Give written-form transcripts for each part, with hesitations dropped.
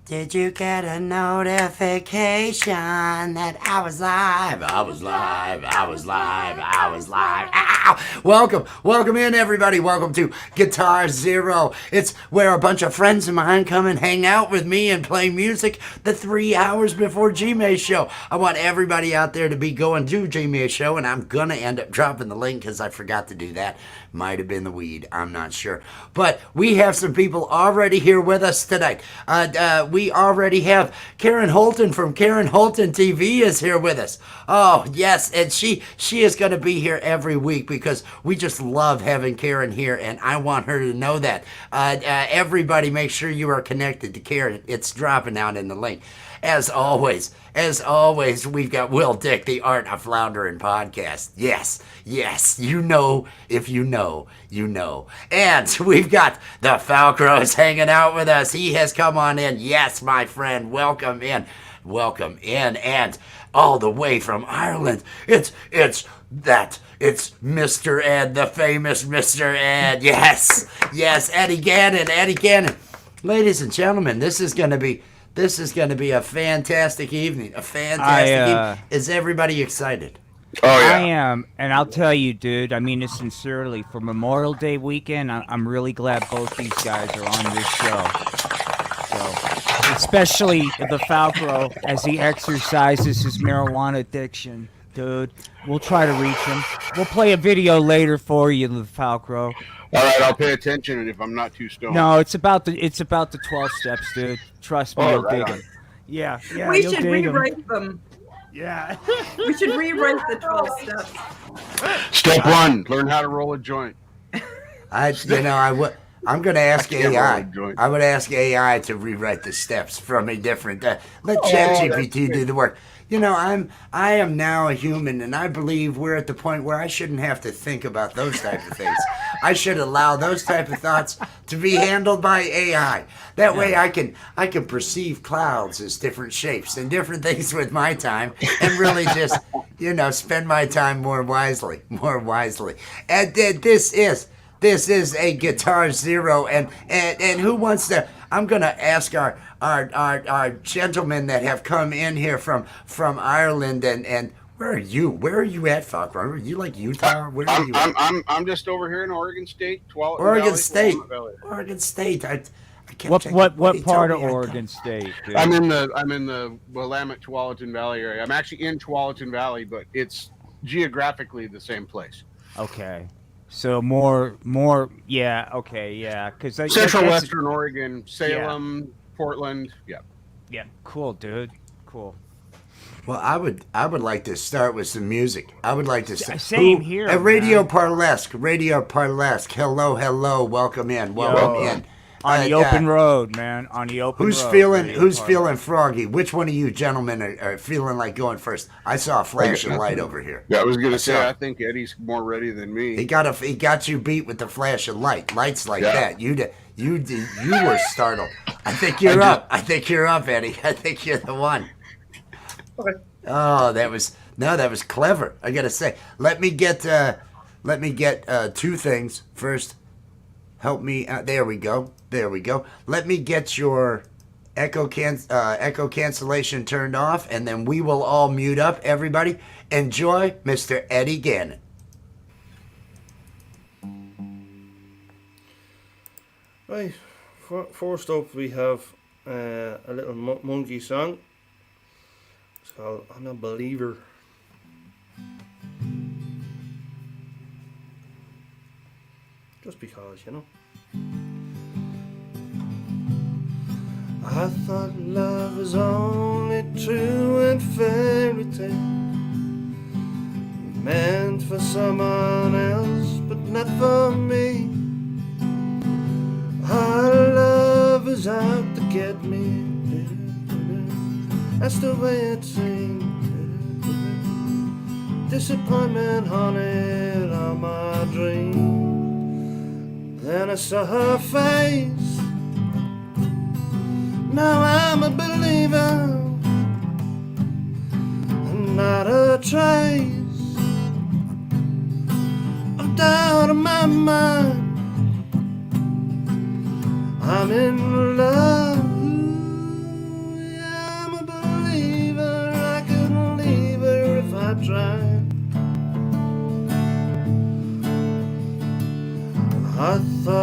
Did you get a notification that I was live? I was live. I was live. I was live. Ow! Welcome in, everybody. Welcome to Guitar Zero. It's where a bunch of friends of mine come and hang out with me and play music the 3 hours before G-May's show. I want everybody out there to be going to G-May's show, and I'm going to end up dropping the link because I forgot to do that. Might have been the weed. I'm not sure. But we have some people already here with us tonight. We already have Karen Holton from Karen Holton TV is here with us. Oh, yes, and she is going to be here every week because we just love having Karen here, and I want her to know that. Everybody make sure you are connected to Karen. It's dropping out in the link. As always, we've got Will Dick, the Art of Floundering podcast. Yes, you know, if you know, you know. And we've got the Falcros hanging out with us. He has come on in. Yes, my friend, welcome in. And all the way from Ireland, it's Mr. Ed, the famous Mr. Ed. Yes, Eddie Gannon. Ladies and gentlemen, this is going to be a fantastic evening. Evening. Is everybody excited? Oh, yeah. I am, and I'll tell you, dude, I mean this sincerely. For Memorial Day weekend, I'm really glad both these guys are on this show. So, especially the Falcro as he exercises his marijuana addiction. Dude, we'll try to reach him. We'll play a video later for you, the Falcro. All right, I'll pay attention if I'm not too stoned. No, it's about the 12 steps, dude. Trust me, you'll dig them. Yeah, we should rewrite them. Yeah. We should rewrite the 12 steps. Step 1, learn how to roll a joint. I'm going to ask AI. I would ask AI to rewrite the steps from a different. Let ChatGPT do the work. You know, I am now a human, and I believe we're at the point where I shouldn't have to think about those type of things. I should allow those type of thoughts to be handled by AI. That way, I can perceive clouds as different shapes and different things with my time, and really just spend my time more wisely. And this is a Guitar Zero, and who wants to? I'm gonna ask our gentlemen that have come in here from Ireland, and where are you? Where are you at, Falcon? Are you like Utah? Where are you? I'm just over here in Oregon State, Oregon State. I kept what part of Oregon State? Dude? I'm in the Willamette Tualatin Valley area. I'm actually in Tualatin Valley, but it's geographically the same place. Okay. So more, yeah, okay, yeah, because Central Western Oregon, Salem, Portland, yeah, cool, dude, cool. Well, I would like to start with some music. I would like to same here. Radio Parlesque. Hello, welcome in. On the open road, man. On the open road. Who's feeling froggy? Which one of you gentlemen are feeling like going first? I saw a flash of light over here. Yeah, I was gonna say I think Eddie's more ready than me. He got you beat with the flash of light. Lights like that. You were startled. I think you're up. I think you're up, Eddie. I think you're the one. Okay. Oh, that was clever. I gotta say. Let me get two things first. Help me out. There we go. Let me get your echo cancellation turned off, and then we will all mute up. Everybody, enjoy Mr. Eddie Gannon. Right. First up, we have a little monkey song. It's called "I'm a Believer." Just because, I thought love was only true and fairy tale, meant for someone else, but not for me. Our love is out to get me. That's the way it seems. Disappointment haunted all my dreams. Then I saw her face. Now I'm a believer, not a trace of doubt in my mind. I'm in love.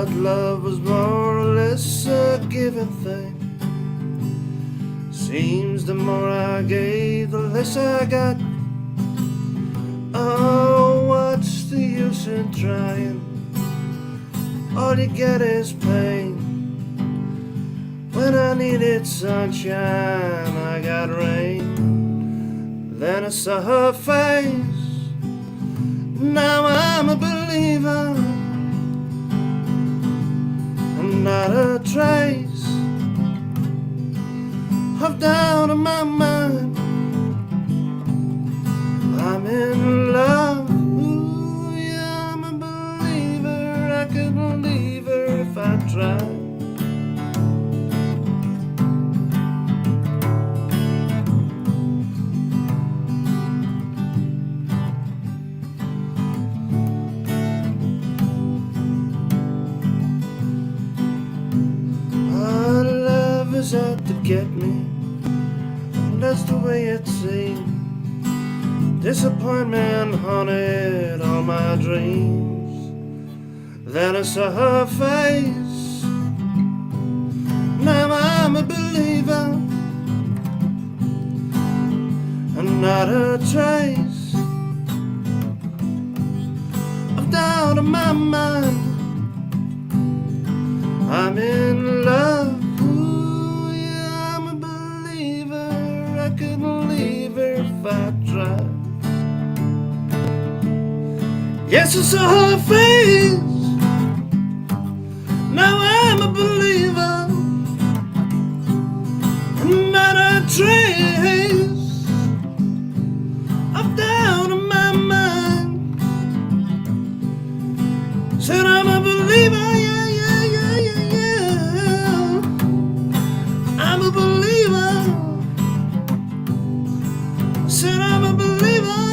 thought love was more or less a given thing. Seems the more I gave, the less I got. Oh, what's the use in trying? All you get is pain. When I needed sunshine, I got rain. Then I saw her face. Now I'm a believer. Not a trace of doubt in my mind. I'm in love. Ooh, yeah, I'm a believer. I could believe her if I tried. Our love is out to get me. That's the way it seems. Disappointment haunted all my dreams. Then I saw her face. Now I'm a believer. And not a trace of doubt in my mind. I'm in love. Ooh, yeah, I'm a believer. I couldn't leave her if I tried. Yes, I saw her face. Now I'm a believer. Not a trace of doubt in my mind. Said I'm a believer, yeah, yeah, yeah, yeah, yeah. I'm a believer. Said I'm a believer.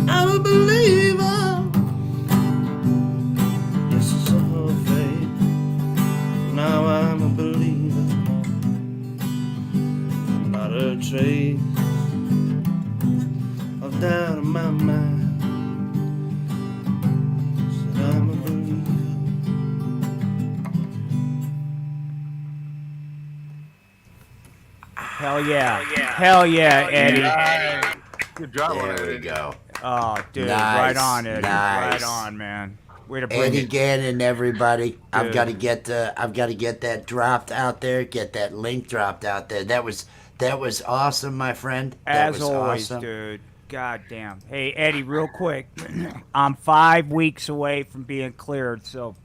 I'm a believer. Yes, I saw her face. Now I'm a believer. Not a trace of doubt in my mind. Said I'm a believer. Hell yeah. Hell yeah, Eddie. Nice. Good job on There we it. go. Oh, dude, Nice, right on, Eddie. nice. Right on, man. Way to bring Eddie it. Gannon, everybody. I've Dude. got to get that dropped out there. Get that link dropped out there. That was awesome, my friend. That As was always, awesome. dude. God damn. Hey, Eddie, real quick. I'm 5 weeks away from being cleared, so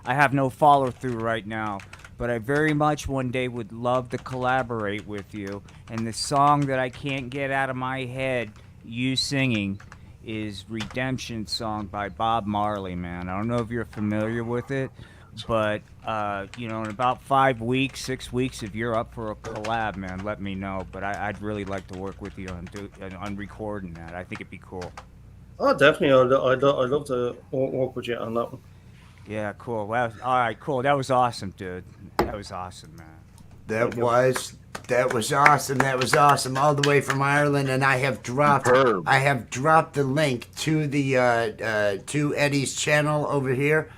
I have no follow through right now. But I very much one day would love to collaborate with you. And the song that I can't get out of my head, you singing, is Redemption Song by Bob Marley, man. I don't know if you're familiar with it, but in about 5 weeks, 6 weeks, if you're up for a collab, man, let me know. But I'd really like to work with you on recording that. I think it'd be cool. Oh, definitely. I'd love to work with you on that one. Yeah, cool. Well, all right, cool. That was awesome, dude. That was awesome, man. That was awesome. That was awesome. All the way from Ireland, and I have dropped the link to the to Eddie's channel over here.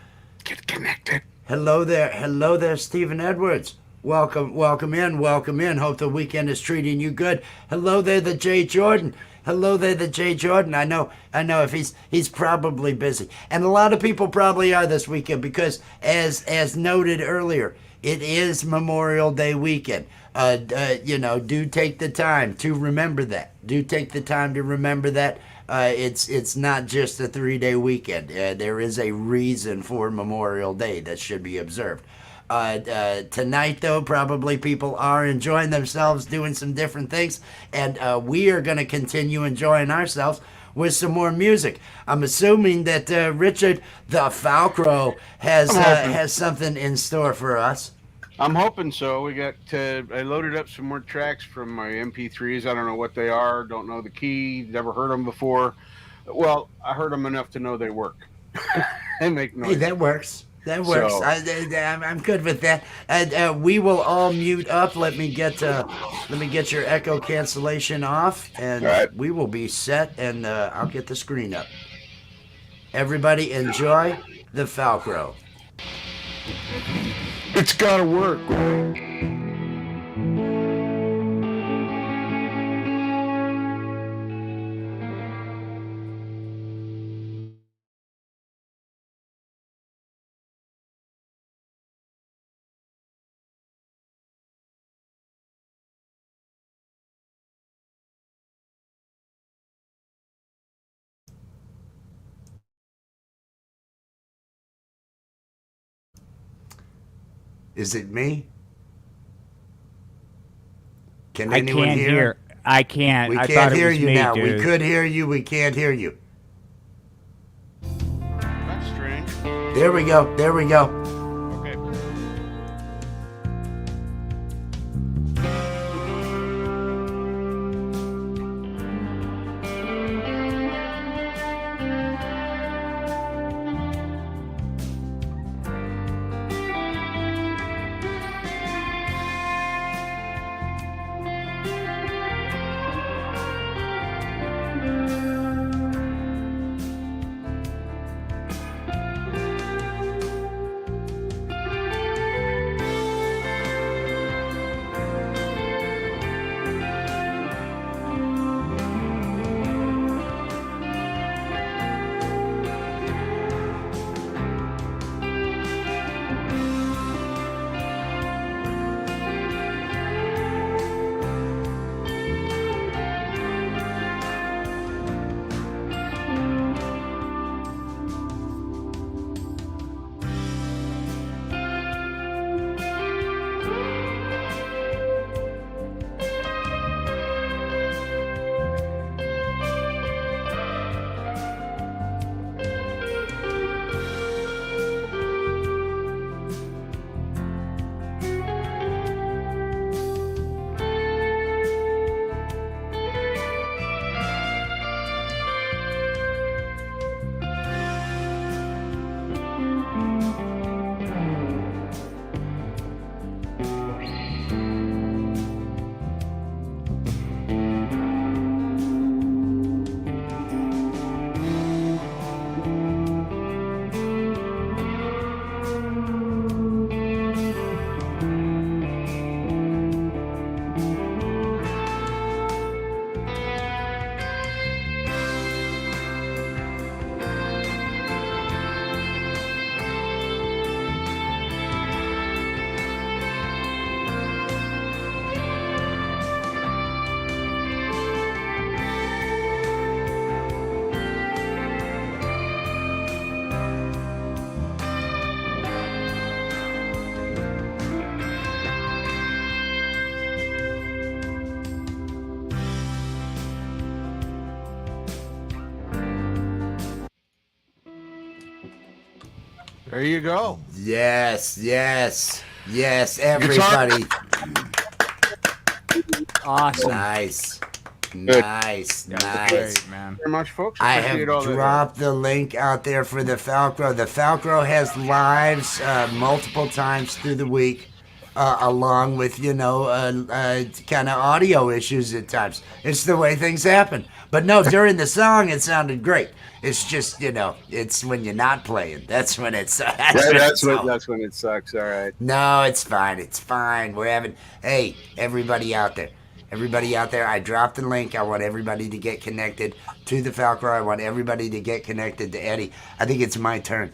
Get connected. Hello there, Stephen Edwards. Welcome in. Hope the weekend is treating you good. Hello there, the Jay Jordan. Hello there, the Jay Jordan. I know. If he's probably busy, and a lot of people probably are this weekend because, as noted earlier, it is Memorial Day weekend. Do take the time to remember that. It's not just a 3-day weekend. There is a reason for Memorial Day that should be observed. Tonight, though, probably people are enjoying themselves, doing some different things, and we are going to continue enjoying ourselves with some more music. I'm assuming that Richard the Falcro has something in store for us. I'm hoping so. I loaded up some more tracks from my MP3s. I don't know what they are. Don't know the key. Never heard them before. Well, I heard them enough to know they work. They make noise. Hey, that works. That works. So- I'm good with that. And we will all mute up. Let me get your echo cancellation off, and All right. we will be set. And I'll get the screen up. Everybody enjoy the Falcro. It's gotta work. Is it me? Can I anyone can't hear. I can't. We I can't thought hear it was you me, now. dude. We could hear you. We can't hear you. That's strange. There we go. There we go. Okay. There you go. Yes, yes, yes, everybody. Awesome. Nice. Nice, nice. Great, man. Very much, folks. I Appreciate have all that. dropped the link out there for the Falcro. The Falcro has lives multiple times through the week, along with, kind of audio issues at times. It's the way things happen. But no, during the song, it sounded great. It's just, it's when you're not playing. That's when it's. That's when it sucks. All right. No, it's fine. It's fine. Hey, everybody out there. Everybody out there, I dropped the link. I want everybody to get connected to the Falcro. I want everybody to get connected to Eddie. I think it's my turn.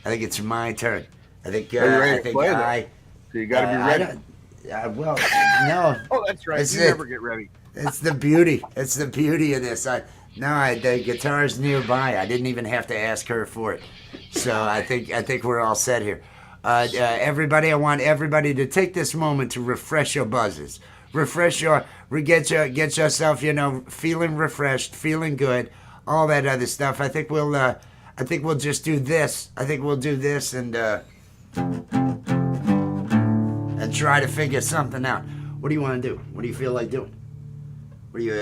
I think it's my turn. I think. Are you ready I to think play, I. So you got to be ready. Well, no. Oh, that's right. It's You never get ready. It's the beauty. It's the beauty of this. The guitar's nearby. I didn't even have to ask her for it. So I think we're all set here. Everybody, I want everybody to take this moment to refresh your buzzes. Get yourself, feeling refreshed, feeling good, all that other stuff. I think we'll just do this. I think we'll do this and try to figure something out. What do you want to do? What do you feel like doing? What do you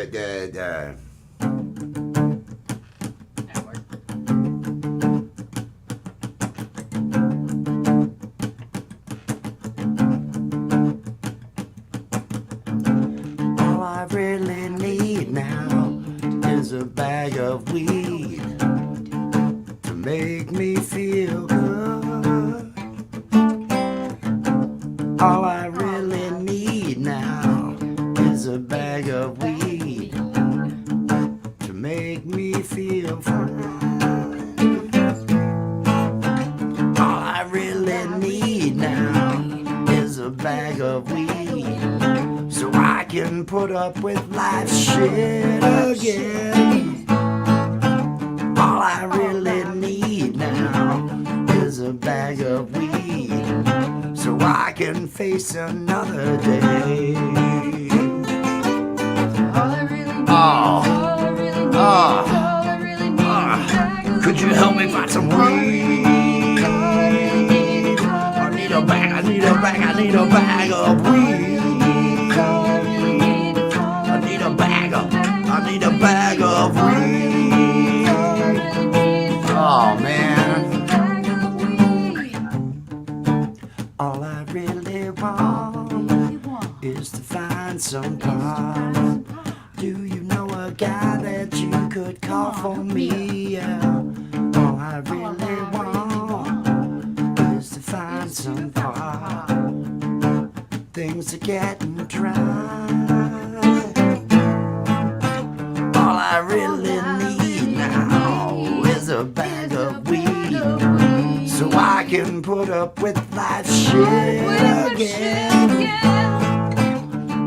All I really need now is a bag of weed to can put up with life's shit again. All I really need now is a bag of weed, so I can face another day. Could you help me find some weed? I need a bag, I need a bag, I need a bag of weed. I need a bag of weed. Oh man. All I really want is to find some calm. Do you know a guy that you could call for me? All I really want is to find some calm. Things are getting dry. All I really need now is a bag of weed, so I can put up with life's shit again.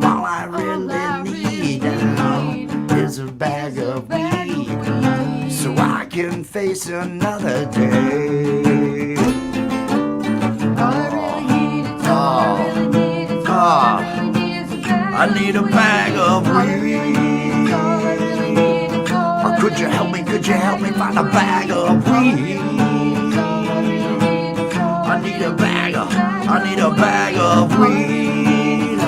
All I really need now is a bag of weed, so I can face another day. I need a bag of weed. Or could you help me find a bag of weed? I need a bag of weed.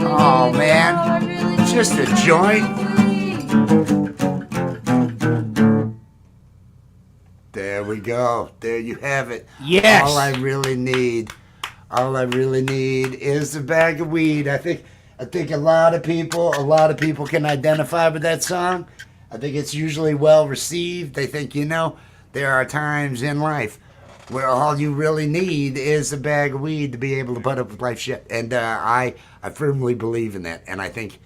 Oh man, just a joint. There we go. There you have it. Yes. All I really need is a bag of weed. I think a lot of people can identify with that song. I think it's usually well received. They think, there are times in life where all you really need is a bag of weed to be able to put up with life shit. And I firmly believe in that. And I think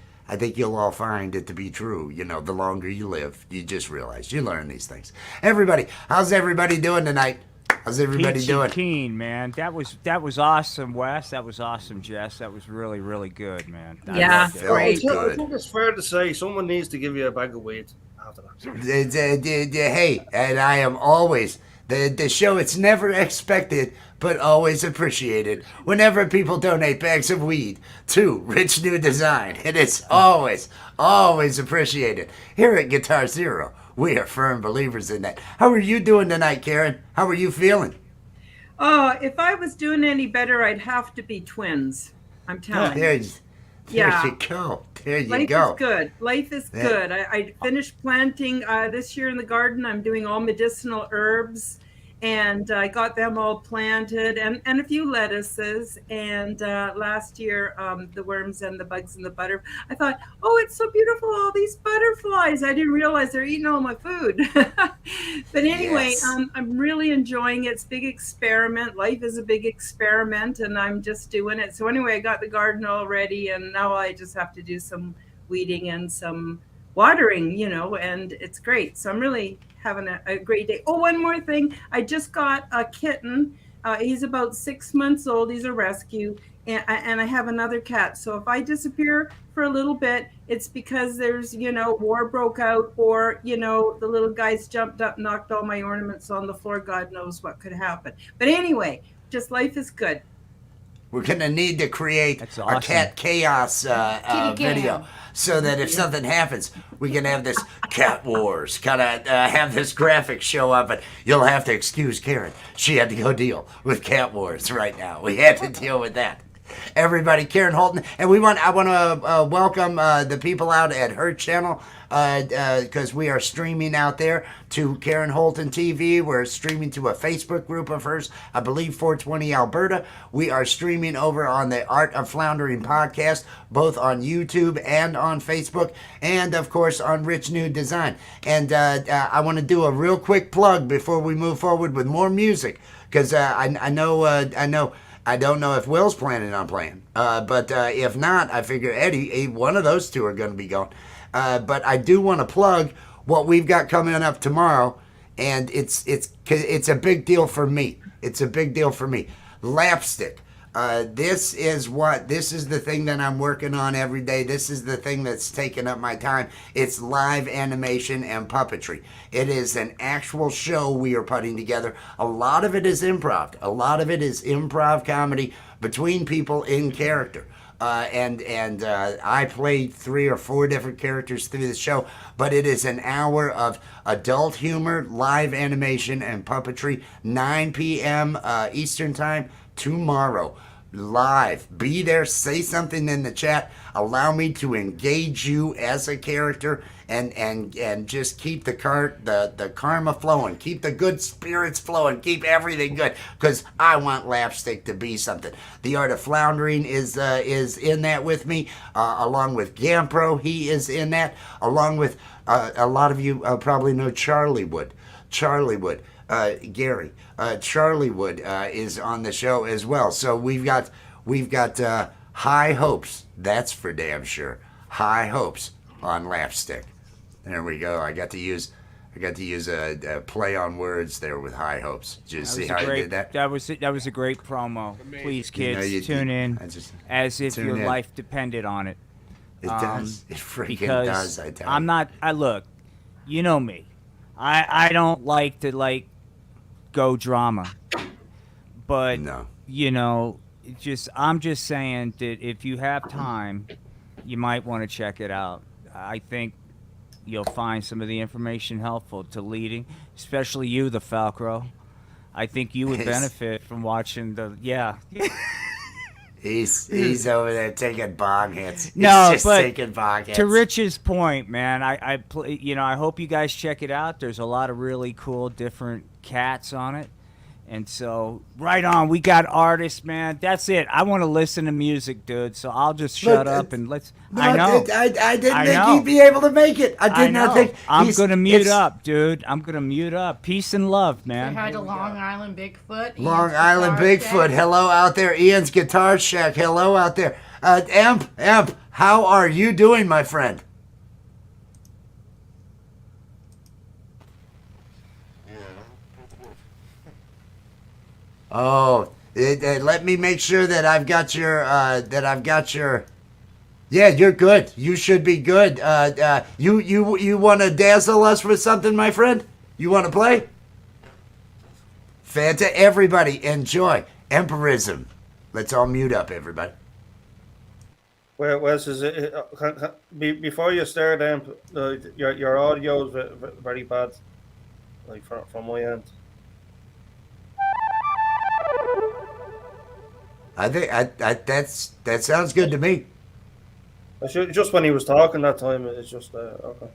you'll all find it to be true. The longer you live, you just realize, you learn these things. Everybody, how's everybody doing tonight? How's everybody Peachy doing? Keen, man. That was awesome, Wes. That was awesome, Jess. That was really, really good, man. Yeah, loved it. Felt great. I good. think it's fair to say someone needs to give you a bag of weed after that. Hey, and I am always the show. It's never expected, but always appreciated whenever people donate bags of weed to Rich New Design. It is always appreciated. Here at Guitar Zero, we are firm believers in that. How are you doing tonight, Karen? How are you feeling? Oh, if I was doing any better, I'd have to be twins. I'm telling you. There Yeah. you go. There you Life go. is good. Life is Yeah. good. I finished planting this year in the garden. I'm doing all medicinal herbs, and I got them all planted, and a few lettuces. And last year, the worms and the bugs and the butter. I thought, oh, it's so beautiful, all these butterflies. I didn't realize they're eating all my food. But anyway, Yes. I'm really enjoying it. It's a big experiment. Life is a big experiment, and I'm just doing it. So anyway, I got the garden all ready, and now I just have to do some weeding and some watering, and it's great. So I'm really having a great day. Oh, one more thing. I just got a kitten. He's about 6 months old. He's a rescue. And I have another cat. So if I disappear for a little bit, it's because there's, war broke out, or, the little guys jumped up, knocked all my ornaments on the floor. God knows what could happen. But anyway, just life is good. We're going to need to create That's a awesome. cat chaos video so that if something happens, we can have this cat wars, kind of have this graphic show up, and you'll have to excuse Karen. She had to go deal with cat wars right now. We had to deal with that. Everybody, Karen Holton, and I want to welcome the people out at her channel, because we are streaming out there to Karen Holton TV. We're streaming to a Facebook group of hers, I believe 420 Alberta. We are streaming over on the Art of Floundering podcast, both on YouTube and on Facebook, and of course on Rich New Design. And I want to do a real quick plug before we move forward with more music, because I don't know if Will's planning on playing, but if not, I figure Eddie, one of those two are going to be going. But I do want to plug what we've got coming up tomorrow, and it's a big deal for me. It's a big deal for me. Lapstick. This is the thing that I'm working on every day. This is the thing that's taking up my time. It's live animation and puppetry. It is an actual show we are putting together. A lot of it is improv. A lot of it is improv comedy between people in character. I played 3 or 4 different characters through the show, but it is an hour of adult humor, live animation, and puppetry. 9 p.m. Eastern Time tomorrow. Live. Be there. Say something in the chat. Allow me to engage you as a character and just keep the karma flowing. Keep the good spirits flowing. Keep everything good. Because I want Lapstick to be something. The Art of Floundering is in that with me. Along with Gampro, he is in that. Along with a lot of you probably know Charlie Wood. Gary. Charlie Wood is on the show as well. So we've got high hopes. That's for damn sure. High hopes on Lapstick. There we go. I got to use a play on words there with high hopes. Did you see how I did that? That was a great promo. Amazing. Please, kids, tune in as if your in. life depended on it. It does. It freaking Because does. I tell you. I'm not. I look. You know me. I don't like to go drama, but No. I'm just saying that if you have time, you might want to check it out. I think you'll find some of the information helpful to leading, especially you, the Falcro. I think you would benefit from watching He's over there taking bong hits. He's No, just but taking bong hits. to Rich's point, man, I hope you guys check it out. There's a lot of really cool different cats on it. And so, right on, we got artists, man. That's it. I want to listen to music, dude. So I'll just shut up and let's. No, I know. I didn't I think know. he'd be able to make it. I I did not know. think. I'm gonna mute it's- up, dude. I'm gonna mute up. Peace and love, Say man. hi to Long Island Bigfoot. Long Ian's Island Guitar Bigfoot. Shack. Hello out there. Ian's Guitar Shack. Hello out there. Emp, how are you doing, my friend? Oh, let me make sure that I've got your. Yeah, you're good. You should be good. You want to dazzle us with something, my friend? You want to play? Fanta, everybody, enjoy. Empirism. Let's all mute up, everybody. Wes, is it before you start? Your audio is very bad, like from my end. I think that sounds good to me. Just when he was talking that time, it's just okay.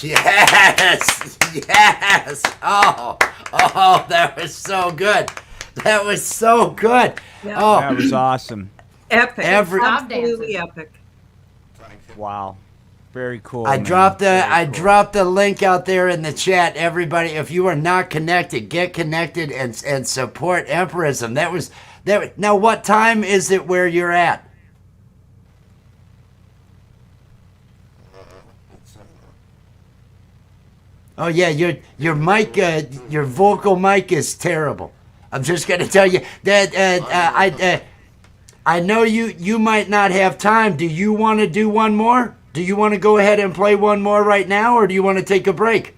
Yes, yes. Oh, that was so good. That was so good. Yeah. Oh, That was awesome. Epic. Stop Absolutely dancing. epic. Wow. Very cool. I man. dropped the Very cool. dropped the link out there in the chat. Everybody, if you are not connected, get connected and support Emperism. That was. Now, what time is it where you're at? Oh yeah, your mic, your vocal mic is terrible. I'm just gonna tell you that I know you might not have time. Do you want to do one more? Do you want to go ahead and play one more right now, or do you want to take a break?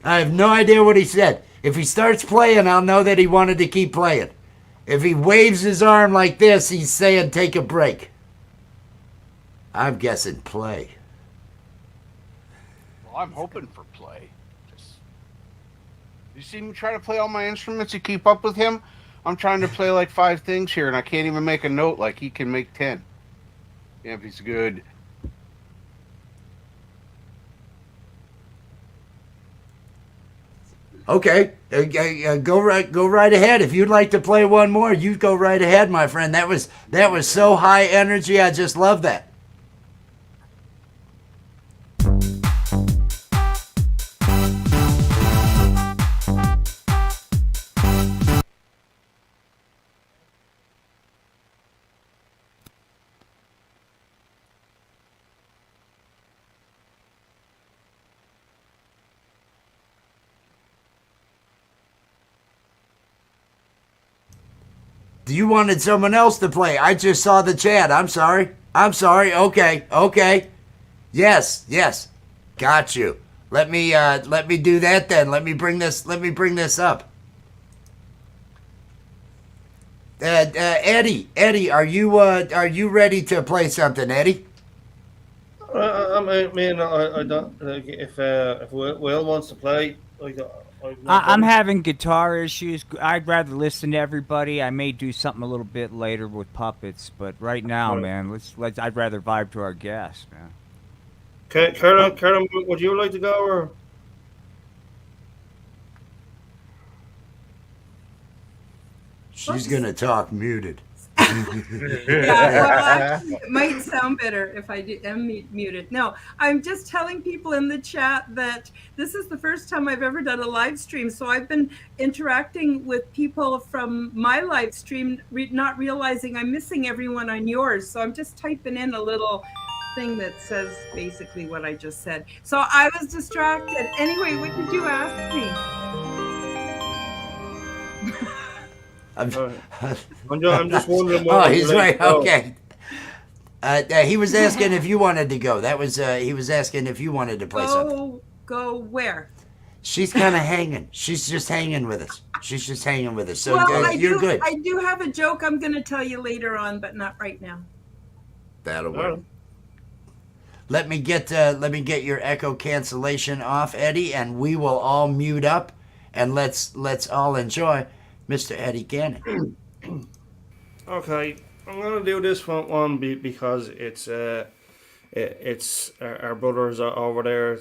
I have no idea what he said. If he starts playing, I'll know that he wanted to keep playing. If he waves his arm like this, he's saying take a break. I'm guessing play. Well, I'm hoping for play. You see me try to play all my instruments to keep up with him? I'm trying to play like 5 things here, and I can't even make a note like he can make 10. Yeah, if he's good. Okay, go right ahead. If you'd like to play one more, you go right ahead, my friend. That was so high energy. I just love that. You wanted someone else to play. I just saw the chat. I'm sorry. Okay. Yes. Got you. Let me do that then. Let me bring this up. Eddie, are you ready to play something, Eddie? I mean, I don't. Like, if Will wants to play, I'm having guitar issues. I'd rather listen to everybody. I may do something a little bit later with puppets, but right now, Right. man, let's. I'd rather vibe to our guests, man. Karen, would you like to go or? She's gonna talk muted. Yeah, well, it might sound better if I am muted. No, I'm just telling people in the chat that this is the first time I've ever done a live stream. So I've been interacting with people from my live stream, not realizing I'm missing everyone on yours. So I'm just typing in a little thing that says basically what I just said. So I was distracted. Anyway, what did you ask me? I'm just wondering. Oh, he's right. Okay. He was asking if you wanted to go. That was he was asking if you wanted to play something. Go where? She's kind of hanging. She's just hanging with us. So Well, you're good. I do have a joke I'm going to tell you later on, but not right now. That'll work. Let me get your echo cancellation off, Eddie, and we will all mute up and let's all enjoy Mr. Eddie Gannon. Okay, I'm gonna do this one because it's our brothers are over there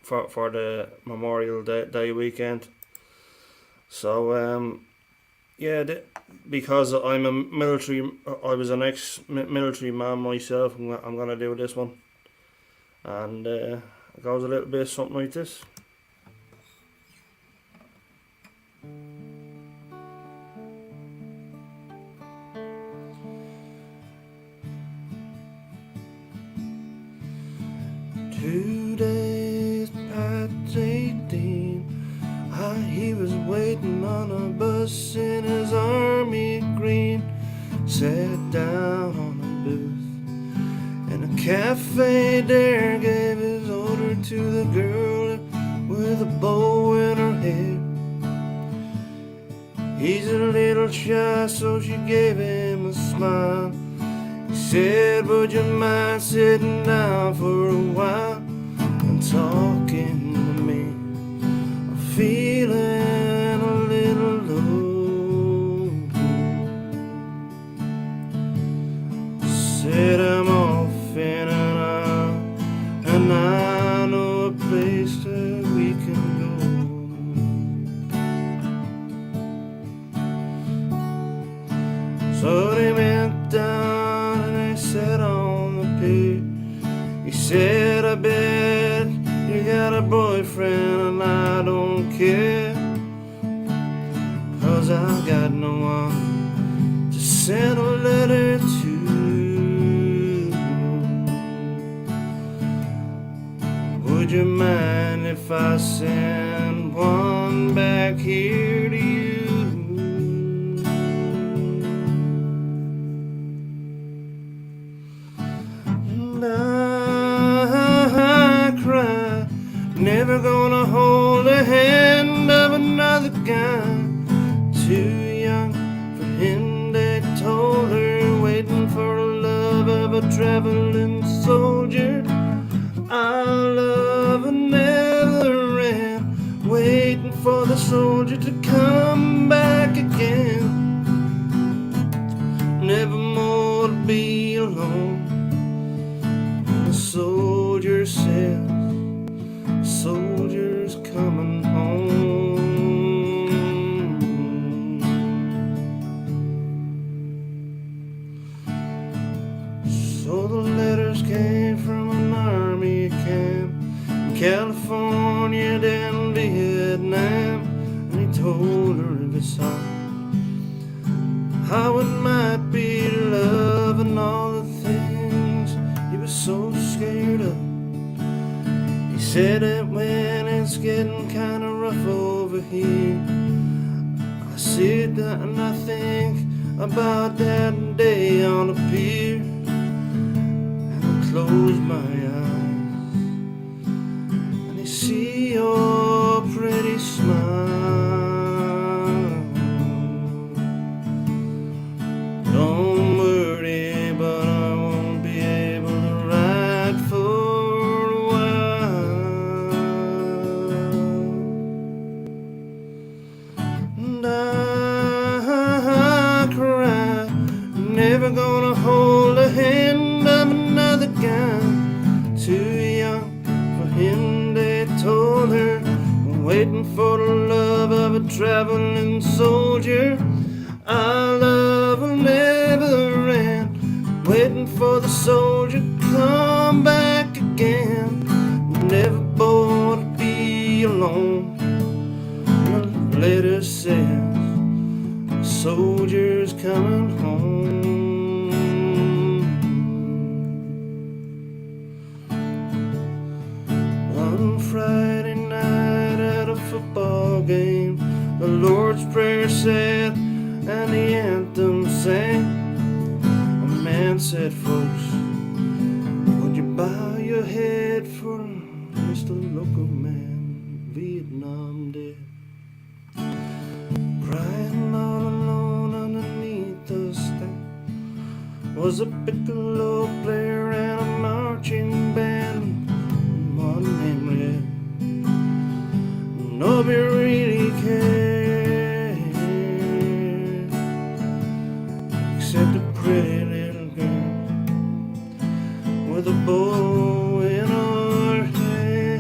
for the Memorial Day weekend. So because I was an ex-military man myself. I'm gonna do this one, and it goes a little bit something like this. Today's past 18. He was waiting on a bus in his army green. Sat down on a booth in a cafe there. Gave his order to the girl with a bow in her hair. He's a little shy, so she gave him a smile. He said, would you mind sitting down for a while and talking to me? I'm feeling a little low. Said I'm off in a said, I bet you got a boyfriend and I don't care, 'cause I got no one to send a letter to. Would you mind if I send one back here to you? And I cry, never gonna hold the hand of another guy. Too young for him, they told her, waiting for the love of a traveling soldier. Our love never ran, waiting for the soldier to come back again. Never more to be alone. The soldier says, the soldier's coming home. So the letters came from an army camp in California, then Vietnam. And he told her of his heart, how it might be to love and all the things he was so scared of. He said that when it's getting kind of rough over here, I sit and I think about that day on the pier, and I close my eyes and I see your pretty smile. Don't worry, but I won't be able to ride for a while. And I cry, never gonna hold the hand of another guy. Too young for him, they told her, waiting for the love of a traveling soldier. Our love will never end, waiting for the soldier to come back again. Never born to be alone. The letter says, the soldier's coming home. One Friday night at a football game, the Lord's Prayer said and the anthem sang. A man said, folks, would you bow your head for just a local man, Vietnam dead, crying all alone underneath the stand was a piccolo player and a marching band. One named Red, nobody really cared, except a pretty little girl with a bow in her hair.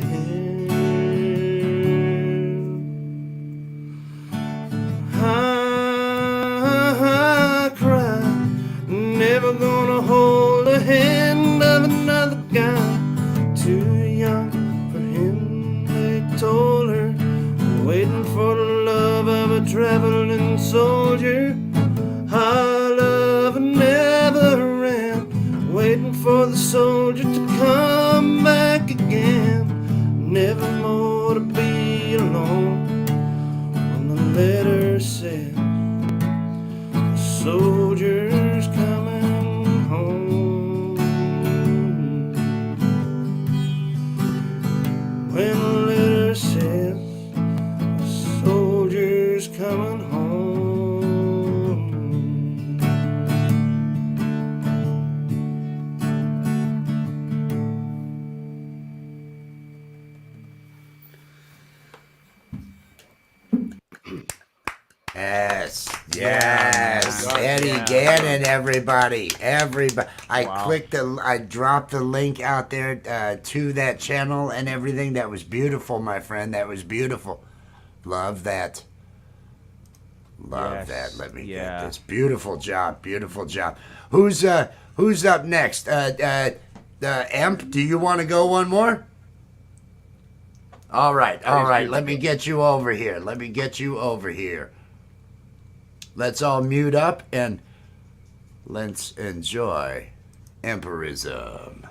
I cry, never gonna hold the hand of another guy. Too young for him, they told her, waiting for the love of a traveling soldier. Our love never ran, waiting for the soldier to come back again. Never more to be alone. When the letter said, the soldier's coming home. When the letter says, the soldier's coming home. Yes, yes, Wow. Eddie Yeah. Gannon, everybody. I Wow. I dropped the link out there to that channel and everything. That was beautiful, my friend. That was beautiful. Love that. Love Yes, that. Let me yeah. get this. Beautiful job. Beautiful job. Who's up next? Emp, do you want to go one more? All right. Let me get you over here. Let's all mute up and let's enjoy Empirism.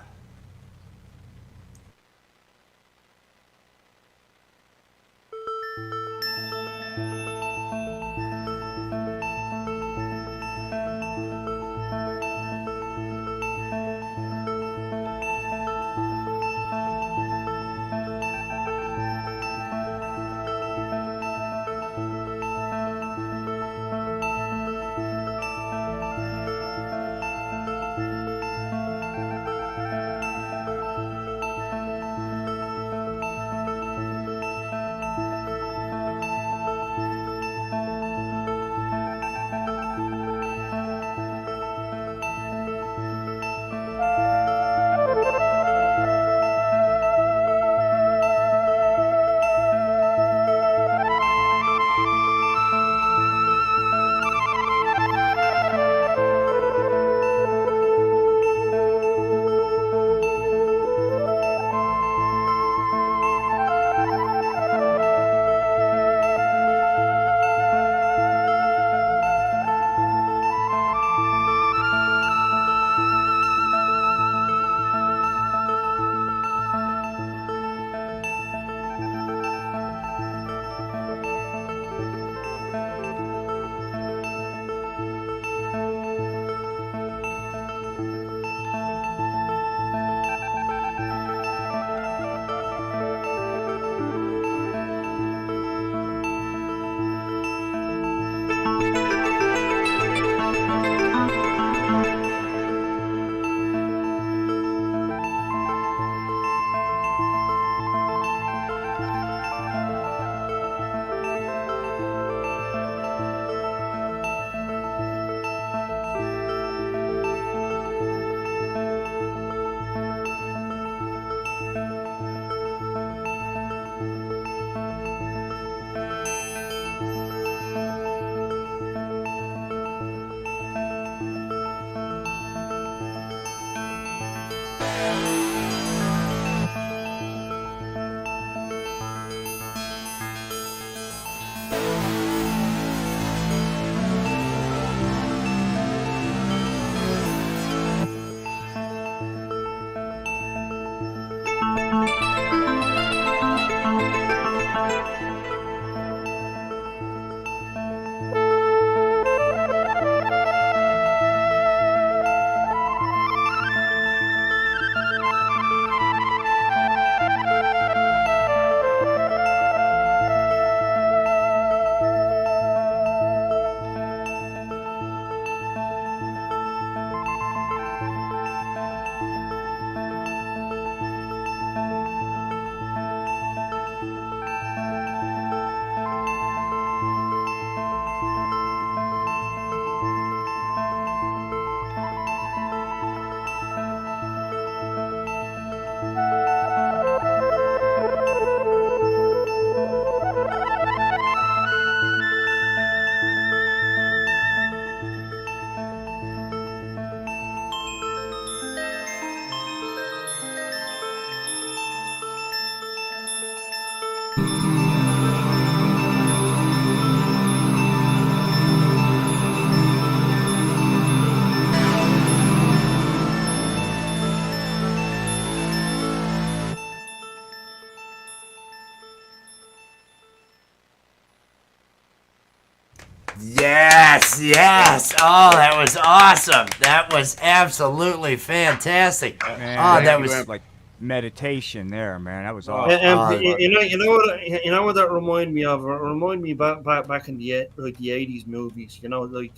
Yes. Oh, that was awesome. That was absolutely fantastic. Man, that was like meditation there, man. That was awesome. You know what that reminded me of? It reminded me back in the like the 80s movies. You know, like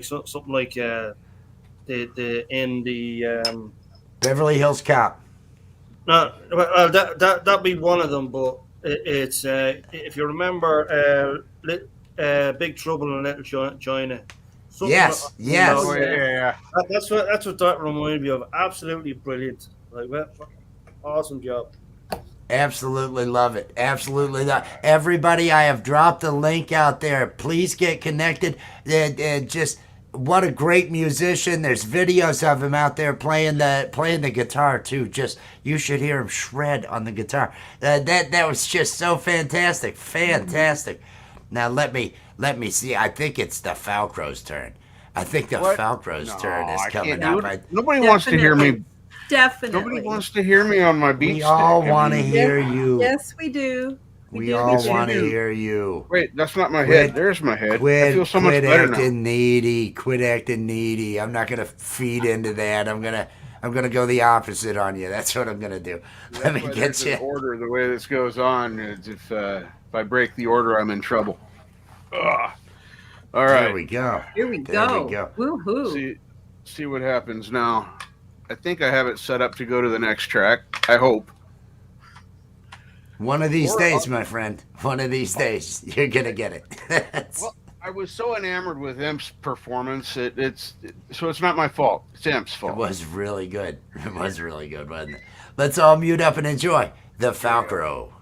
something like the in the Beverly Hills Cop. no, well that'd be one of them. But it's if you remember Big Trouble in Little China. Yes. Oh, yeah. That's what that reminded me of. Absolutely brilliant. Like, well, awesome job. Absolutely love it. Absolutely love it. Everybody, I have dropped a link out there. Please get connected. Just what a great musician. There's videos of him out there playing the guitar too. Just you should hear him shred on the guitar. That was just so fantastic. Now let me see. I think it's the Falcrow's turn. I think the What? Falcrow's turn is I coming can't do up. it. Nobody wants to hear me. Definitely. Nobody wants to hear me on my beat We stick. all I want to mean, hear you. Yes, we do. We all do. want to hear you. Wait, that's not my Quit- head. There's my head. I Quit, feel so much quit better now. acting needy. Quit acting needy. I'm not gonna feed into that. I'm gonna go the opposite on you. That's what I'm gonna do. Let me That's why get there's you. an order. The way this goes on is if I break the order, I'm in trouble. Ugh. All There right. we go. Here we There go. we go. Woohoo. See what happens now. I think I have it set up to go to the next track. I hope. One of these Or- days, my friend. One of these days, you're gonna get it. Well, I was so enamored with Imp's performance. So it's not my fault. It's Imp's It fault. was really good. It was really good, wasn't it? Let's all mute up and enjoy the Falcrow.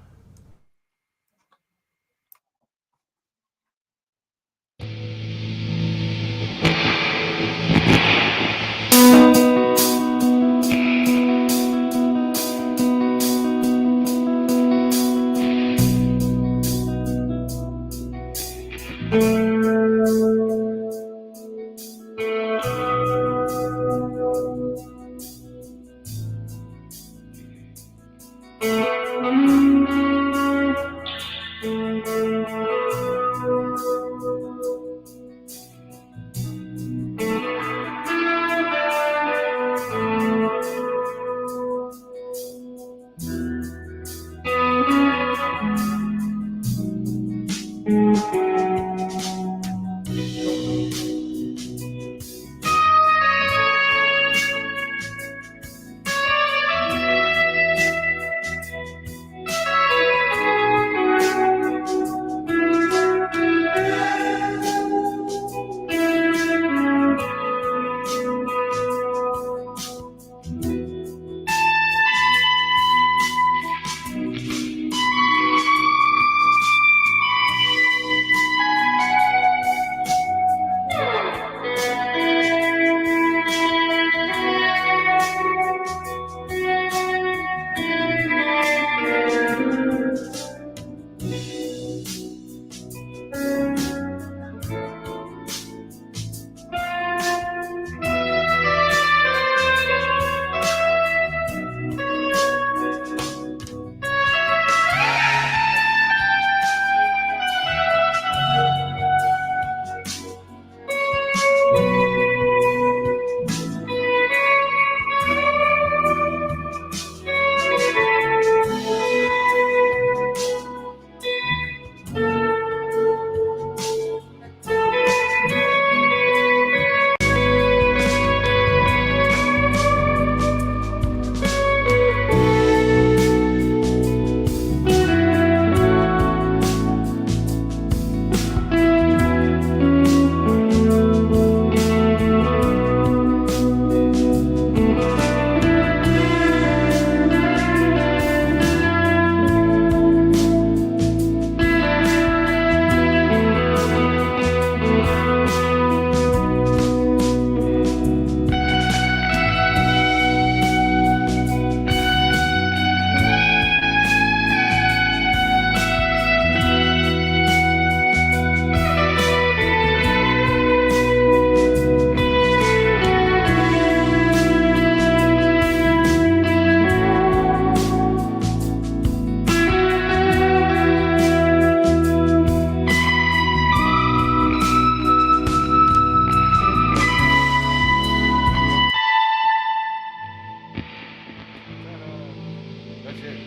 That's it.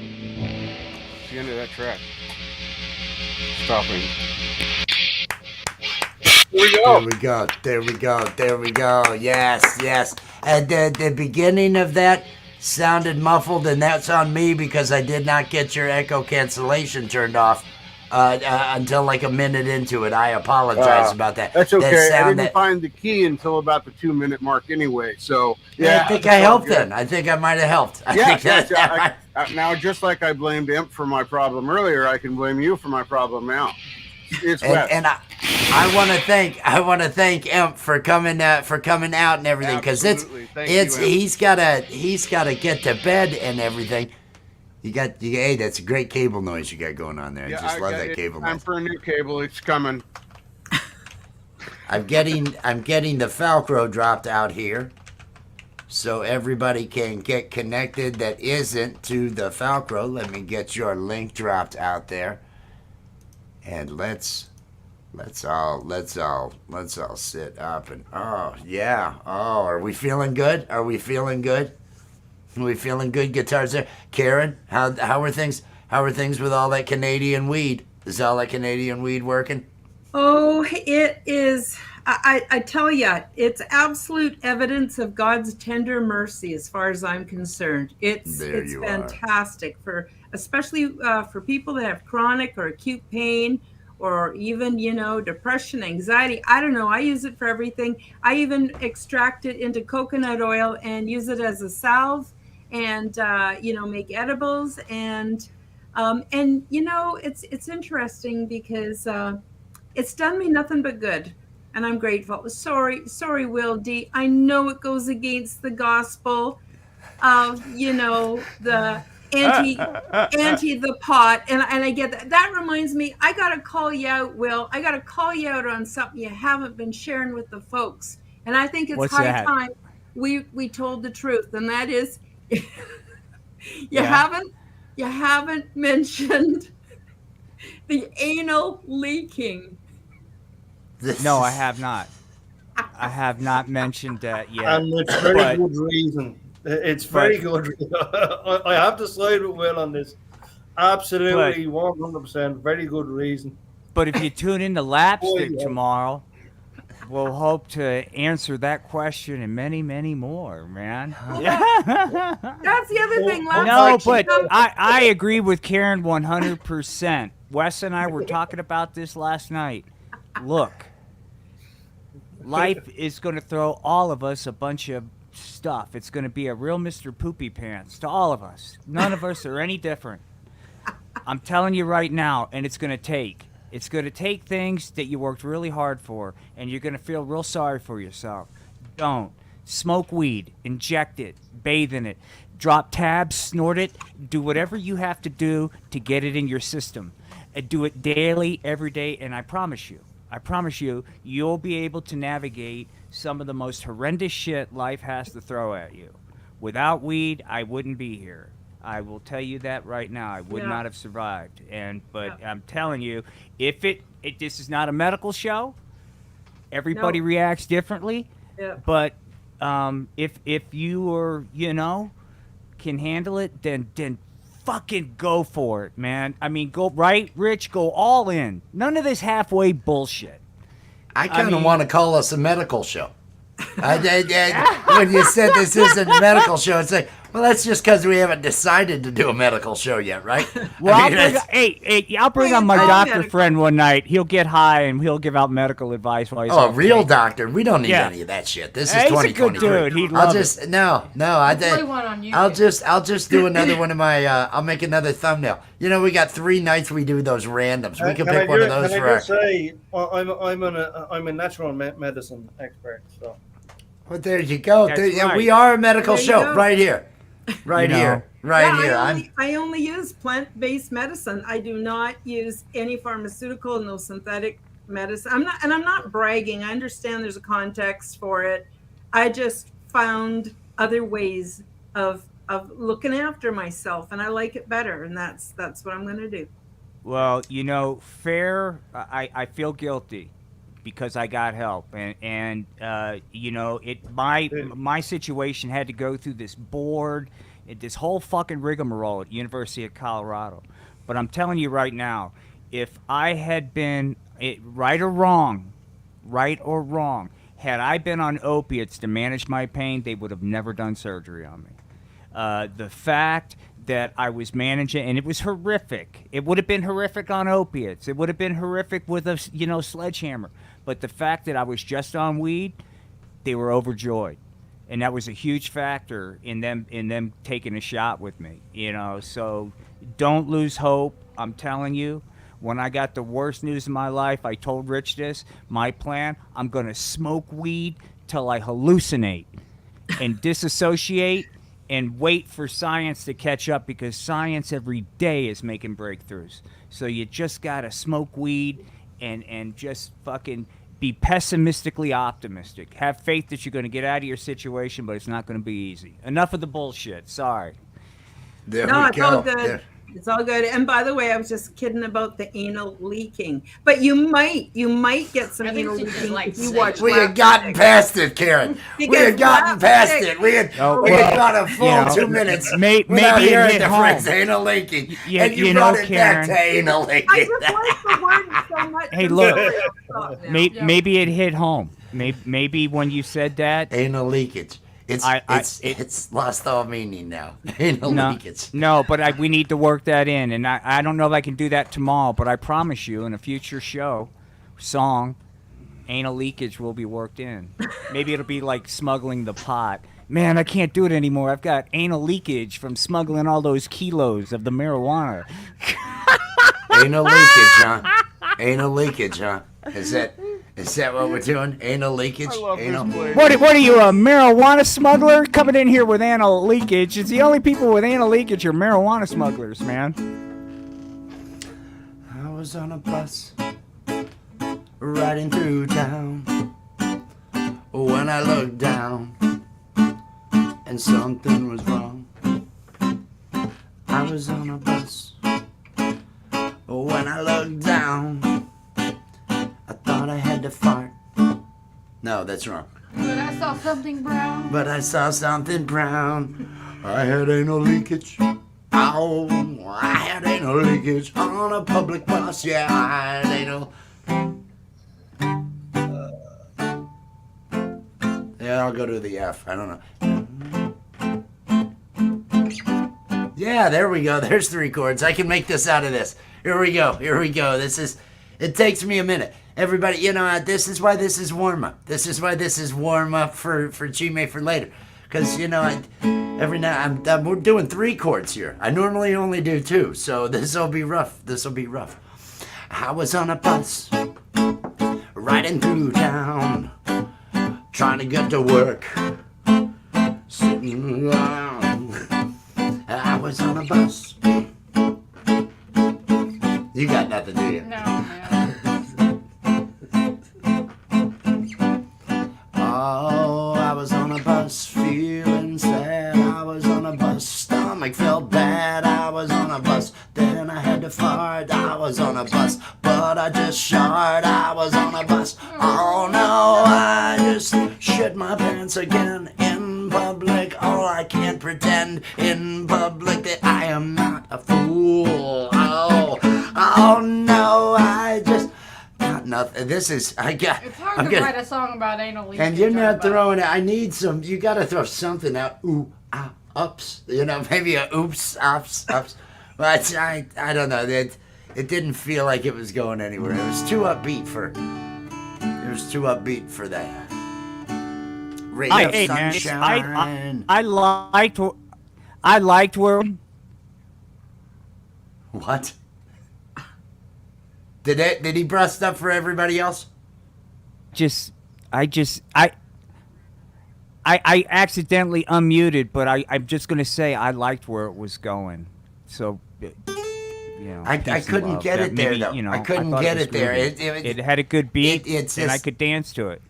It's the end of that track. Stopping. Here we There go. we go. There we go. There we go. Yes, yes. And the beginning of that sounded muffled, and that's on me because I did not get your echo cancellation turned off until like a minute into it. I apologize about that. That's okay. That I sound didn't find the key until about the 2-minute mark anyway. So I think I helped then. I think I might have helped. I Yeah, think now just like I blamed Imp for my problem earlier, I can blame you for my problem now. It's wet. And I want to thank Imp for coming out and everything, because Absolutely. Thank you, Imp. he's gotta get to bed and everything. Hey, that's a great cable noise you got going on there. I just love that cable Time noise. for a new cable. It's coming. I'm getting the Falcro dropped out here, so everybody can get connected that isn't to the Falcro. Let me get your link dropped out there, and let's all sit up and are we feeling good? Are we feeling good? Are we feeling good? Guitars there, Karen. How are things? How are things with all that Canadian weed? Is all that Canadian weed working? Oh, it is. I tell you, it's absolute evidence of God's tender mercy, as far as I'm concerned. It's fantastic especially for people that have chronic or acute pain, or even depression, anxiety. I don't know. I use it for everything. I even extract it into coconut oil and use it as a salve, and make edibles, and it's interesting because. It's done me nothing but good, and I'm grateful. Sorry, Will D. I know it goes against the gospel of the anti the pot, and I get that. That reminds me, I gotta call you out, Will. I gotta call you out on something you haven't been sharing with the folks, and I think it's high time we told the truth, and that is, you haven't mentioned the anal leaking. No, I have not. I have not mentioned that yet. And it's very good reason. It's very good. I have to side with Will on this. Absolutely, 100%. Very good reason. But if you tune in to Lapstick tomorrow, we'll hope to answer that question and many, many more, man. That's the other thing. No, but I agree with Karen 100%. Wes and I were talking about this last night. Look, life is going to throw all of us a bunch of stuff. It's going to be a real Mr. Poopy Pants to all of us. None of us are any different. I'm telling you right now, and it's going to take things that you worked really hard for, and you're going to feel real sorry for yourself. Don't. Smoke weed. Inject it. Bathe in it. Drop tabs. Snort it. Do whatever you have to do to get it in your system. And do it daily, every day, and I promise you, you'll be able to navigate some of the most horrendous shit life has to throw at you. Without weed, I wouldn't be here. I will tell you that right now. I would not have survived. But I'm telling you, if this is not a medical show, everybody reacts differently. Yeah. But if you are, can handle it, then fucking go for it, man. I mean, go right, Rich. Go all in. None of this halfway bullshit. I kind of want to call us a medical show. When you said this isn't a medical show, it's like, well, that's just because we haven't decided to do a medical show yet, right? Well, I'll bring on my doctor friend one night. He'll get high and he'll give out medical advice while he's a real doctor. We don't need any of that shit. This is 2023. He's a good dude. He'd love I'll just do another one of my. I'll make another thumbnail. We got 3 nights we do those randoms. We can pick one of those for. I just say I'm a natural medicine expert, so. Well, there you go. Right. We are a medical show right here. Right here. I only use plant-based medicine. I do not use any pharmaceutical, no synthetic medicine. I'm not bragging. I understand there's a context for it. I just found other ways of looking after myself, and I like it better, and that's what I'm going to do. Well, I feel guilty because I got help, and my situation had to go through this board, this whole fucking rigmarole at University of Colorado. But I'm telling you right now, if I had been right or wrong, had I been on opiates to manage my pain, they would have never done surgery on me. The fact that I was managing, and it was horrific. It would have been horrific on opiates. It would have been horrific with a sledgehammer. But the fact that I was just on weed, they were overjoyed, and that was a huge factor in them taking a shot with me. So don't lose hope. I'm telling you, When I got the worst news of my life, I told Rich this. My plan, I'm going to smoke weed till I hallucinate and disassociate and wait for science to catch up, because science every day is making breakthroughs. So you just got to smoke weed and just fucking be pessimistically optimistic. Have faith that you're going to get out of your situation, but it's not going to be easy. Enough of the bullshit. Sorry. There No, we it's go. all good. There. It's all good. And by the way, I was just kidding about the anal leaking. But you might get some I think anal she just leaking likes if you saying watch. We had gotten past it, Karen. We Because had gotten past slapstick- it. We had Oh, we well, had gone a full you know, 2 minutes maybe without it hearing hit the home. phrase anal leaking. You- And you you brought know, it back Karen, to anal I leaking. just like the word so much. Hey, I'm look. sorry, I'll stop now. Yeah. Maybe it hit home. Maybe when you said that, Anal leakage. It's lost all meaning now. Anal leakage. No, but we need to work that in, and I don't know if I can do that tomorrow, but I promise you, in a future song, anal leakage will be worked in. Maybe it'll be like smuggling the pot. Man, I can't do it anymore. I've got anal leakage from smuggling all those kilos of the marijuana. Anal leakage, huh? Anal leakage, huh? Is that what we're doing? Anal leakage? I love Anal. this place. What are you, a marijuana smuggler coming in here with anal leakage? It's the only people with anal leakage are marijuana smugglers, man. I was on a bus riding through town when I looked down and something was wrong. I was on a bus when I looked down. I thought I had to fart. No, that's wrong. But I saw something brown. But I saw something brown. I had anal leakage. Ow, I had anal leakage on a public bus. Yeah, I had anal. Yeah, I'll go to the F. I don't know. Yeah, there we go. There's 3 chords. I can make this out of this. Here we go. It takes me a minute. Everybody, this is why this is warm up. This is why this is warm up for G-May for later. Because, every now we're doing 3 chords here. I normally only do 2, so this will be rough. I was on a bus, riding through town, trying to get to work, sitting around. I was on a bus. You got nothing, do you? No, man. Oh, I was on a bus feeling sad. I was on a bus, stomach felt bad. I was on a bus, then I had to fart. I was on a bus, but I just shard. I was on a bus. Oh no, I just shit my pants again in public. Oh, I can't pretend in public that I am not a fool. Oh no, I just got nothing. This is It's hard to write a song about anal leakage. and you're not but- throwing it. I need some. You got to throw something out. Ooh, ah, ups. Maybe a oops, ups. But I don't know. It didn't feel like it was going anywhere. It was too upbeat for. It was too upbeat for that. Ray of Hey, man, sunshine. I liked where. What? Did he breast up for everybody else? I accidentally unmuted, but I'm just gonna say I liked where it was going. So, I peace and couldn't love. get That it there, maybe, though. I couldn't thought get was it there. groovy. It had a good beat, and I could dance to it.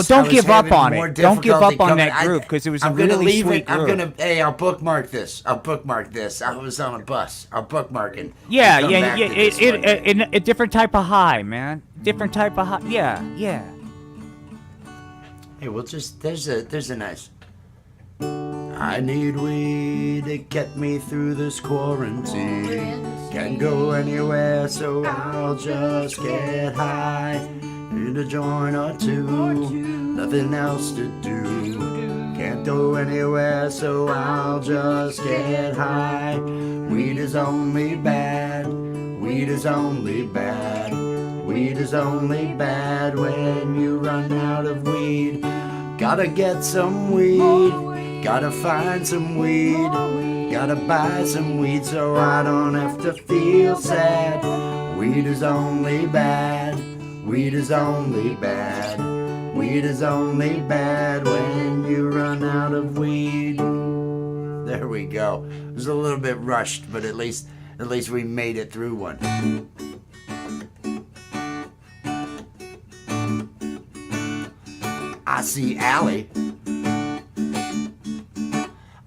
Don't give up on it. Don't give up on that group, because it was a really sweet group. I'll bookmark this. I was on a bus. I'll bookmark it. Yeah, Come back to this one. a different type of high, man. Different type of high. Yeah. Hey, there's a nice. I need weed to get me through this quarantine. Can't go anywhere, so I'll just get high. Need a joint or two, nothing else to do. Can't go anywhere, so I'll just get high. Weed is only bad. Weed is only bad. Weed is only bad when you run out of weed. Gotta get some weed. Gotta find some weed. Gotta buy some weed so I don't have to feel sad. Weed is only bad. Weed is only bad. Weed is only bad when you run out of weed. There we go. It was a little bit rushed, but at least we made it through one. I see Allie.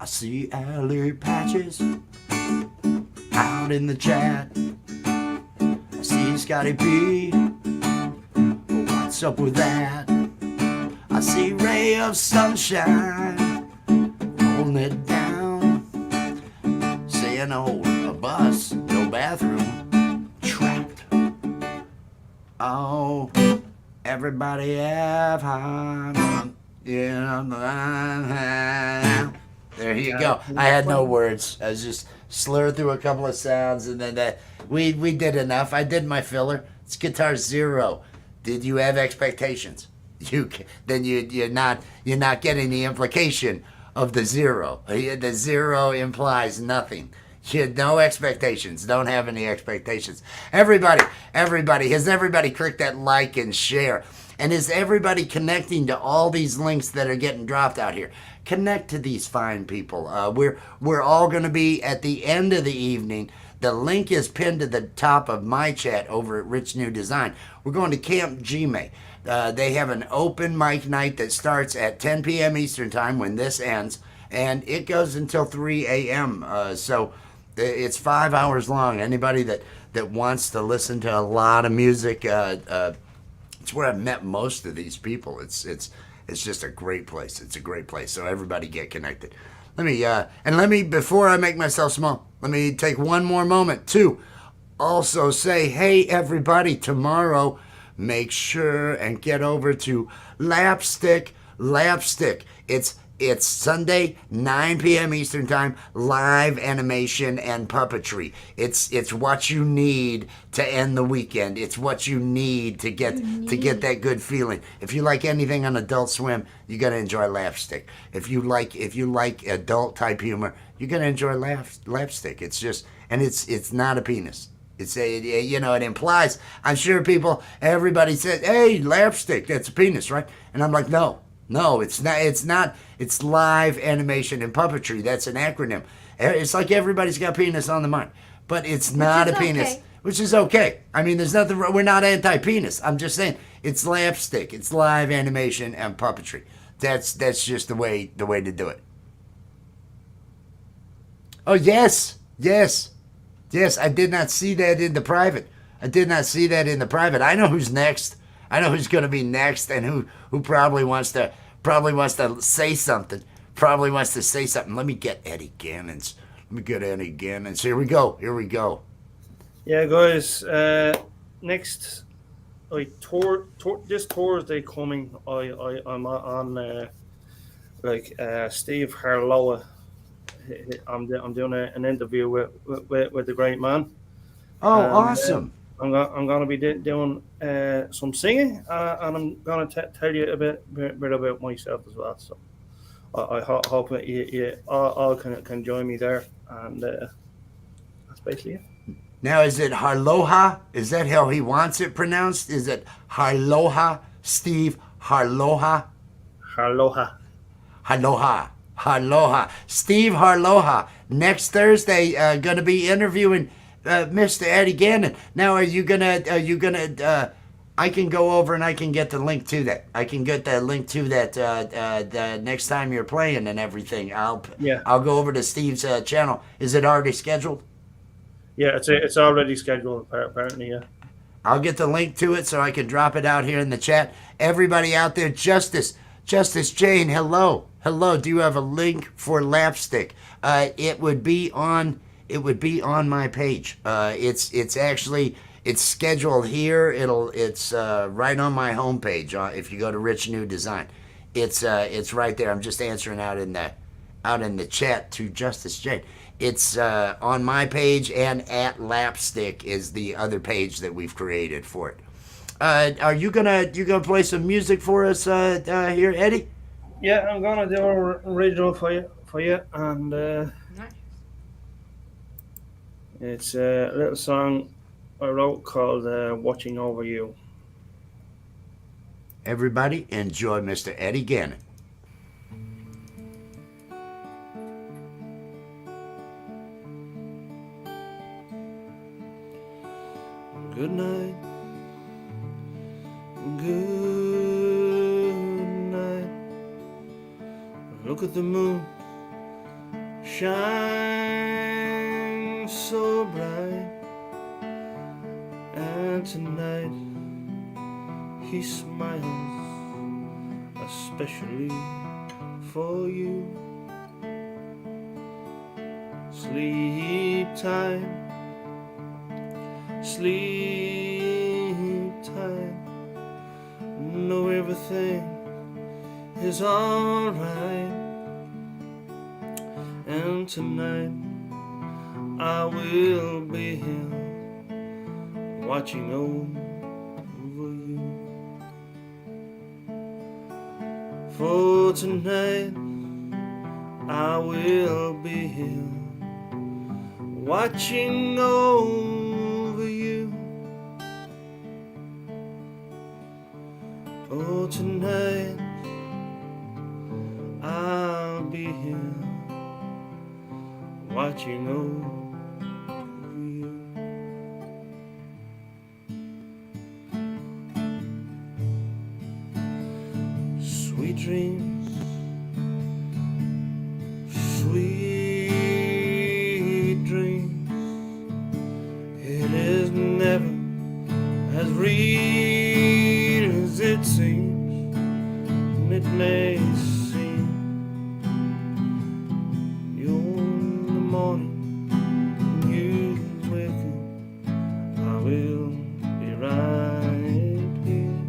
I see Allie Patches out in the chat. I see Scotty P. What's up with that? I see Ray of Sunshine holding it down, saying, oh, a bus, no bathroom, trapped. Oh, everybody have fun. Yeah. There you go. I had no words. I was just slurred through a couple of sounds, and then we did enough. I did my filler. It's Guitar Zero. Did you have expectations? You're not getting the implication of the zero. The zero implies nothing. You had no expectations. Don't have any expectations. Everybody, has everybody clicked that like and share? And is everybody connecting to all these links that are getting dropped out here? Connect to these fine people. We're all going to be at the end of the evening. The link is pinned to the top of my chat over at Rich New Design. We're going to Camp Gmail. They have an open mic night that starts at 10 p.m. Eastern Time when this ends, and it goes until 3 a.m. So it's 5 hours long. Anybody that wants to listen to a lot of music, it's where I've met most of these people. It's just a great place. It's a great place. So everybody get connected. Let me before I make myself small, let me take one more moment to also say, hey everybody, tomorrow make sure and get over to Lapstick. It's Sunday, 9 p.m. Eastern Time, live animation and puppetry. It's what you need to end the weekend. It's what you need to get that good feeling. If you like anything on Adult Swim, you're gonna enjoy Lapstick. If you like adult type humor, you're gonna enjoy Lapstick. It's just, and it's not a penis. It implies. I'm sure everybody said, "Hey, Lapstick, that's a penis, right?" And I'm like, no, it's not. It's not. It's live animation and puppetry. That's an acronym. It's like everybody's got penis on the mind, but it's not a penis, which is okay. I mean, there's nothing. We're not anti-penis. I'm just saying it's Lapstick. It's live animation and puppetry. That's just the way to do it. Oh yes. I did not see that in the private. I know who's next. I know who's going to be next, and who probably wants to say something. Let me get Eddie Gannon's. Here we go. Yeah, guys. Next, this Thursday coming, I'm on Steve Harlow. I'm doing an interview with the great man. Oh, awesome! I'm going to be doing some singing, and I'm going to tell you a bit about myself as well. So I hope you all can join me there, and that's basically it. Now, is it Harloha? Is that how he wants it pronounced? Is it Harloha, Steve Harloha? Harloha. Steve Harloha. Next Thursday, going to be interviewing Mr. Eddie Gannon. Now, are you gonna? I can go over and I can get the link to that. I can get the link to that the next time you're playing and everything. I'll go over to Steve's channel. Is it already scheduled? Yeah, it's already scheduled. Apparently, yeah. I'll get the link to it so I can drop it out here in the chat. Everybody out there, Justice Jane, hello. Do you have a link for Lapstick? It would be on my page. It's scheduled here. It's right on my homepage. If you go to Rich New Design, it's right there. I'm just answering out in the chat to Justice Jane. It's on my page, and at Lapstick is the other page that we've created for it. Are you gonna play some music for us here, Eddie? Yeah, I'm gonna do a original for you, and Nice. it's a little song I wrote called "Watching Over You." Everybody, enjoy Mr. Eddie Gannon. Good night, good night. Look at the moon shine so bright, and tonight he smiles especially for you. Sleep tight, sleep tight. Know everything is alright, and tonight I will be here watching over you. For tonight I will be here watching over you. Oh, tonight I'll be here watching over you. Sweet dreams, sweet dreams. It is never as real as it seems. And it may seem you're in the morning, you waking, I will be right here.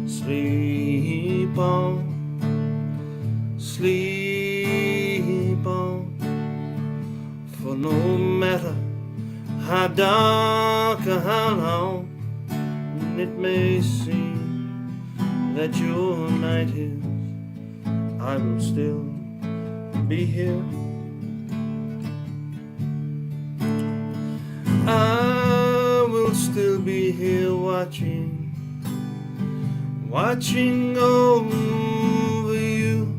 Sleep on, sleep on, for no matter how dark or how long it may seem that your night is, I will still be here. I will still be here watching over you.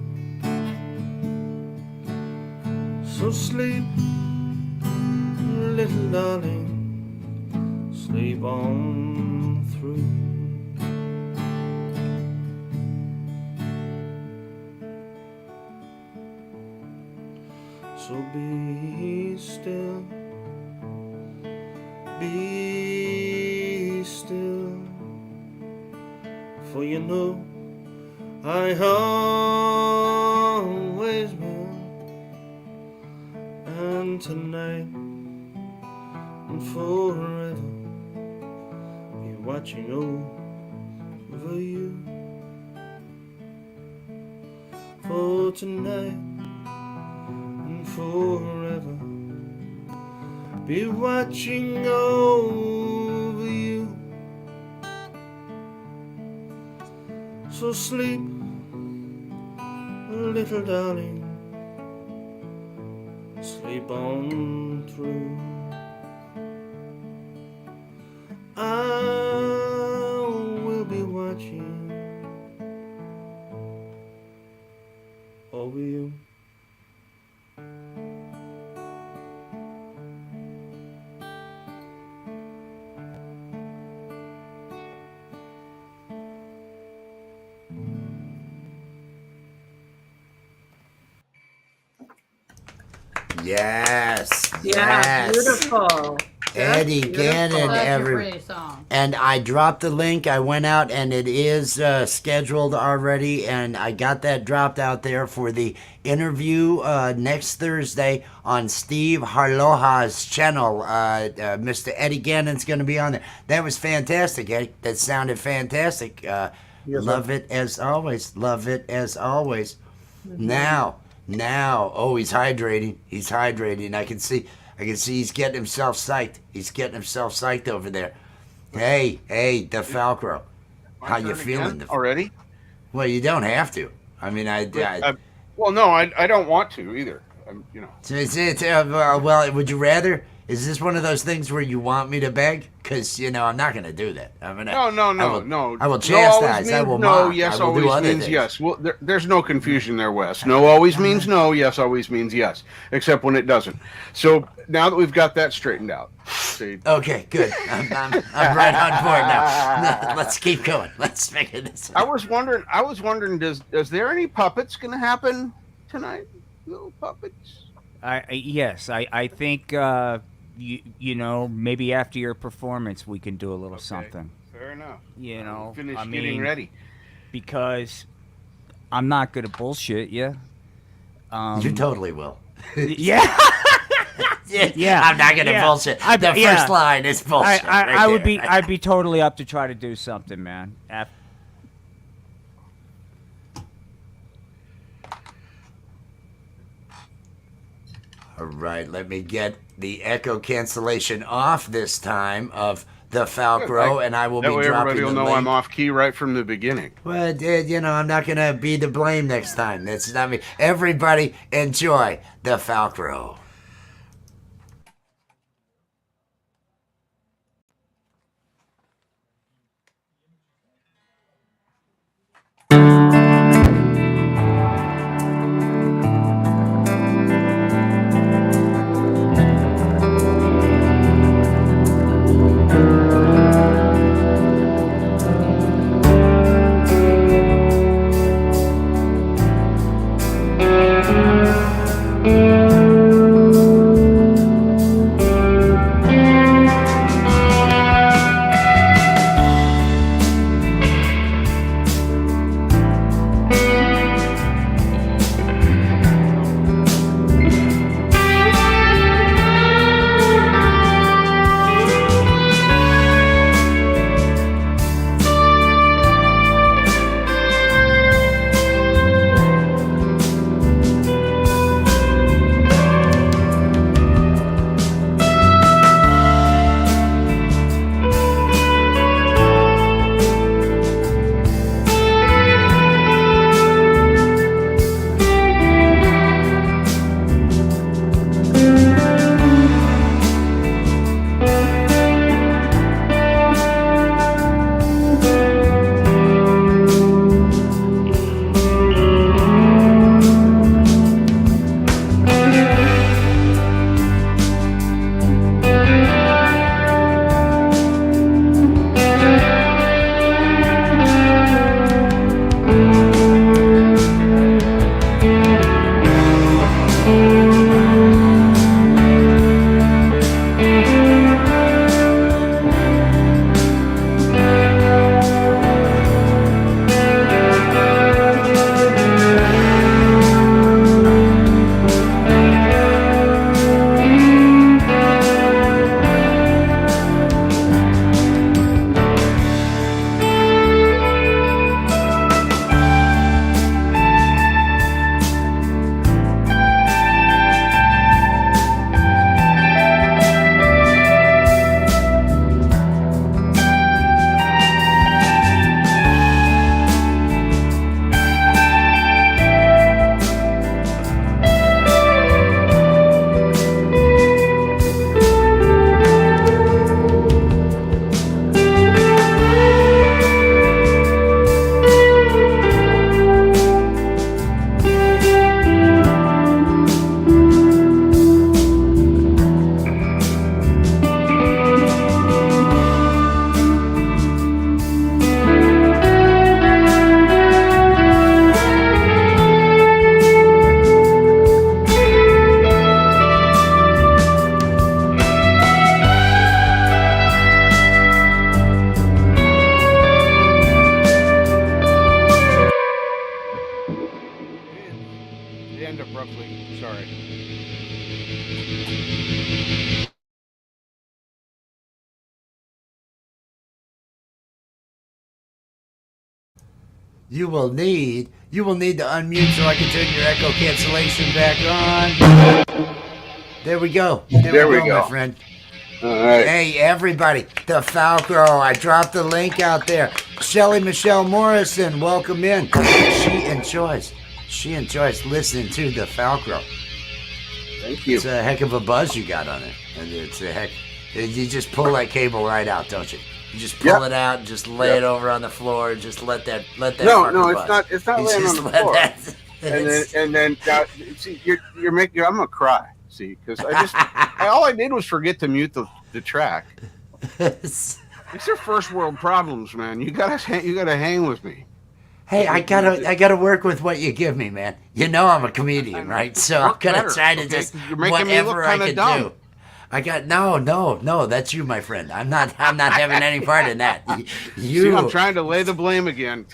So sleep, little darling, sleep on through. So be still, be still, for you know I always will. And tonight and forever be watching over you. For tonight and forever be watching over you. So sleep, little darling, sleep on through. I will be watching over you. Yes. Yeah, yes. beautiful. Eddie That's Gannon, beautiful. Such a every pretty song. and I dropped the link. I went out and it is scheduled already, and I got that dropped out there for the interview next Thursday on Steve Harloha's channel. Mr. Eddie Gannon's going to be on there. That was fantastic, Eddie. That sounded fantastic. Yes, Love sir. it as always. Love it as always. Now, oh, he's hydrating. He's hydrating. I can see he's getting himself psyched. He's getting himself psyched over there. Hey, DeFalco. How you turn feeling? again already? Well, you don't have to. I mean, Well, no, I don't want to either. You know. Well, would you rather? Is this one of those things where you want me to beg? Because I'm not going to do that. I'm gonna. No. I will No chastise. I will mock. yes I will do always other means things. yes. Well, there's no confusion there, Wes. No always means no. Yes always means yes, except when it doesn't. So now that we've got that straightened out, see. Okay, good. I'm right on board now. Let's keep going. Let's figure this out. I was wondering, is there any puppets going to happen tonight? Little puppets. Yes, I think maybe after your performance we can do a little something. Fair enough. Finish getting ready. Because I'm not gonna bullshit you. You totally will. Yeah. Yeah. I'm not gonna bullshit. The first line is bullshit. I'd be totally up to try to do something, man. All right, let me get the echo cancellation off this time of the Falcro, and I will be dropping the link. Everybody will know I'm off key right from the beginning. Well, I'm not going to be to blame next time. That's not me. Everybody enjoy the Falcro. You will need to unmute so I can turn your echo cancellation back on. There we go. There we go, my friend. All right. Hey, everybody, the Falcro. I dropped the link out there. Shelly Michelle Morrison, welcome in. She enjoys listening to the Falcro. Thank you. It's a heck of a buzz you got on it. And it's a heck. You just pull that cable right out, don't you? You just pull it out and just lay it over on the floor and just let that. No, buzz. it's not laying on the floor. And then see, you're making. I'm gonna cry. See, because all I did was forget to mute the track. These are first world problems, man. You gotta hang with me. Hey, I gotta work with what you give me, man. You know I'm a comedian, right? So I'm gonna try to just whatever I can do. I got no. That's you, my friend. I'm not having any part in that. You. See, I'm trying to lay the blame again.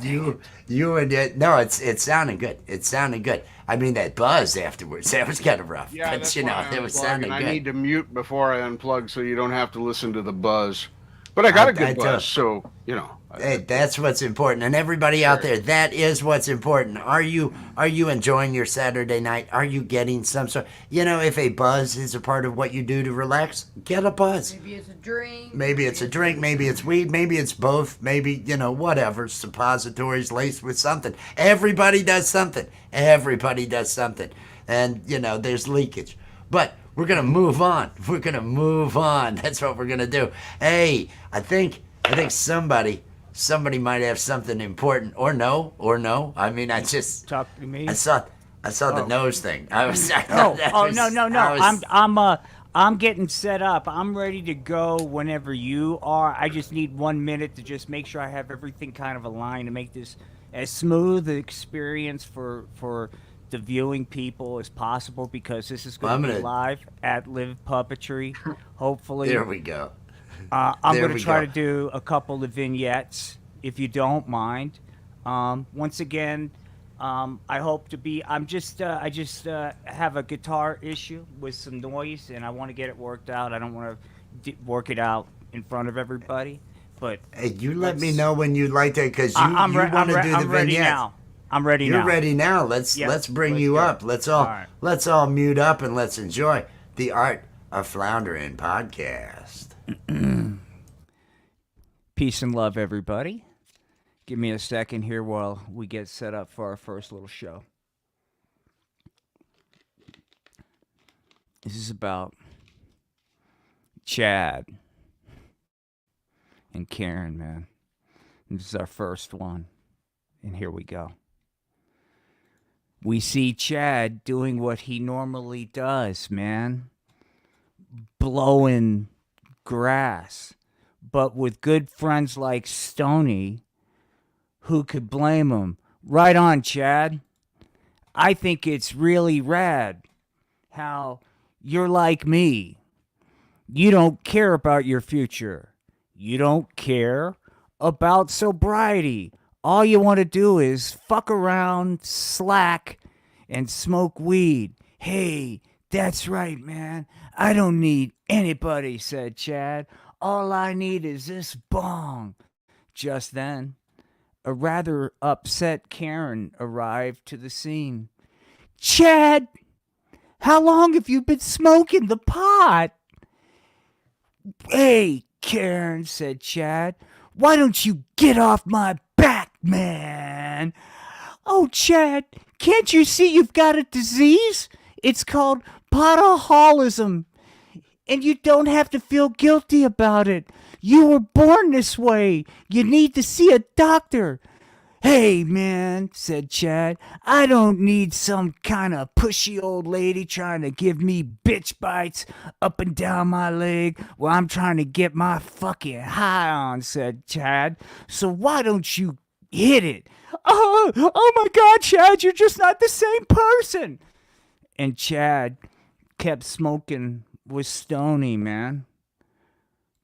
You and it. No, it's sounding good. It's sounding good. I mean that buzz afterwards. That was kind of rough. Yeah, but that's you know, why it was sounding good. I need to mute before I unplug, so you don't have to listen to the buzz. But I got a good buzz, so you know. Hey, that's what's important. And everybody out there, that is what's important. Are you enjoying your Saturday night? Are you getting some sort? If a buzz is a part of what you do to relax, get a buzz. Maybe it's a drink. Maybe it's a drink. Maybe it's weed. Maybe it's both. Maybe, whatever. Suppositories laced with something. Everybody does something. Everybody does something. And, there's leakage. But we're going to move on. We're going to move on. That's what we're going to do. Hey, I think somebody might have something important, or no. I mean, I just talk to me. I saw the nose thing. I was. No. I'm getting set up. I'm ready to go whenever you are. I just need 1 minute to just make sure I have everything kind of aligned to make this as smooth an experience for the viewing people as possible, because this is going to be live at Live Puppetry. Hopefully. There we go. I'm going to try to do a couple of vignettes, if you don't mind. Once again, I hope to be. I just have a guitar issue with some noise, and I want to get it worked out. I don't want to work it out in front of everybody. But hey, you let me know when you'd like to, because you want to do the vignettes. I'm ready now. You're ready now. Let's bring you up. Let's all mute up and let's enjoy the Art of Floundering podcast. Peace and love, everybody. Give me a second here while we get set up for our first little show. This is about Chad and Karen, man. This is our first one, and here we go. We see Chad doing what he normally does, man. Blowing grass. But with good friends like Stoney, who could blame him? Right on, Chad. I think it's really rad how you're like me. You don't care about your future. You don't care about sobriety. All you want to do is fuck around, slack, and smoke weed. Hey, that's right, man. I don't need anybody, said Chad. All I need is this bong. Just then, a rather upset Karen arrived to the scene. Chad, how long have you been smoking the pot? Hey, Karen, said Chad. Why don't you get off my back, man? Oh, Chad, can't you see you've got a disease? It's called potaholism. And you don't have to feel guilty about it. You were born this way. You need to see a doctor. Hey, man, said Chad, I don't need some kind of pushy old lady trying to give me bitch bites up and down my leg while I'm trying to get my fucking high on, said Chad. So why don't you hit it? Oh my God, Chad, you're just not the same person. And Chad kept smoking with Stoney, man.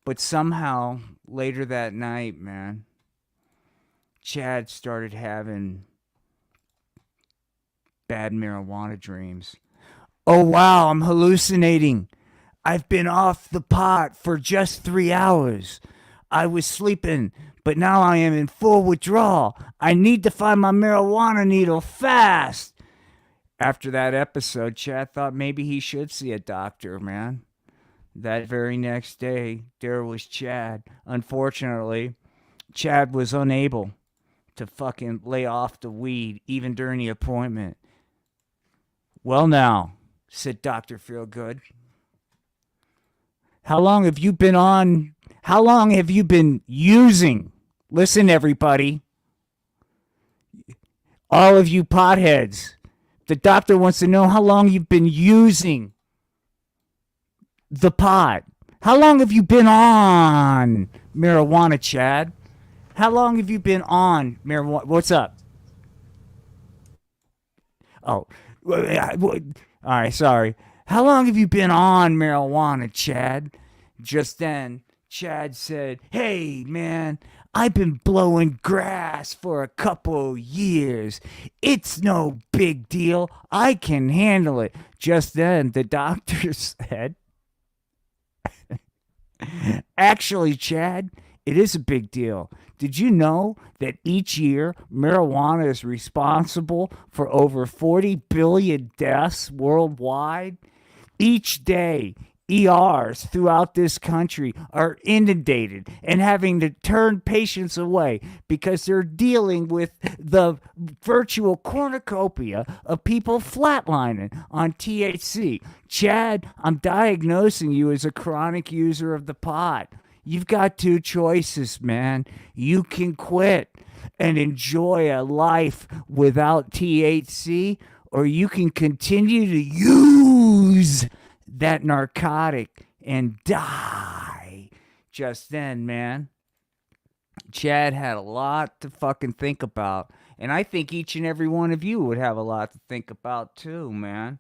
But somehow, later that night, man, Chad started having bad marijuana dreams. Oh, wow, I'm hallucinating. I've been off the pot for just 3 hours. I was sleeping, but now I am in full withdrawal. I need to find my marijuana needle fast. After that episode, Chad thought maybe he should see a doctor, man. That very next day, there was Chad. Unfortunately, Chad was unable to fucking lay off the weed even during the appointment. Well, now, said Dr. Feelgood, how long have you been on? How long have you been using? Listen, everybody. All of you potheads. The doctor wants to know how long you've been using the pot. How long have you been on marijuana, Chad? How long have you been on marijuana? What's up? Oh, all right, sorry. How long have you been on marijuana, Chad? Just then, Chad said, hey, man, I've been blowing grass for a couple years. It's no big deal. I can handle it. Just then, the doctor said, actually, Chad, it is a big deal. Did you know that each year marijuana is responsible for over 40 billion deaths worldwide? Each day, ERs throughout this country are inundated and having to turn patients away because they're dealing with the virtual cornucopia of people flatlining on THC. Chad, I'm diagnosing you as a chronic user of the pot. You've got two choices, man. You can quit and enjoy a life without THC, or you can continue to use that narcotic and die. Just then, man, Chad had a lot to fucking think about. And I think each and every one of you would have a lot to think about too, man.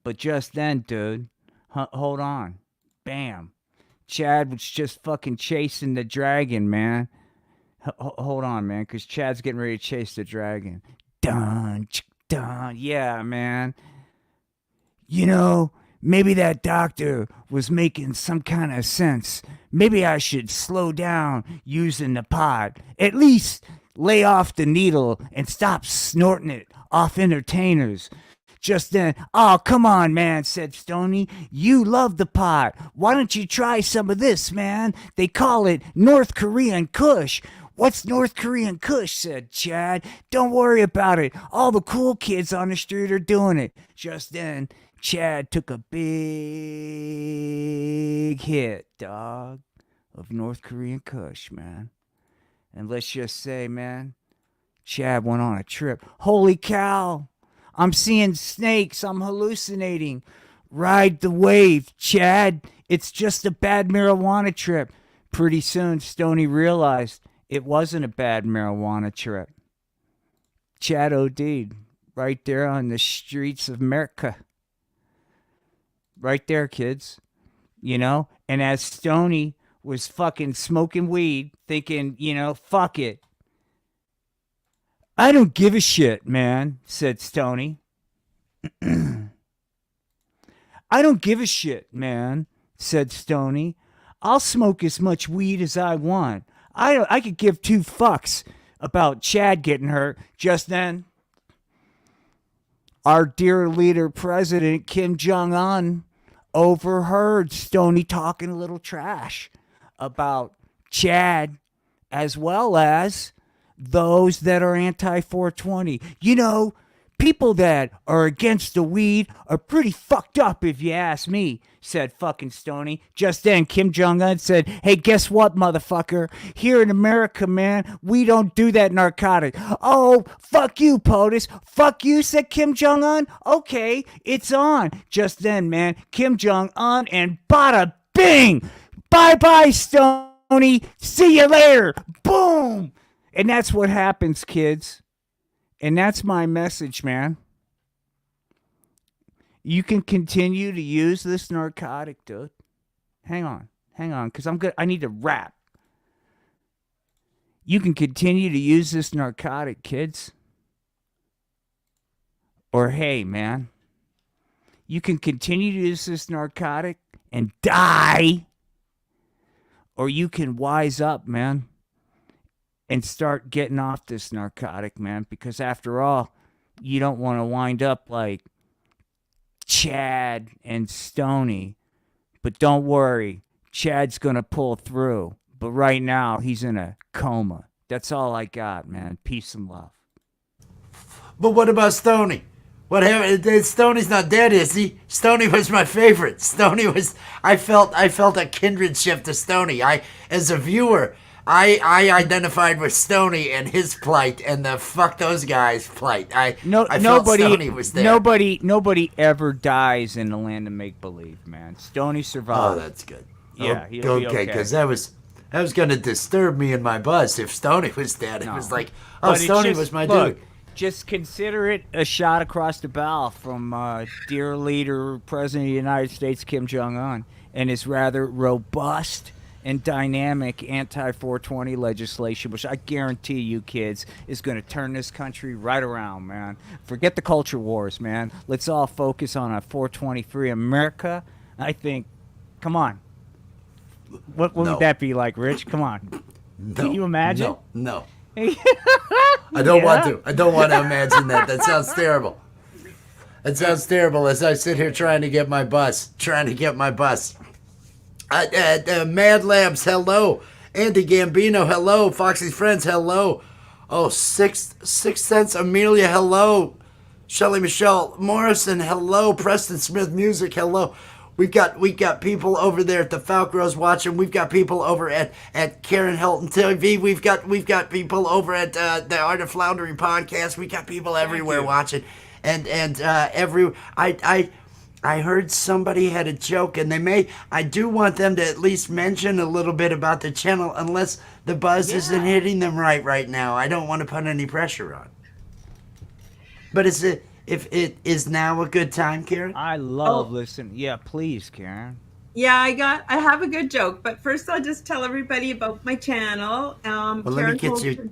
But just then, dude, hold on. Bam. Chad was just fucking chasing the dragon, man. Hold on, man, because Chad's getting ready to chase the dragon. Dun, dun. Yeah, man. You know, maybe that doctor was making some kind of sense. Maybe I should slow down using the pot. At least lay off the needle and stop snorting it off entertainers. Just then, oh, come on, man, said Stoney. You love the pot. Why don't you try some of this, man? They call it North Korean Kush. What's North Korean Kush, said Chad. Don't worry about it. All the cool kids on the street are doing it. Just then, Chad took a big hit, dog, of North Korean Kush, man. And let's just say, man, Chad went on a trip. Holy cow. I'm seeing snakes. I'm hallucinating. Ride the wave, Chad. It's just a bad marijuana trip. Pretty soon, Stoney realized it wasn't a bad marijuana trip. Chad OD'd right there on the streets of America. Right there, kids. You know? And as Stoney was fucking smoking weed, thinking, you know, fuck it. I don't give a shit, man, said Stoney. I don't give a shit, man, said Stoney. I'll smoke as much weed as I want. I could give two fucks about Chad getting hurt. Just then, our dear leader, President Kim Jong-un, overheard Stoney talking a little trash about Chad as well as those that are anti-420. You know, people that are against the weed are pretty fucked up if you ask me, said fucking Stoney. Just then, Kim Jong-un said, hey, guess what, motherfucker? Here in America, man, we don't do that narcotic. Oh, fuck you, POTUS. Fuck you, said Kim Jong-un. Okay, it's on. Just then, man, Kim Jong-un and bada bing. Bye-bye, Stoney. See you later. Boom. And that's what happens, kids. And that's my message, man. You can continue to use this narcotic, dude. Hang on, because I need to rap. You can continue to use this narcotic, kids. Or hey, man, you can continue to use this narcotic and die. Or you can wise up, man, and start getting off this narcotic, man, because after all, you don't want to wind up like Chad and Stoney. But don't worry, Chad's going to pull through. but right now he's in a coma. That's all I got, man. Peace and love. But what about Stoney? What happened? Stoney's not dead, is he? Stoney was my favorite. Stoney was. I felt a kindredship to Stoney. As a viewer, I identified with Stoney and his plight and the fuck those guys plight. I felt Stoney was there. Nobody ever dies in the land of make believe, man. Stoney survived. Oh, that's good. Yeah, he'll be okay. Because that was going to disturb me in my buzz if Stoney was dead. It was like, Stoney was my dude. Just consider it a shot across the bow from dear leader, President of the United States, Kim Jong-un, and his rather robust and dynamic anti-420 legislation, which I guarantee you kids is going to turn this country right around, man. Forget the culture wars, man. Let's all focus on a 420-free America. I think, come on. What would that be like, Rich? Come on. No, can you imagine? No. I don't want to. I don't want to imagine that. That sounds terrible. It sounds terrible as I sit here trying to get my bus. Mad Labs, hello. Andy Gambino, hello. Foxy's Friends, hello. Oh, Sixth Sense Amelia, hello. Shelly Michelle Morrison, hello. Preston Smith Music, hello. We got people over there at the Falcros watching. We've got people over at Karen Helton TV. We've got people over at the Art of Floundering podcast. We got people everywhere watching, and I heard somebody had a joke, and I do want them to at least mention a little bit about the channel, unless the buzz isn't hitting them right now. I don't want to put any pressure on. But if it is now a good time, Karen? I love listening. Yeah, please, Karen. Yeah, I have a good joke, but first I'll just tell everybody about my channel. Well, let me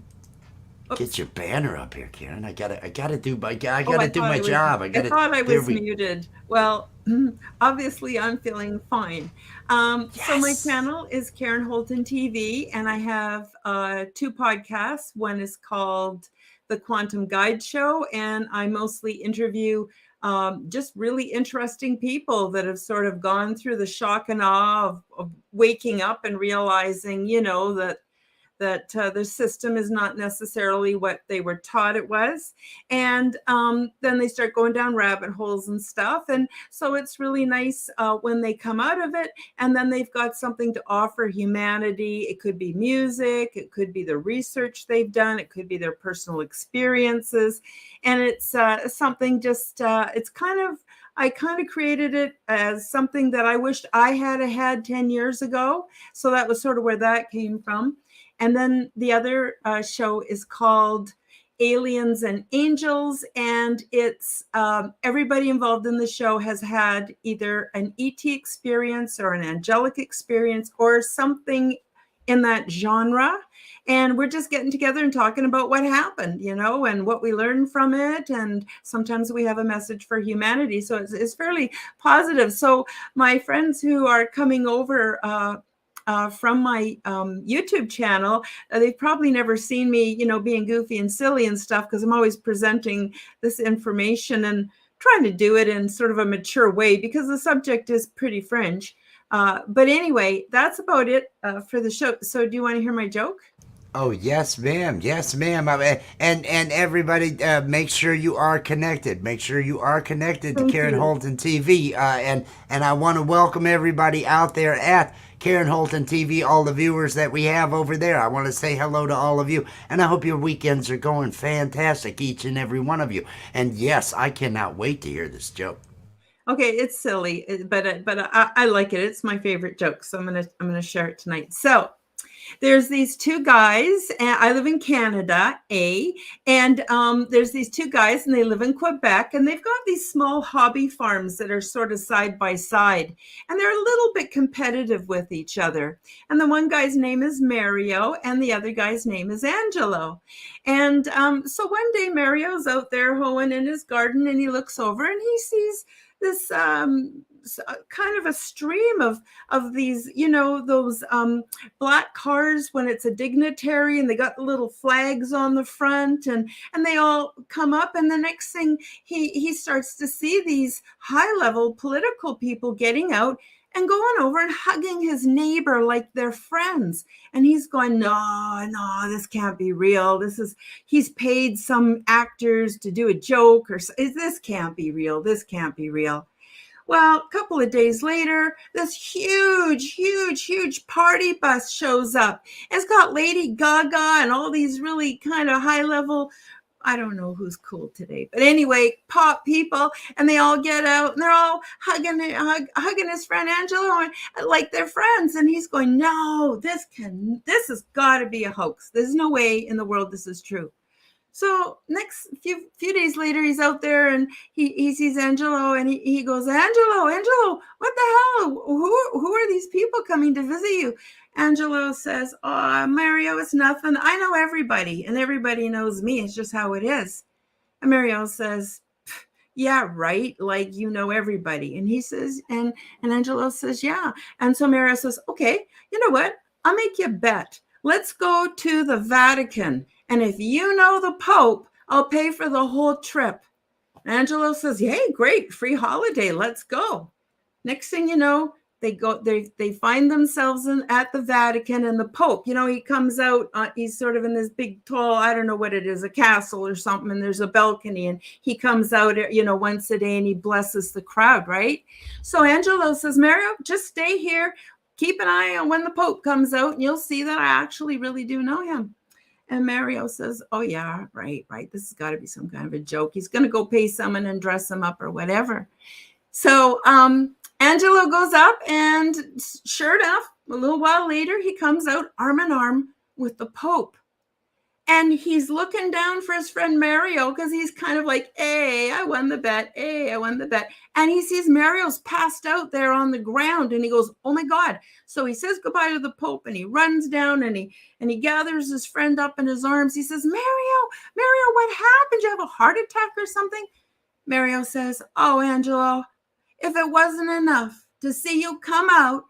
get your banner up here, Karen. I gotta do my job. I thought I was muted. Well, obviously I'm feeling fine. So my channel is Karen Holton TV, and I have 2 podcasts. One is called The Quantum Guide Show, and I mostly interview just really interesting people that have sort of gone through the shock and awe of waking up and realizing, that the system is not necessarily what they were taught it was. And then they start going down rabbit holes and stuff. And so it's really nice when they come out of it, and then they've got something to offer humanity. It could be music, it could be the research they've done, it could be their personal experiences. And it's something just, I kind of created it as something that I wished I had 10 years ago. So that was sort of where that came from. And then the other show is called Aliens and Angels, and it's everybody involved in the show has had either an ET experience or an angelic experience or something in that genre. And we're just getting together and talking about what happened, and what we learned from it. And sometimes we have a message for humanity. So it's fairly positive. So my friends who are coming over from my YouTube channel, they've probably never seen me, being goofy and silly and stuff, because I'm always presenting this information and trying to do it in sort of a mature way, because the subject is pretty fringe. But anyway, that's about it for the show. So do you want to hear my joke? Oh, yes, ma'am. Yes, ma'am. And everybody, make sure you are connected. Make sure you are connected to Karen Holton TV. And I want to welcome everybody out there at Karen Holton TV, all the viewers that we have over there. I want to say hello to all of you, and I hope your weekends are going fantastic, each and every one of you. And yes, I cannot wait to hear this joke. Okay, it's silly, but I like it. It's my favorite joke, so I'm gonna share it tonight. So there's these 2 guys, and I live in Canada, and there's these 2 guys, and they live in Quebec, and they've got these small hobby farms that are sort of side by side, and they're a little bit competitive with each other. And the one guy's name is Mario, and the other guy's name is Angelo. And so one day Mario's out there hoeing in his garden, and he looks over and he sees this kind of a stream of these, those black cars when it's a dignitary, and they got the little flags on the front, and they all come up, and the next thing he starts to see these high level political people getting out, and going over and hugging his neighbor like they're friends. And he's going, no, this can't be real. He's paid some actors to do a joke, or this can't be real. This can't be real. Well, a couple of days later, this huge party bus shows up. It's got Lady Gaga and all these really kind of high level, I don't know who's cool today, but anyway, pop people, and they all get out and they're all hugging his friend Angelo like they're friends. And he's going, no, this has got to be a hoax. There's no way in the world this is true. So next few days later, he's out there and he sees Angelo, and he goes, Angelo, what the hell? Who are these people coming to visit you? Angelo says, oh, Mario, it's nothing. I know everybody, and everybody knows me. It's just how it is. And Mario says, yeah, right. Like, you know everybody. And he says, and Angelo says, yeah. And so Mario says, okay, you know what? I'll make you a bet. Let's go to the Vatican. And if you know the Pope, I'll pay for the whole trip. Angelo says, hey, great, free holiday. Let's go. Next thing you know, they find themselves at the Vatican, and the Pope, he comes out, he's sort of in this big, tall, I don't know what it is, a castle or something, and there's a balcony, and he comes out, once a day, and he blesses the crowd, right? So Angelo says, Mario, just stay here. Keep an eye on when the Pope comes out, and you'll see that I actually really do know him. And Mario says, oh, yeah, right. This has got to be some kind of a joke. He's going to go pay someone and dress him up or whatever. So Angelo goes up, and sure enough, a little while later, he comes out arm in arm with the Pope. And he's looking down for his friend Mario because he's kind of like, hey, I won the bet. And he sees Mario's passed out there on the ground, and he goes, oh my God. So he says goodbye to the Pope, and he runs down, and he gathers his friend up in his arms. He says, Mario, what happened? Did you have a heart attack or something? Mario says, oh, Angelo, if it wasn't enough to see you come out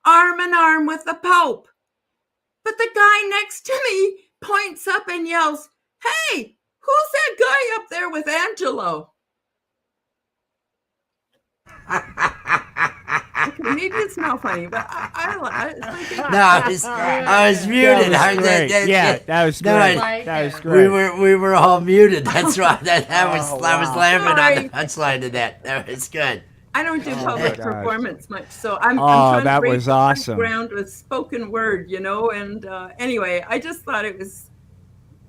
arm in arm with the Pope, but the guy next to me points up and yells, hey, who's that guy up there with Angelo? Okay, maybe it's not funny, but I was muted. That was great. That was great. We were all muted. That's right. I was laughing on the punchline to that. That was good. I don't do public performance much, so I'm trying to break break was awesome. ground with spoken word, and anyway, I just thought it was.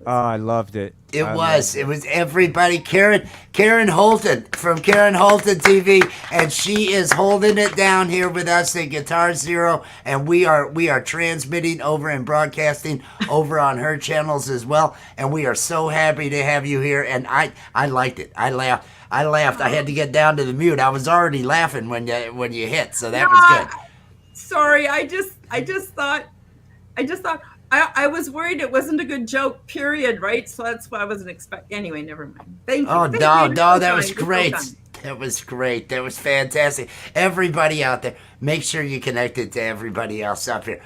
Oh, I loved it. It was everybody. Karen Holton from Karen Holton TV, and she is holding it down here with us at Guitar Zero, and we are transmitting over and broadcasting over on her channels as well, and we are so happy to have you here. And I liked it. I laughed. I had to get down to the mute. I was already laughing when you hit, so that was good. Sorry, I just thought. I was worried it wasn't a good joke, period, right? So that's why I wasn't expecting. Anyway, never mind. Thank you. Oh, no, that was great. That was great. That was fantastic. Everybody out there, make sure you connected to everybody else up here.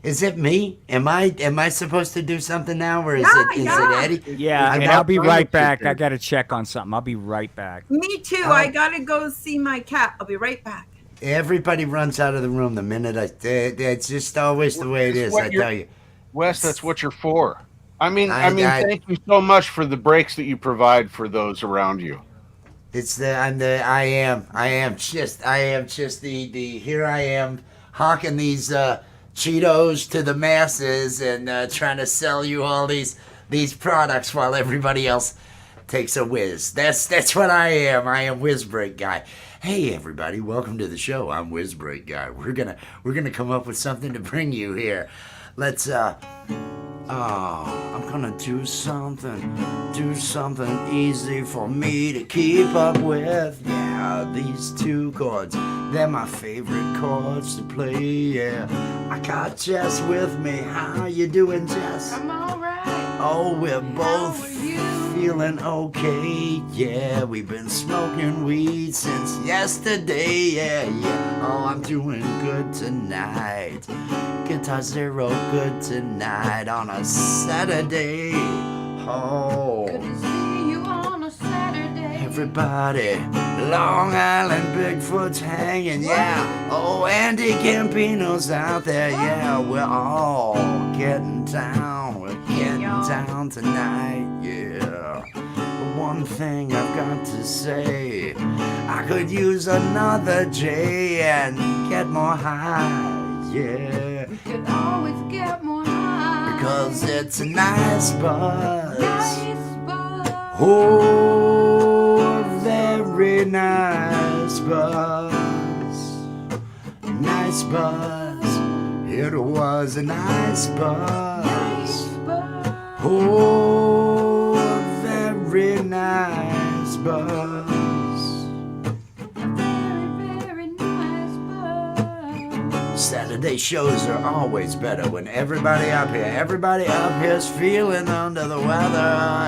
Is it me? Am I supposed to do something now, or is it Eddie? Yeah, and I'll be right back. I got to check on something. I'll be right back. Me too. I got to go see my cat. I'll be right back. Everybody runs out of the room the minute it's just always the way it is, I tell you. Wes, that's what you're for. I mean, thank you so much for the breaks that you provide for those around you. I am just the here I am hawking these Cheetos to the masses and trying to sell you all these products while everybody else takes a whiz. That's what I am. I am Whiz Break Guy. Hey everybody, welcome to the show. I'm Whiz Break Guy. We're gonna come up with something to bring you here. Let's I'm gonna do something easy for me to keep up with. Yeah, these two chords, they're my favorite chords to play. Yeah, I got Jess with me. How you doing, Jess? I'm alright. Oh, we're both feeling okay. Yeah, we've been smoking weed since yesterday. Yeah. Oh, I'm doing good tonight. Guitar Zero good tonight on a Saturday. Oh. Good to see you on a Saturday. everybody. Long Island Bigfoot's hanging, yeah. Oh, Andy Campino's out there, yeah. We're all getting down. We're getting down tonight, yeah. But one thing I've got to say, I could use another J and get more high, yeah. We could always get more high. Because it's a nice buzz. Nice buzz. Oh, very nice buzz. Nice buzz. It was a nice buzz. Nice buzz. Oh, very nice buzz. Very nice buzz. Saturday shows are always better when everybody up here's feeling under the weather.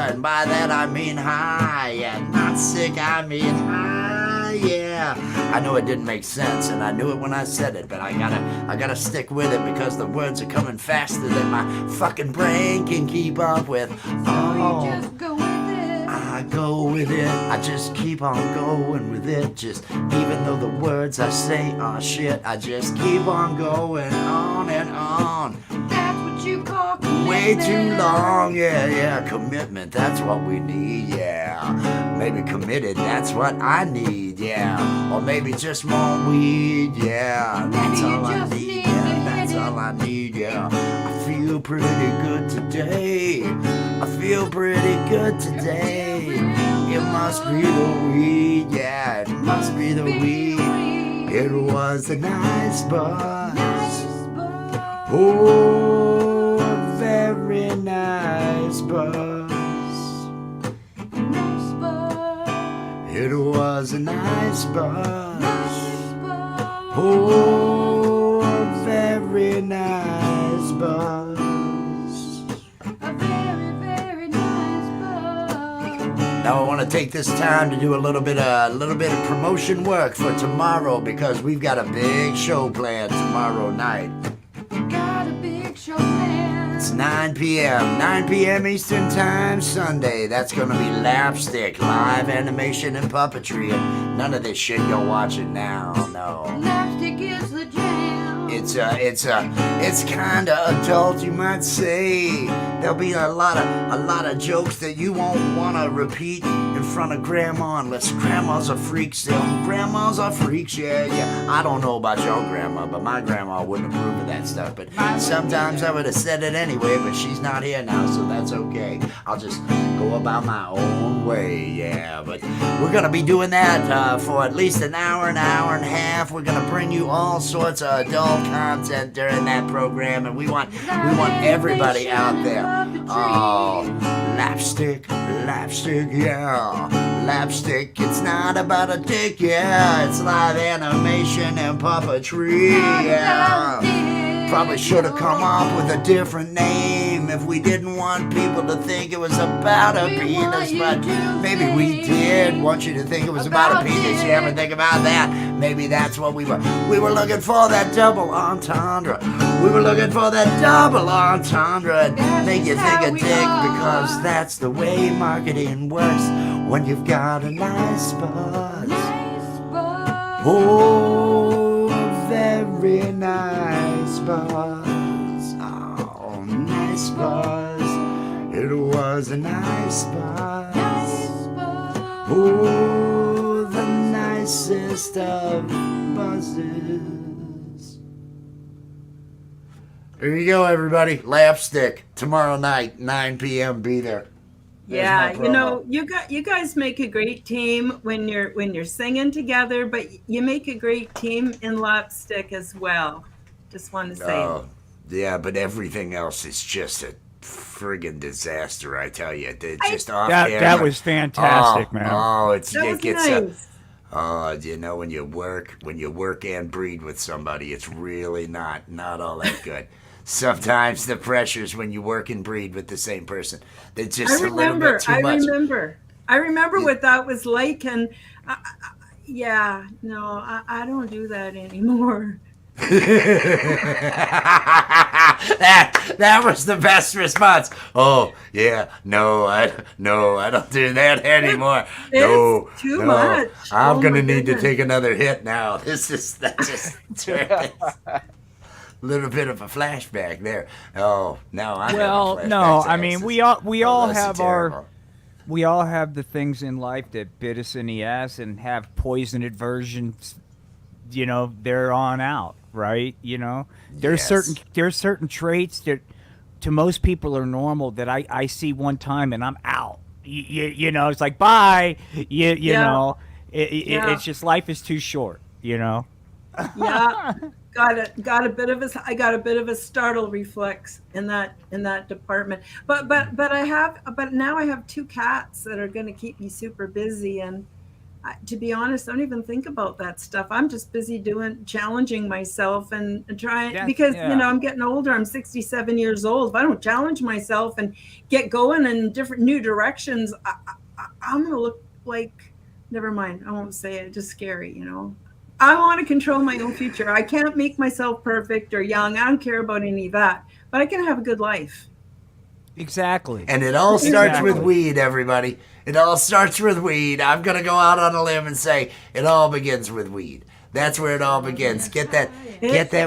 And by that I mean high, and not sick, I mean high, yeah. I know it didn't make sense, and I knew it when I said it, but I gotta stick with it because the words are coming faster than my fucking brain can keep up with. So you just go with it. I go with it, I just keep on going with it. Just even though the words I say are shit, I just keep on going on and on. That's what you call commitment. Way too long, yeah, commitment, that's what we need, yeah. Maybe committed, that's what I need, yeah. Or maybe just more weed, yeah. That's Maybe you all I just need, need yeah. to That's hit all I need, yeah. I feel pretty good today. I feel pretty good today. It must be the weed, yeah. It must be the weed. It was a nice buzz. Nice buzz. Oh, very nice buzz. Nice buzz. It was a nice buzz. Nice buzz. Oh, very nice buzz. A very nice buzz. Now I want to take this time to do a little bit of promotion work for tomorrow because we've got a big show planned tomorrow night. Got a big show planned. It's 9 p.m. 9 p.m. Eastern Time, Sunday. That's going to be Lapstick, live animation and puppetry. And none of this shit you're watching now, no. Lapstick is the jam. It's kind of adult, you might say. There'll be a lot of jokes that you won't want to repeat in front of grandma unless grandmas are freaks. Grandmas are freaks, yeah. I don't know about your grandma, but my grandma wouldn't approve of that stuff. But sometimes I would have said it anyway, but she's not here now, so that's okay. I'll just go about my own way, yeah. But we're gonna be doing that for at least an hour and a half. We're gonna bring you all sorts of adult content during that program, and we want everybody out there. Oh, lapstick, yeah. Lapstick, it's not about a dick, yeah. It's live animation and puppetry, yeah. Probably should have come up with a different name if we didn't want people to think it was about a penis, but maybe we did want you to think it was about a penis. You ever think about that? Maybe that's what we were looking for, that double entendre. We were looking for that double entendre and make you think of dick because that's the way marketing works when you've got a nice buzz. Nice buzz. Oh, very nice buzz. Oh, nice buzz. It was a nice buzz. Nice buzz. Oh, the nicest of buzzes. There you go, everybody. Lapstick tomorrow night, 9 p.m. Be there. There's Yeah, my you know, promo. you guys make a great team when you're singing together, but you make a great team in Lapstick as well. Just want to say. Oh, yeah, but everything else is just a friggin' disaster, I tell you. Just off camera. That was fantastic, man. Oh, that was it gets nice. you know, when you work and breed with somebody, it's really not all that good. Sometimes the pressures when you work and breed with the same person, they're just a little bit too much. I remember what that was like, and I don't do that anymore. that was the best response. Oh yeah, no, I don't do that anymore. No, It's too no, much. I'm Oh, gonna my need to goodness. take another hit now. This is that just little bit of a flashback there. Oh, now I'm Well, having no, flashbacks to I mean exes. we all Those are have terrible. we all have the things in life that bit us in the ass and have poison aversions. They're on out, right? Yes. There's certain traits that to most people are normal that I see one time and I'm out. It's like bye. Yeah. Yeah. It's just life is too short. Yeah. I got a bit of a startle reflex in that department. But now I have 2 cats that are going to keep me super busy, and to be honest, I don't even think about that stuff. I'm just busy challenging myself and trying, because Yeah. I'm getting older. I'm 67 years old. If I don't challenge myself and get going in different new directions, I'm gonna look like, never mind. I won't say it. Just scary. I want to control my own future. I can't make myself perfect or young. I don't care about any of that, but I can have a good life. Exactly. And it all starts with Exactly. weed, everybody. It all starts with weed. I'm going to go out on a limb and say it all begins with weed. That's where it all begins. Get that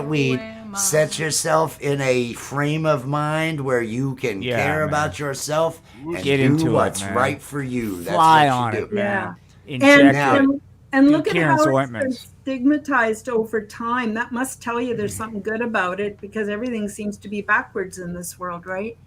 weed. Set yourself in a frame of mind where you can Yeah, care man. about yourself and Get do into it, what's man. right for you. That's Fly what on you it, do. man. Yeah. Inject Now- it. And Do look at Kieran's how ointments. it's been stigmatized over time. That must tell you there's something good about it, because everything seems to be backwards in this world, right?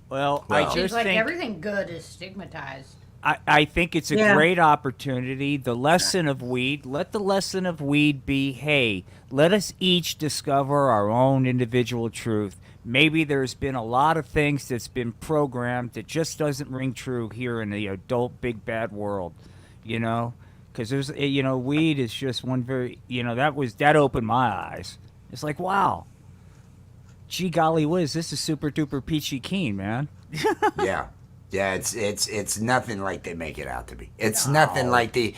Well, Well. I Seems just like think everything good is stigmatized. I think it's a Yeah. great opportunity. The lesson of weed, let the lesson of weed be, hey, let us each discover our own individual truth. Maybe there's been a lot of things that's been programmed that just doesn't ring true here in the adult big bad world, Because weed is just one very, that opened my eyes. It's like, wow, gee golly whiz, this is super duper peachy keen, man. Yeah. Yeah, it's nothing like they make it out to be. It's nothing like the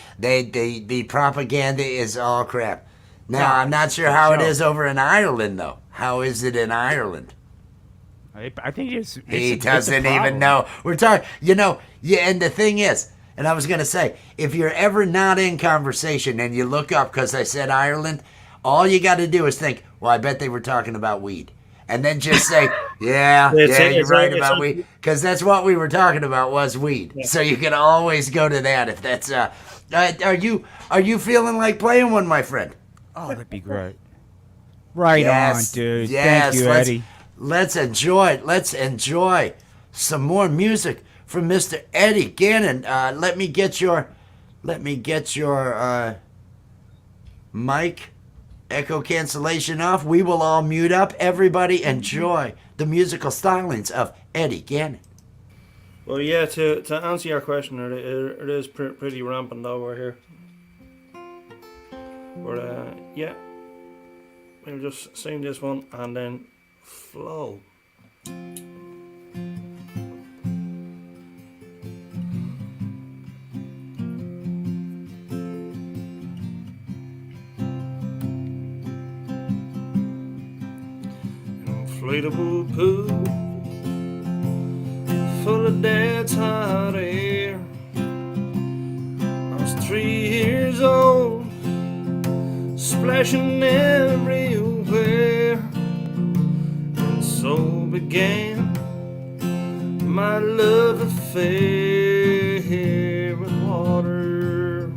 propaganda is all crap. Now, No, I'm not sure how it is over in Ireland though. How is it in Ireland? I think it's He it's a doesn't even problem. know. We're talking, yeah, and the thing is, and I was going to say, if you're ever not in conversation and you look up because I said Ireland, all you got to do is think, well, I bet they were talking about weed. And then just say, yeah, you're right about weed. Because that's what we were talking about was weed. Yeah. So you can always go to that if that's, are you feeling like playing one, my friend? Oh, that'd be great. Right Yes, on, dude. yes, Thank you, Eddie. Let's enjoy some more music from Mr. Eddie Gannon. Let me get your mic echo cancellation off. We will all mute up. Everybody enjoy the musical stylings of Eddie Gannon. Well, yeah, to answer your question, it is pretty rampant over here. But, yeah, we'll just sing this one and then flow. Inflatable pool full of dad's hot air. I was 3 years old, splashing everywhere, and so began my love affair with water.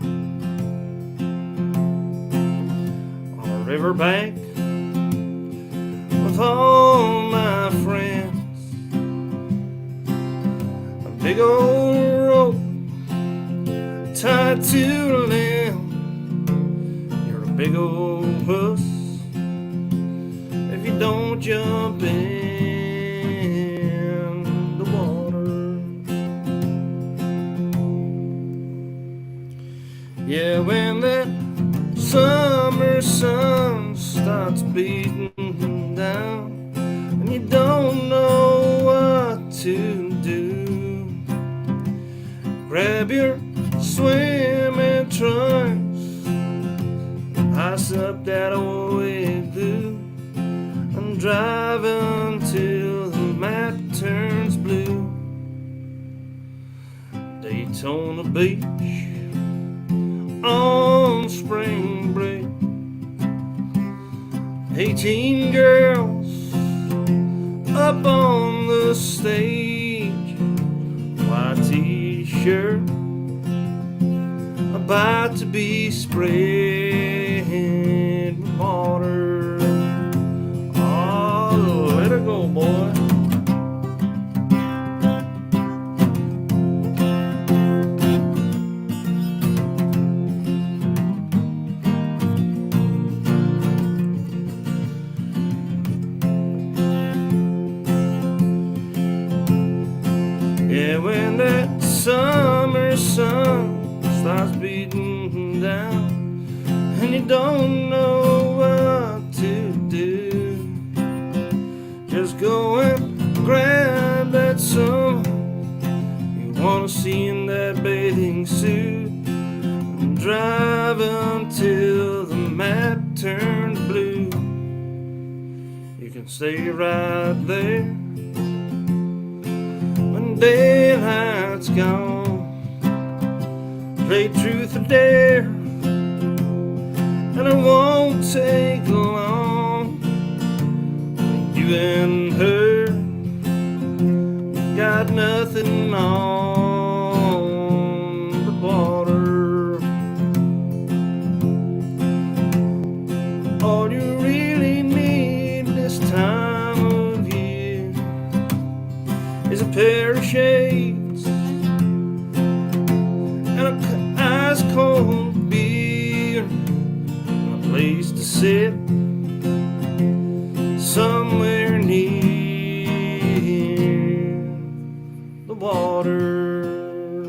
On a riverbank with all my friends, a big old rope tied to a limb. You're a big old puss if you don't jump in the water. Yeah, when that summer sun starts beating down and you don't know what to do, grab your swimming trunks, ice up that old wave glue, and I'm driving till the map turns blue. Daytona Beach on spring break. 18 girls up on the stage. White t-shirt about to be sprayed with water. Oh, let her go, boy. Yeah, when that summer sun starts beating down and you don't know what to do, just go and grab that sun you wanna see in that bathing suit and drive until the map turns blue. You can stay right there when daylight's gone. Play truth or dare, and it won't take long. You and her got nothing on but water. All you really need this time of year is a pair of shades and a ice cold beer and a place to sit somewhere near the water.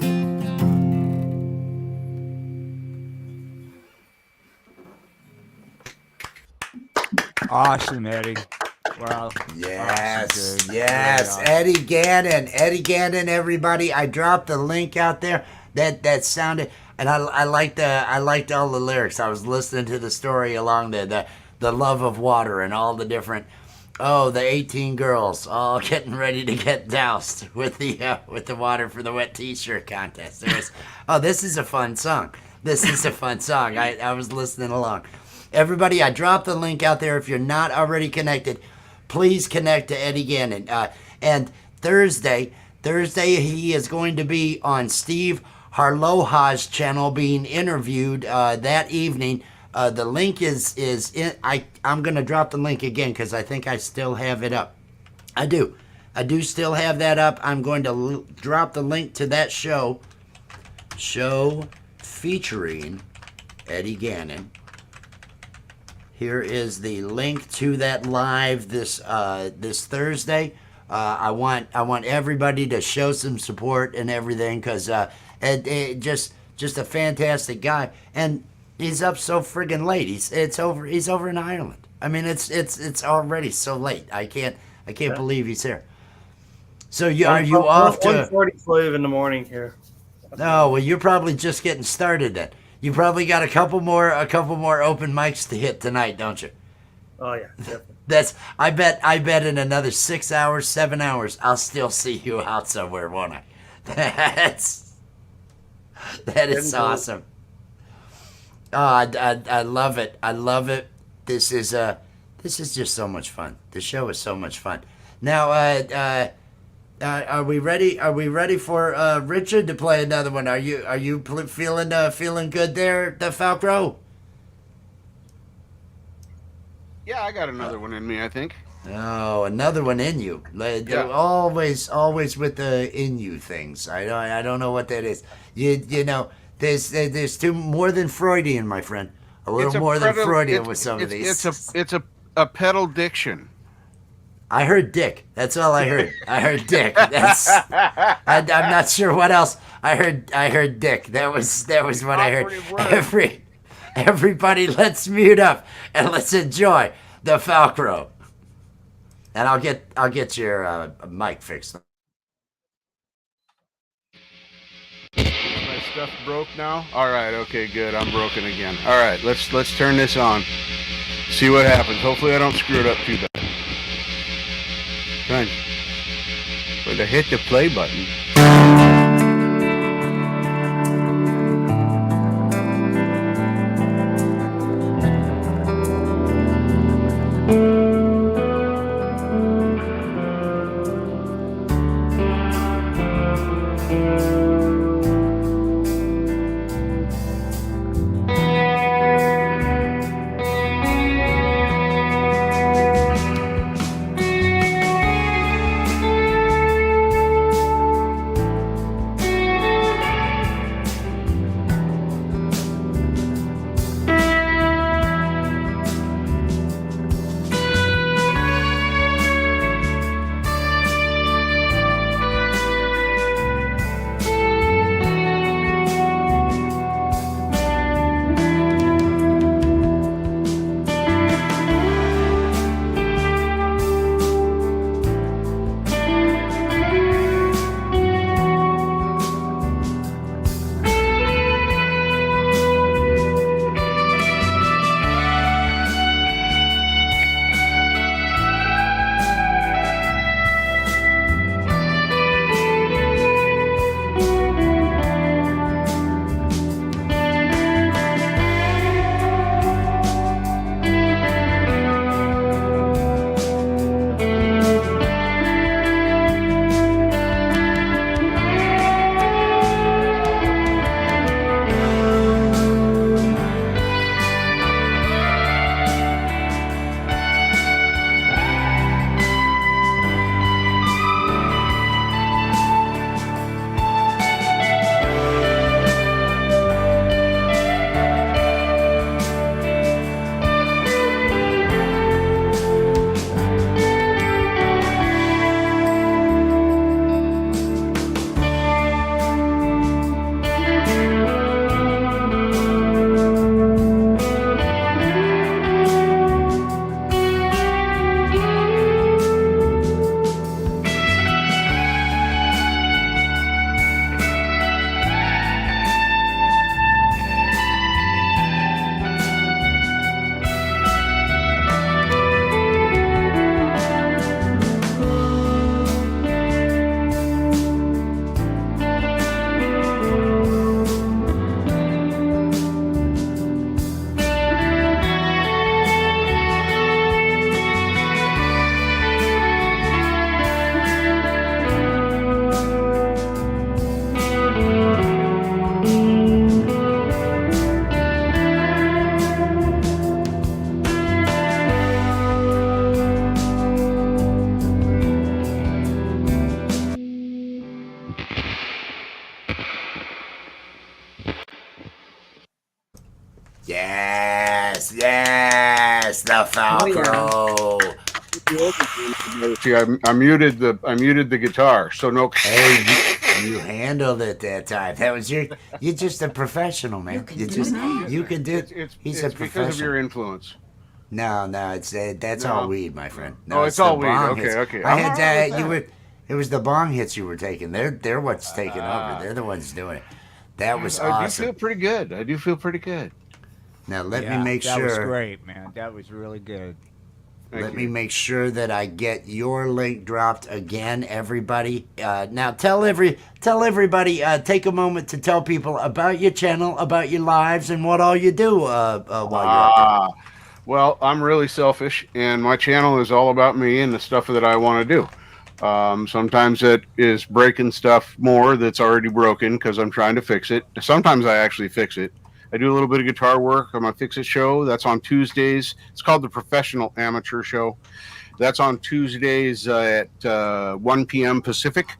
Awesome, Eddie. Wow. Yes, Awesome, dude. yes, Very awesome. Eddie Gannon, everybody. I dropped the link out there. That sounded, and I liked all the lyrics. I was listening to the story along the love of water and all the different. Oh, the 18 girls all getting ready to get doused with the water for the wet t-shirt contest. This is a fun song. This is a fun song. I was listening along. Everybody, I dropped the link out there. If you're not already connected, please connect to Eddie Gannon. And Thursday he is going to be on Steve Harloha's channel being interviewed that evening. The link is in. I'm gonna drop the link again because I think I still have it up. I do still have that up. I'm going to drop the link to that show featuring Eddie Gannon. Here is the link to that live this Thursday. I want everybody to show some support and everything because just a fantastic guy, and he's up so friggin' late. He's over in Ireland. I mean, it's already so late. I can't believe he's here. So are you off to 1:45 in the morning here? No, well, you're probably just getting started then. You probably got a couple more open mics to hit tonight, don't you? Oh yeah, definitely. I bet in another 6 hours, 7 hours, I'll still see you out somewhere, won't I? That is awesome. Oh, I love it. I love it. This is just so much fun. The show is so much fun. Now, are we ready? Are we ready for Richard to play another one? Are you feeling good there, the Falcro? Yeah, I got another one in me, I think. Oh, another one in you. Yeah. Always with the in you things. I don't know what that is. You know, there's too more than Freudian, my friend. A little more than Freudian with some of these. It's a pedal diction. I heard dick. That's all I heard. I heard dick. I'm not sure what else. I heard dick. That was what I heard. Everybody, let's mute up and let's enjoy the Falcro. And I'll get your mic fixed. My stuff broke now. All right. Okay. Good. I'm broken again. All right. Let's turn this on. See what happens. Hopefully I don't screw it up too bad. done. But I hit the play button. Yes, the Falco. See, I muted the guitar, so no. Hey, you handled it that time. That was you're just a professional, man. You can do. He's a It's because of professional. your influence. No, it's that's No. all weed, my friend. No, Oh, it's all the weed. bong Okay, hits. okay. I I'm had all right with you that. were. It was the bong hits you were taking. They're what's taking over. They're the ones doing it. That was I do awesome. feel pretty good. I do feel pretty good. Now let me Yeah, make that sure. was great, man. That was really good. Let me make sure that I get your link dropped again, everybody. Now tell everybody. Take a moment to tell people about your channel, about your lives, and what all you do while you're up there. Well, I'm really selfish, and my channel is all about me and the stuff that I want to do. Sometimes it is breaking stuff more that's already broken because I'm trying to fix it. Sometimes I actually fix it. I do a little bit of guitar work on my Fix It show. That's on Tuesdays. It's called the Professional Amateur Show. That's on Tuesdays at 1 p.m. Pacific.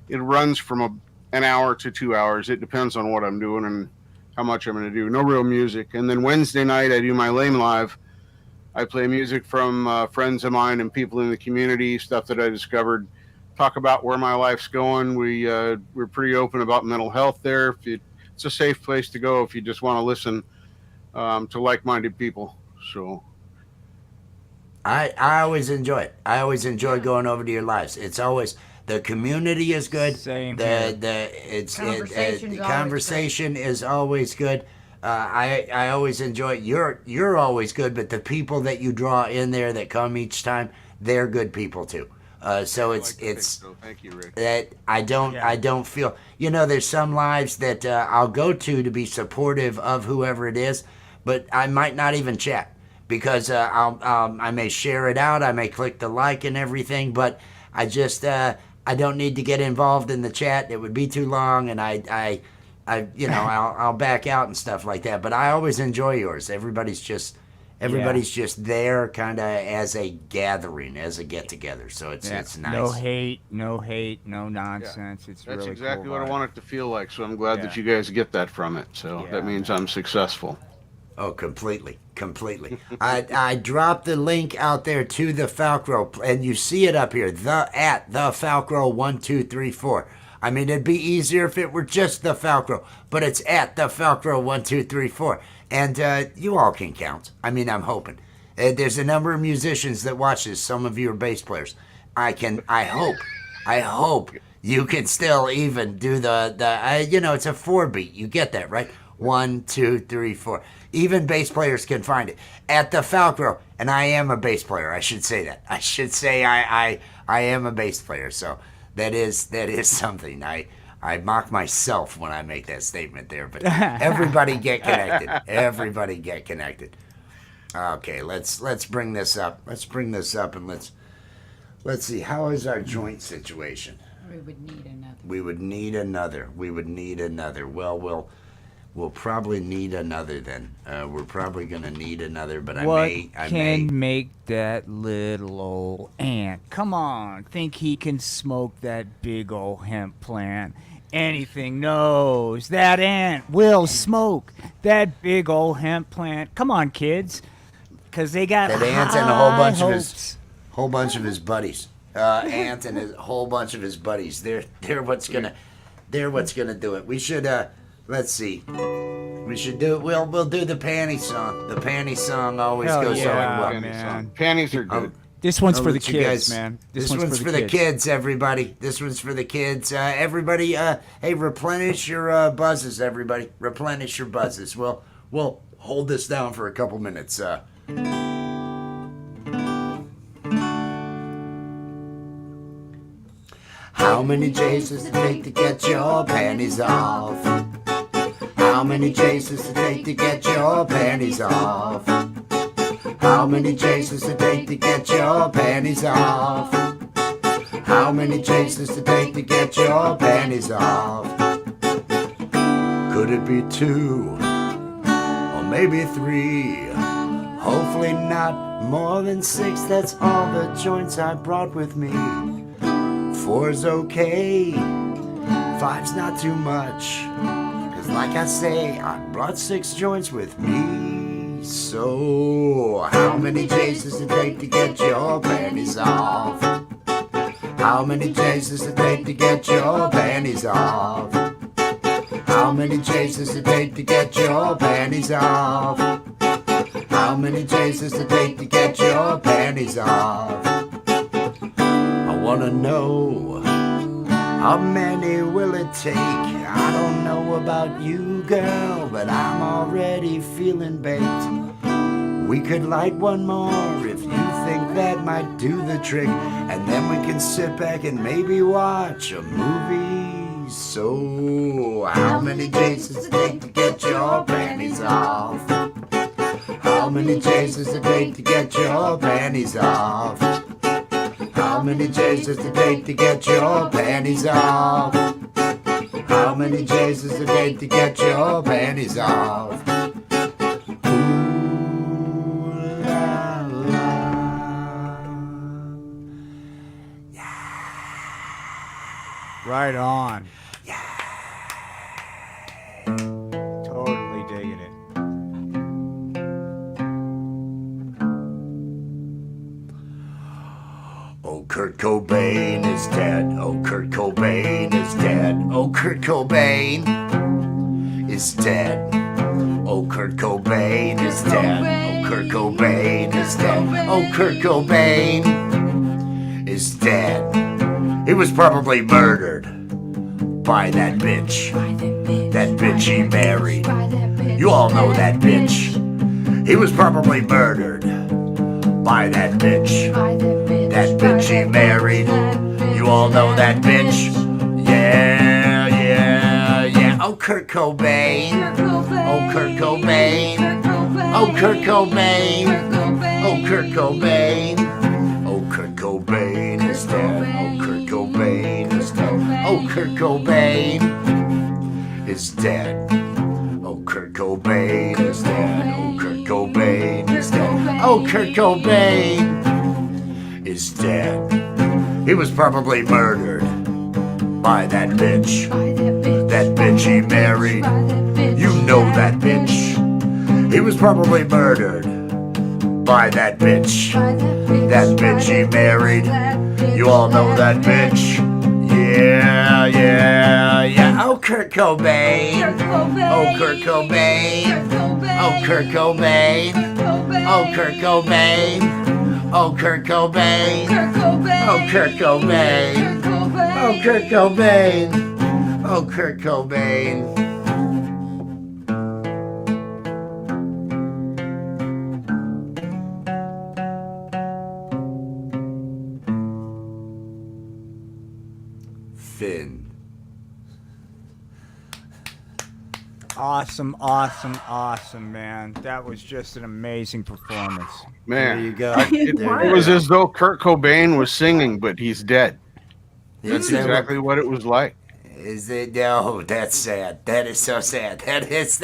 It runs from an hour to 2 hours. It depends on what I'm doing and how much I'm going to do. No real music. And then Wednesday night, I do my Lame Live. I play music from friends of mine and people in the community, stuff that I discovered. Talk about where my life's going. We're pretty open about mental health there. It's a safe place to go if you just want to listen to like-minded people. So I always enjoy it. I always enjoy going over to your lives. It's always the community is good. Same here. Conversation's always conversation is always good. I always enjoy it. You're always good, but the people that you draw in there that come each time, they're good people too. So I it's like to think so. Thank you, Rick. that I don't feel, there's some lives that I'll go to be supportive of whoever it is, but I might not even chat because I may share it out, I may click the like and everything, but I just I don't need to get involved in the chat. It would be too long, and I'll back out and stuff like that. But I always enjoy yours. Everybody's just there, kind of as a gathering, as a get together. So it's nice. No hate, no nonsense. It's That's really exactly cool what I vibe. want it to feel like. So I'm glad that you guys get that from it. So that means I'm successful. Oh, completely. I dropped the link out there to the Falcro, and you see it up here, at the Falcro 1234. I mean, it'd be easier if it were just the Falcro, but it's at the Falcro 1234, and you all can count. I mean, I'm hoping. There's a number of musicians that watch this. Some of you are bass players. I hope you can still even do it's a 4-beat. You get that, right? 1, 2, 3, 4. Even bass players can find it at the Falcro, and I am a bass player. I should say that. I should say I am a bass player. So that is something. I mock myself when I make that statement there. But everybody get connected. Everybody get connected. Okay, let's bring this up. And let's see, how is our joint situation? We would need another. Well, we'll probably need another then. We're probably gonna need another, but What I can may. make that little old ant? Come on, think he can smoke that big old hemp plant? Anything knows that ant will smoke that big old hemp plant. Come on, kids, because they got That ant and a whole bunch high of hopes. his buddies. Ant and a whole bunch of his buddies. They're what's gonna do it. We should let's see. We should do it. We'll do the panty song. The panty song always Hell goes yeah, over well. man. Panties are good. This one's I'll for the let you kids, guys- man. This one's for the kids, everybody. This one's for the kids. Everybody, hey, replenish your buzzes, everybody. Replenish your buzzes. We'll hold this down for a couple minutes. How many J's does it take to get your panties off? How many J's does it take to get your panties off? How many J's does it take to get your panties off? How many J's does it take to get your panties off? Could it be 2 or maybe 3? Hopefully not more than 6. That's all the joints I brought with me. 4's okay, 5's not too much. Cause like I say, I brought 6 joints with me. So, how many J's does it take to get your panties off? How many J's does it take to get your panties off? How many J's does it take to get your panties off? How many J's does it take to get your panties off? I wanna know, how many will it take? I don't know about you, girl, but I'm already feeling baked. We could light one more if you think that might do the trick, and then we can sit back and maybe watch a movie. So, how many days does it take to get your panties off? How many days does it take to get your panties off? How many J's does it take to get your panties off? How many J's does it take to get your panties off? Ooh, la, la. Right on. Totally digging it. Oh, Kurt Cobain is dead. Oh, Kurt Cobain is dead. Oh, Kurt Cobain is dead. Oh, Kurt Cobain is dead. Oh, Kurt Cobain is dead. Oh, Kurt Cobain is dead. He was probably murdered by that bitch. That bitch he married. You all know that bitch. He was probably murdered by that bitch. That bitch he married. You all know that bitch. Yeah, yeah, yeah. Oh, Kurt Cobain. Oh, Kurt Cobain. Oh, Kurt Cobain. Oh, Kurt Cobain. Oh, Kurt Cobain is dead. Oh, Kurt Cobain is dead. Oh, Kurt Cobain is dead. Oh, Kurt Cobain is dead. Oh, Kurt Cobain is dead. Oh, Kurt Cobain is dead. He was probably murdered by that bitch. That bitch he married. You know that bitch. He was probably murdered by that bitch. That bitch he married. You all know that bitch. Yeah, yeah, yeah. Oh, Kurt Cobain. Oh, Kurt Cobain. Oh, Kurt Cobain. Oh, Kurt Cobain. Oh, Kurt Cobain. Oh, Kurt Cobain. Oh, Kurt Cobain. Oh, Kurt Cobain. Finn. Awesome, man. That was just an amazing performance. Man, There you go. it was as though Kurt Cobain was singing, but he's dead. That's Is that exactly what it was like. Is it? No, that's sad. That is so sad. That is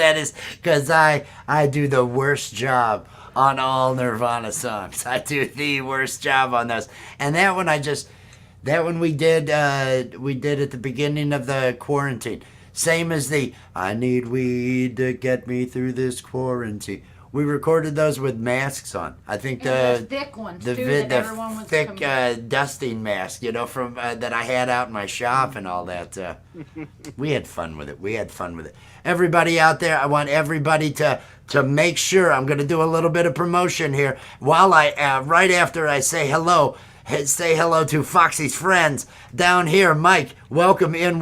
because I do the worst job on all Nirvana songs. I do the worst job on those. And that one we did at the beginning of the quarantine. Same as the I need weed to get me through this quarantine. We recorded those with masks on. I think And the thick ones, too, that everyone was thick coming- dusting mask, from that I had out in my shop and all that. We had fun with it. Everybody out there, I want everybody to make sure. I'm going to do a little bit of promotion here while right after I say hello. Say hello to Foxy's friends down here. Mike, welcome in,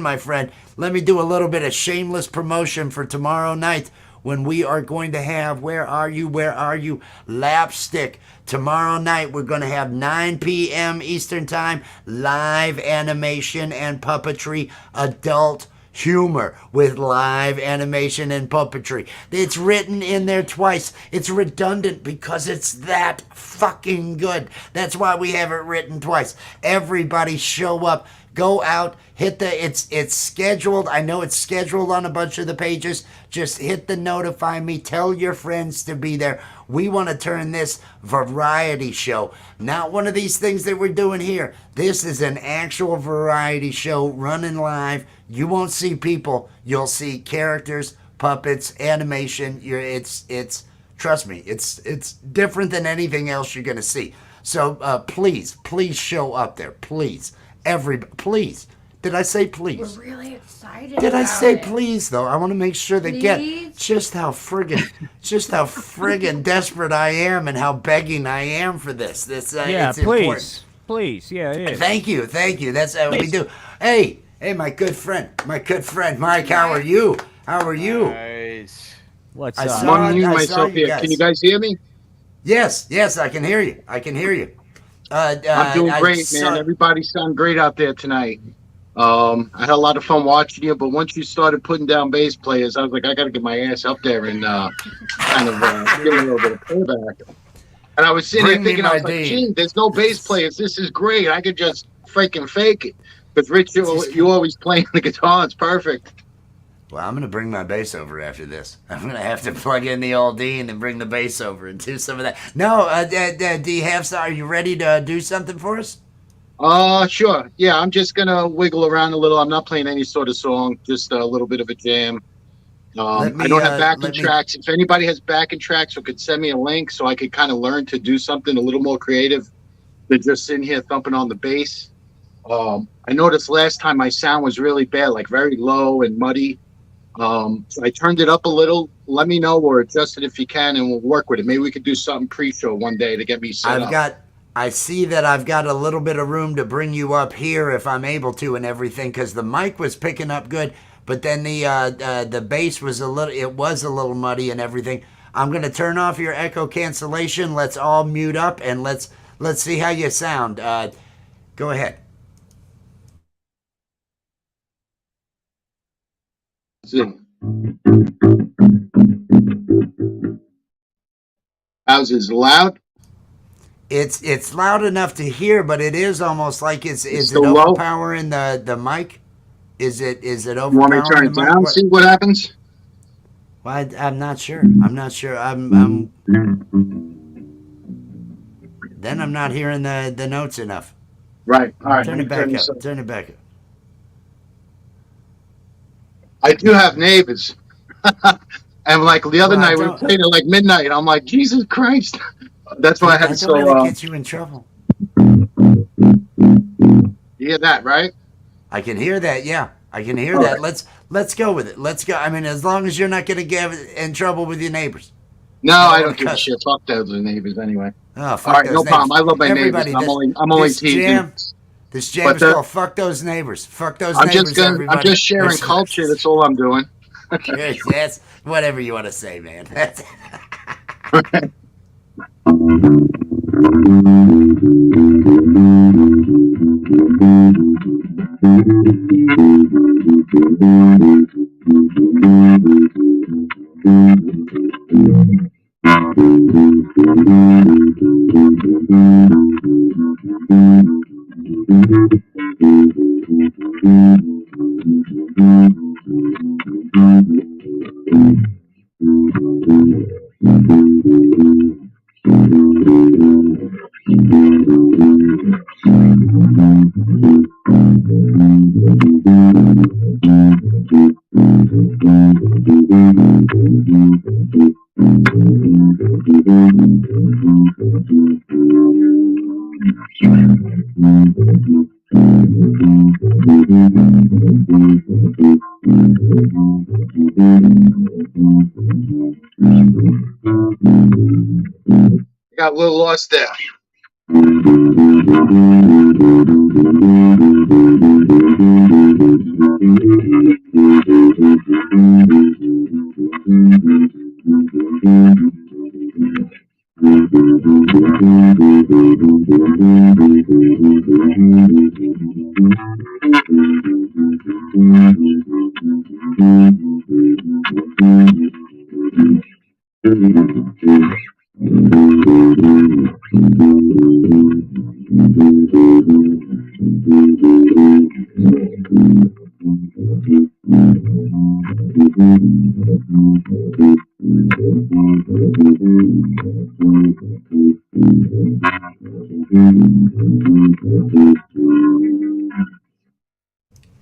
my friend. Let me do a little bit of shameless promotion for tomorrow night when we are going to have, where are you, Lapstick. Tomorrow night we're going to have 9 p.m. Eastern Time, live animation and puppetry, adult humor with live animation and puppetry. It's written in there twice. It's redundant because it's that fucking good. That's why we have it written twice. Everybody show up. Go out, hit it's scheduled. I know it's scheduled on a bunch of the pages. Just hit the notify me. Tell your friends to be there. We want to turn this variety show. Not one of these things that we're doing here. This is an actual variety show running live. You won't see people. You'll see characters, puppets, animation. It's trust me, it's different than anything else you're going to see. So please show up there. Please. Please. Did I say please? We're really excited. Did I about say it. please though? I want to make sure they get Please? just how friggin' desperate I am and how begging I am for this. Yeah, it's important. Please. Yeah, it is. Thank you. That's what we do. Hey, my good friend, Mike. How are you? Nice. What's I up? saw- I'm unmuting I saw myself you here. guys. Can you guys hear me? Yes, I can hear you. I'm doing great, man. Everybody sound great out there tonight. I had a lot of fun watching you, but once you started putting down bass players, I was like, I got to get my ass up there and kind of get a little bit of payback. And I was sitting Bring me there thinking, I was my like, Dean. gee, there's no bass players. This is great. I could just freaking fake it. Because Rich, you always playing the guitar. It's perfect. Well, I'm going to bring my bass over after this. I'm going to have to plug in the old D and then bring the bass over and do some of that. No, do you have some? Are you ready to do something for us? Sure. Yeah, I'm just going to wiggle around a little. I'm not playing any sort of song, just a little bit of a jam. I don't have backing tracks. If anybody has backing tracks or could send me a link so I could kind of learn to do something a little more creative than just sitting here thumping on the bass. I noticed last time my sound was really bad, like very low and muddy. So I turned it up a little. Let me know or adjust it if you can, and we'll work with it. Maybe we could do something pre-show one day to get me set up. I see that I've got a little bit of room to bring you up here if I'm able to and everything, because the mic was picking up good, but then the bass was a little muddy and everything. I'm gonna turn off your echo cancellation. Let's all mute up and let's Let's see how you sound. Go ahead. How's it loud? It's loud enough to hear, but it is almost like is it still low? overpowering the mic? Is it You want me to turn overpowering the it mic? down? See what happens? Well, I'm not sure. I'm not sure. I'm then I'm not hearing the notes enough. Right. All right. Turn it back up. Turn it back up. I do have neighbors. And like the other night, we were playing at like midnight. I'm like, Jesus Christ. That's why I had to really get you in trouble. You hear that, right? I can hear that. Yeah, I can hear that. Right. Let's go with it. Let's go. I mean, as long as you're not going to get in trouble with your neighbors. No, I don't give a shit. Fuck those neighbors anyway. Oh, fuck all right, those no neighbors. problem. I love my Everybody, neighbors. I'm only teasing. This jam is called "Fuck Those Neighbors." Fuck those neighbors. I'm just sharing culture. That's all I'm doing. Yes, whatever you want to say, man. That's got a little lost there.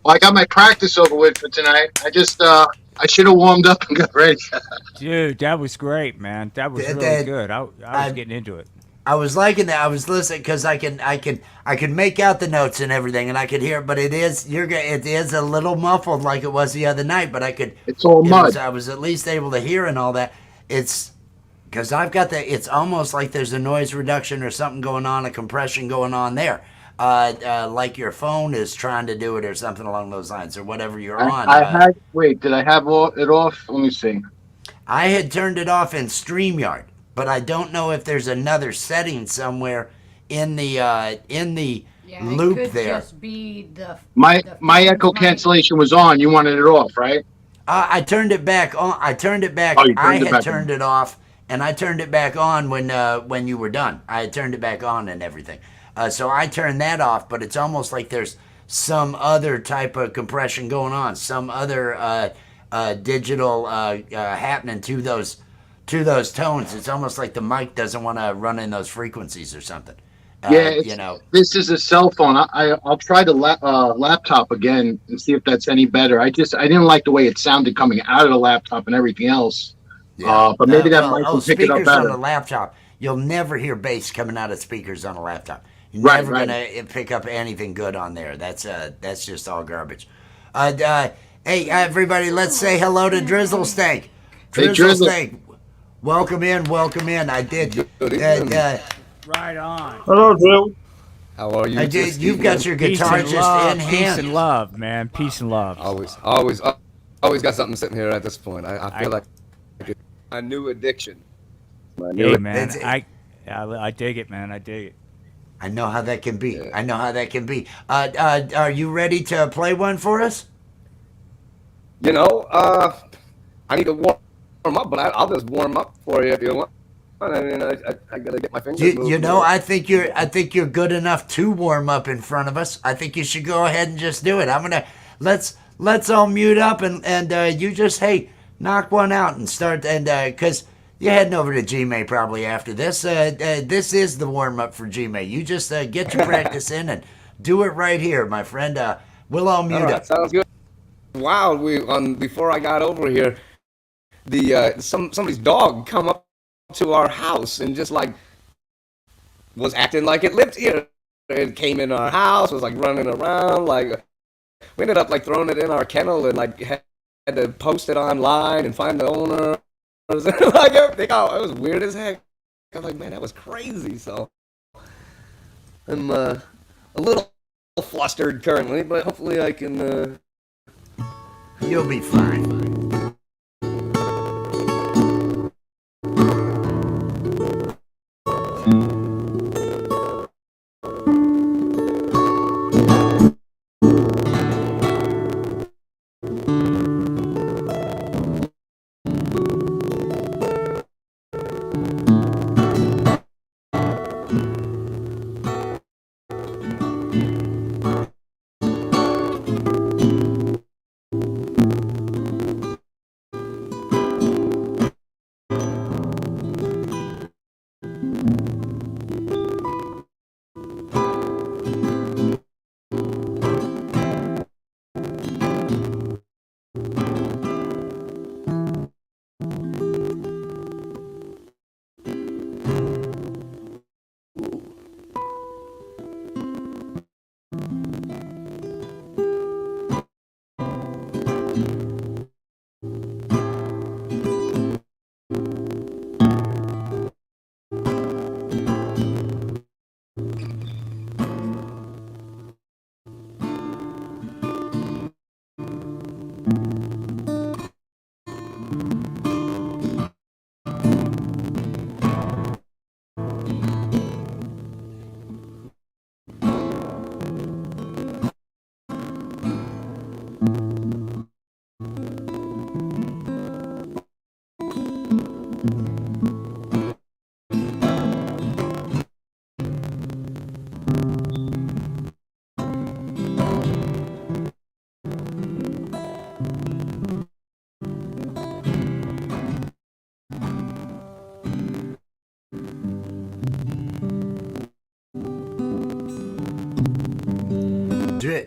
Well, I got my practice over with for tonight. I should have warmed up and got ready. Dude, that was great, man. That was really good. I was getting into it. I was liking that. I was listening because I can make out the notes and everything, and I could hear. But it is a little muffled like it was the other night. But It's all mud. I was at least able to hear and all that. It's because I've got it's almost like there's a noise reduction or something going on, a compression going on there. Like your phone is trying to do it or something along those lines, or whatever you're on. Did I have it off? Let me see. I had turned it off in StreamYard, but I don't know if there's another setting somewhere in the loop it could there. Just be my echo cancellation was on. You wanted it off, right? I turned it back on. I turned it back. I had turned it off, and I turned it back on when you were done. I had turned it back on and everything. So I turned that off, but it's almost like there's some other type of compression going on, some other digital happening to those tones. It's almost like the mic doesn't want to run in those frequencies or something. This is a cell phone. I'll try the laptop again and see if that's any better. I didn't like the way it sounded coming out of the laptop and everything else. Yeah. But maybe that mic will pick it up better. On a laptop, you'll never hear bass coming out of speakers on a laptop. You're never gonna pick up anything good on there. That's just all garbage. Hey, everybody, let's say hello to Drizzle Stank. Drizzle Stank, welcome in. I did. Right on. Hello, Drew. How are you? You've got your guitar just in hand. Peace and love, man. Peace and love. Always got something sitting here at this point. I feel like a new addiction. Hey, man. I dig it, man. I dig it. I know how that can be. I know how that can be. Are you ready to play one for us? You know, I need to warm up, but I'll just warm up for you if you want. I mean, I gotta get my fingers moving. You know, I think you're good enough to warm up in front of us. I think you should go ahead and just do it. Let's all mute up and you just knock one out and start and because you're heading over to G-May probably after this. This is the warm up for G-May. You just get your practice in and do it right here, my friend. We'll all mute up. Sounds good. Wow, before I got over here, somebody's dog come up to our house and just like was acting like it lived here. It came in our house, was like running around, like we ended up like throwing it in our kennel and like had to post it online and find the owner. Like everything. Oh, it was weird as heck. I was like, man, that was crazy. So I'm a little flustered currently, but hopefully I can. You'll be fine.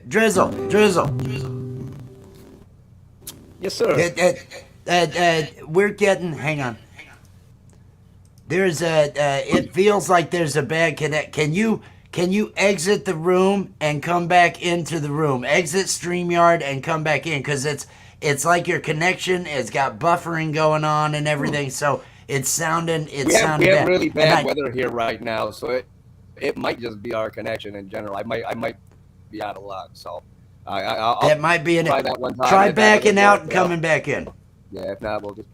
Drizzle. Yes, sir. We're getting. Hang on. There's it feels like there's a bad connect. Can you exit the room and come back into the room? Exit StreamYard and come back in because it's like your connection has got buffering going on and everything. So it's sounding. We have really bad weather here right now, so it might just be our connection in general. I might be out of luck. So that might be try that one time. Try backing out and coming back in. Yeah, if not, we'll just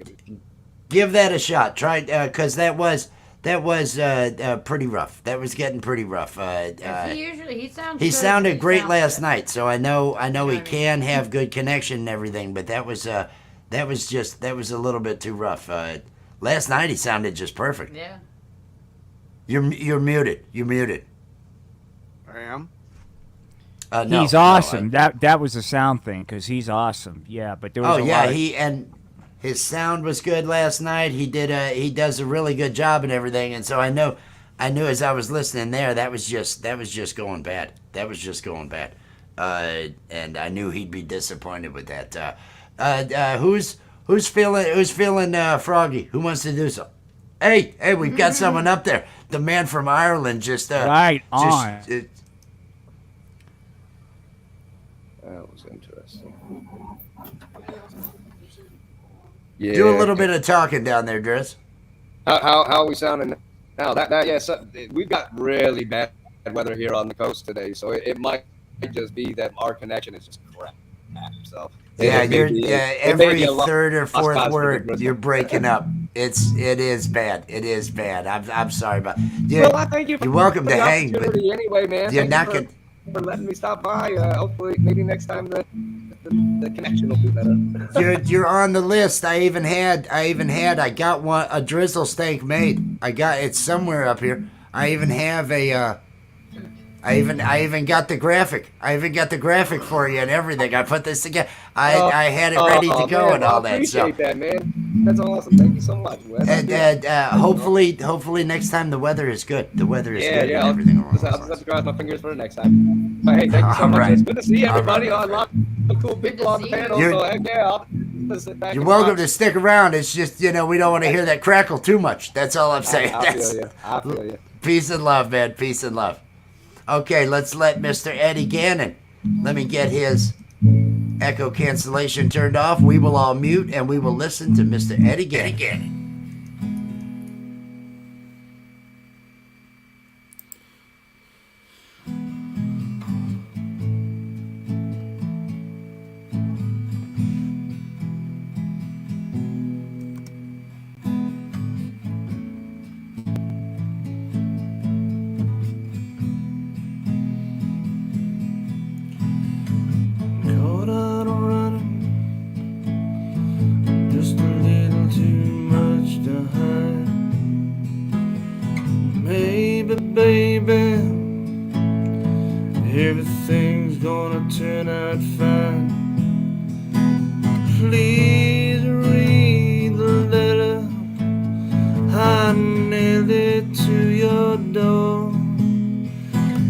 give that a shot. Try because that was pretty rough. That was getting pretty rough. He sounded great last night, so I know he can have good connection and everything, but that was a little bit too rough. Last night he sounded just perfect. Yeah. You're muted. You're muted. I am. No, he's awesome. That was a sound thing because he's awesome. Yeah, but there was his sound was good last night. He does a really good job and everything. And so I knew as I was listening there that was just going bad. That was just going bad. And I knew he'd be disappointed with that. Who's feeling froggy? Who wants to do so? Hey, we've got someone up there. The man from Ireland just right on. That was interesting. Yeah. Do a little bit of talking down there, Driz. How are we sounding now? We've got really bad weather here on the coast today, so it might just be that our connection is just crap. So every third or fourth word you're breaking up. It is bad. It is bad. I'm sorry about. Well, I thank you for You're welcome the to hang, but opportunity anyway, man. you're Thank not you gonna. for letting me stop by. Hopefully, maybe next time the connection will be better. You're on the list. I got a drizzle steak made. It's somewhere up here. I even have a I even got the graphic. I even got the graphic for you and everything. I put this together. I had it ready to go man, and all I that. So appreciate that, man. That's awesome. Thank you so much, Wes. and hopefully next time the weather is good. The weather is good and I'll everything along just those have lines. to cross my fingers for the next time. But hey, thank you so All much. right. It's good to see All everybody. right. A lot of cool people on the panel. You're- So heck yeah, I'll just sit back You're and welcome watch. to stick around. It's just we don't want to hear that crackle too much. That's all I'm saying. I feel you. I feel you. Peace and love, man. Peace and love. Okay, let's let Mr. Eddie Gannon. Let me get his echo cancellation turned off. We will all mute and we will listen to Mr. Eddie Gannon. Caught out running, just a little too much to hide. Maybe, baby, everything's gonna turn out fine. Please read the letter I nailed it to your door.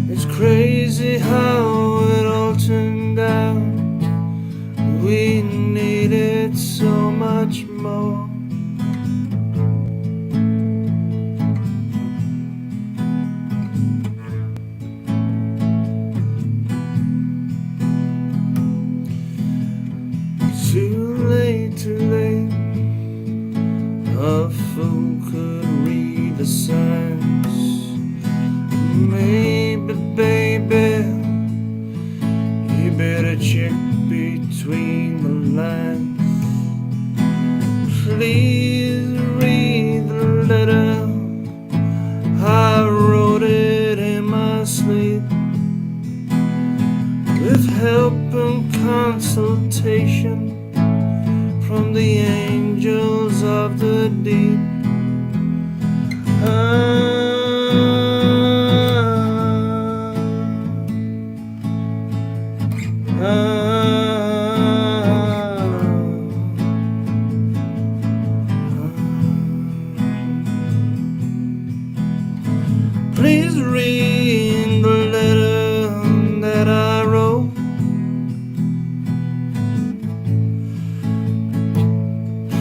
It's crazy how it all turned out. We needed so much more. Too late. A fool could read the signs. Maybe, baby, you better check between the lines. Please read the letter. I wrote it in my sleep, with help and consultation from the angels of the deep. Please read the letter that I wrote.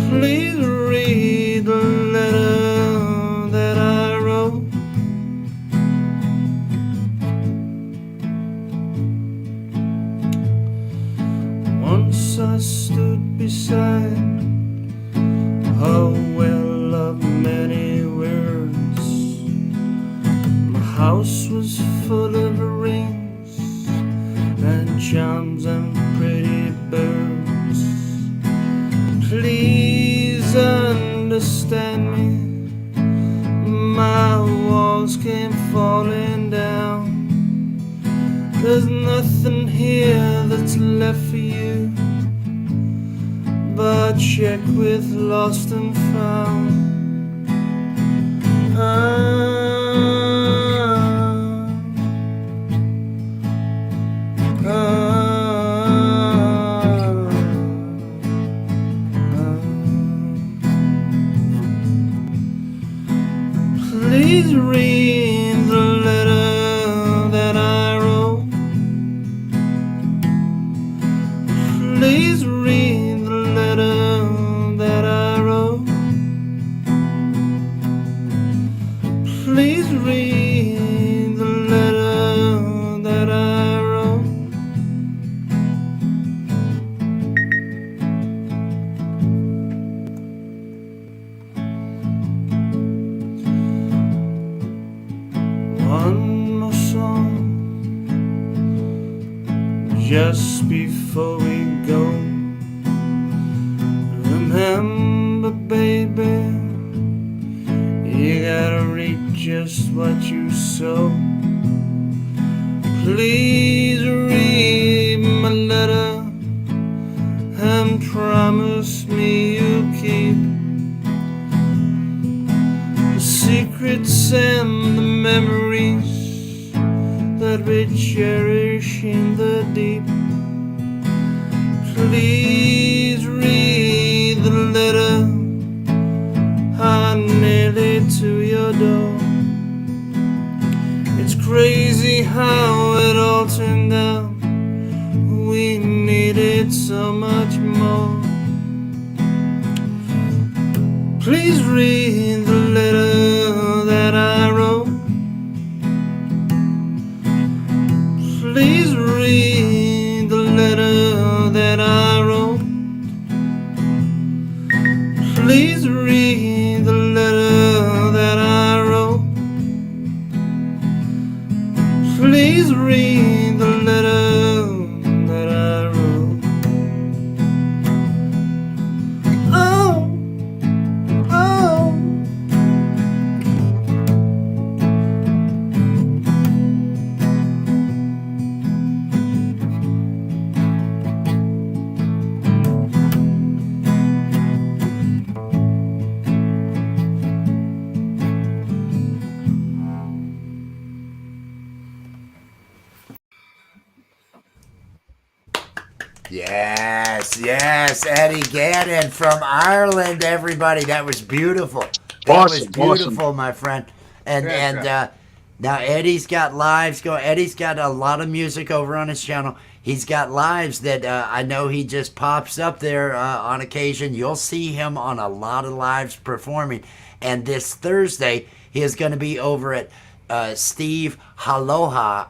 Please read the letter that I wrote. Once I stood beside a well of many words. My house was full of rings and charms and pretty birds. Please understand me, my walls came falling down. There's nothing here that's left for you, but check with lost and found. Please read the letter that I wrote. Please read the letter that I wrote. Please read the letter that I wrote. One more song just before we go. Remember, baby, reap just what you sow. Please read my letter and promise me you'll keep the secrets and the memories that we cherish in the deep. Please read the letter I nailed it to your door. It's crazy how it all turned out. We needed so much more. Please read the letter that I wrote. Please read the letter that I wrote. Please read the letter that I wrote. Please read the letter that I wrote. Oh, oh. Yes, Eddie Gannon from Ireland, everybody. That was beautiful. That was beautiful, my friend. And now Eddie's got lives going. Eddie's got a lot of music over on his channel. He's got lives that I know he just pops up there on occasion. You'll see him on a lot of lives performing. And this Thursday, he is going to be over at Steve Harloha.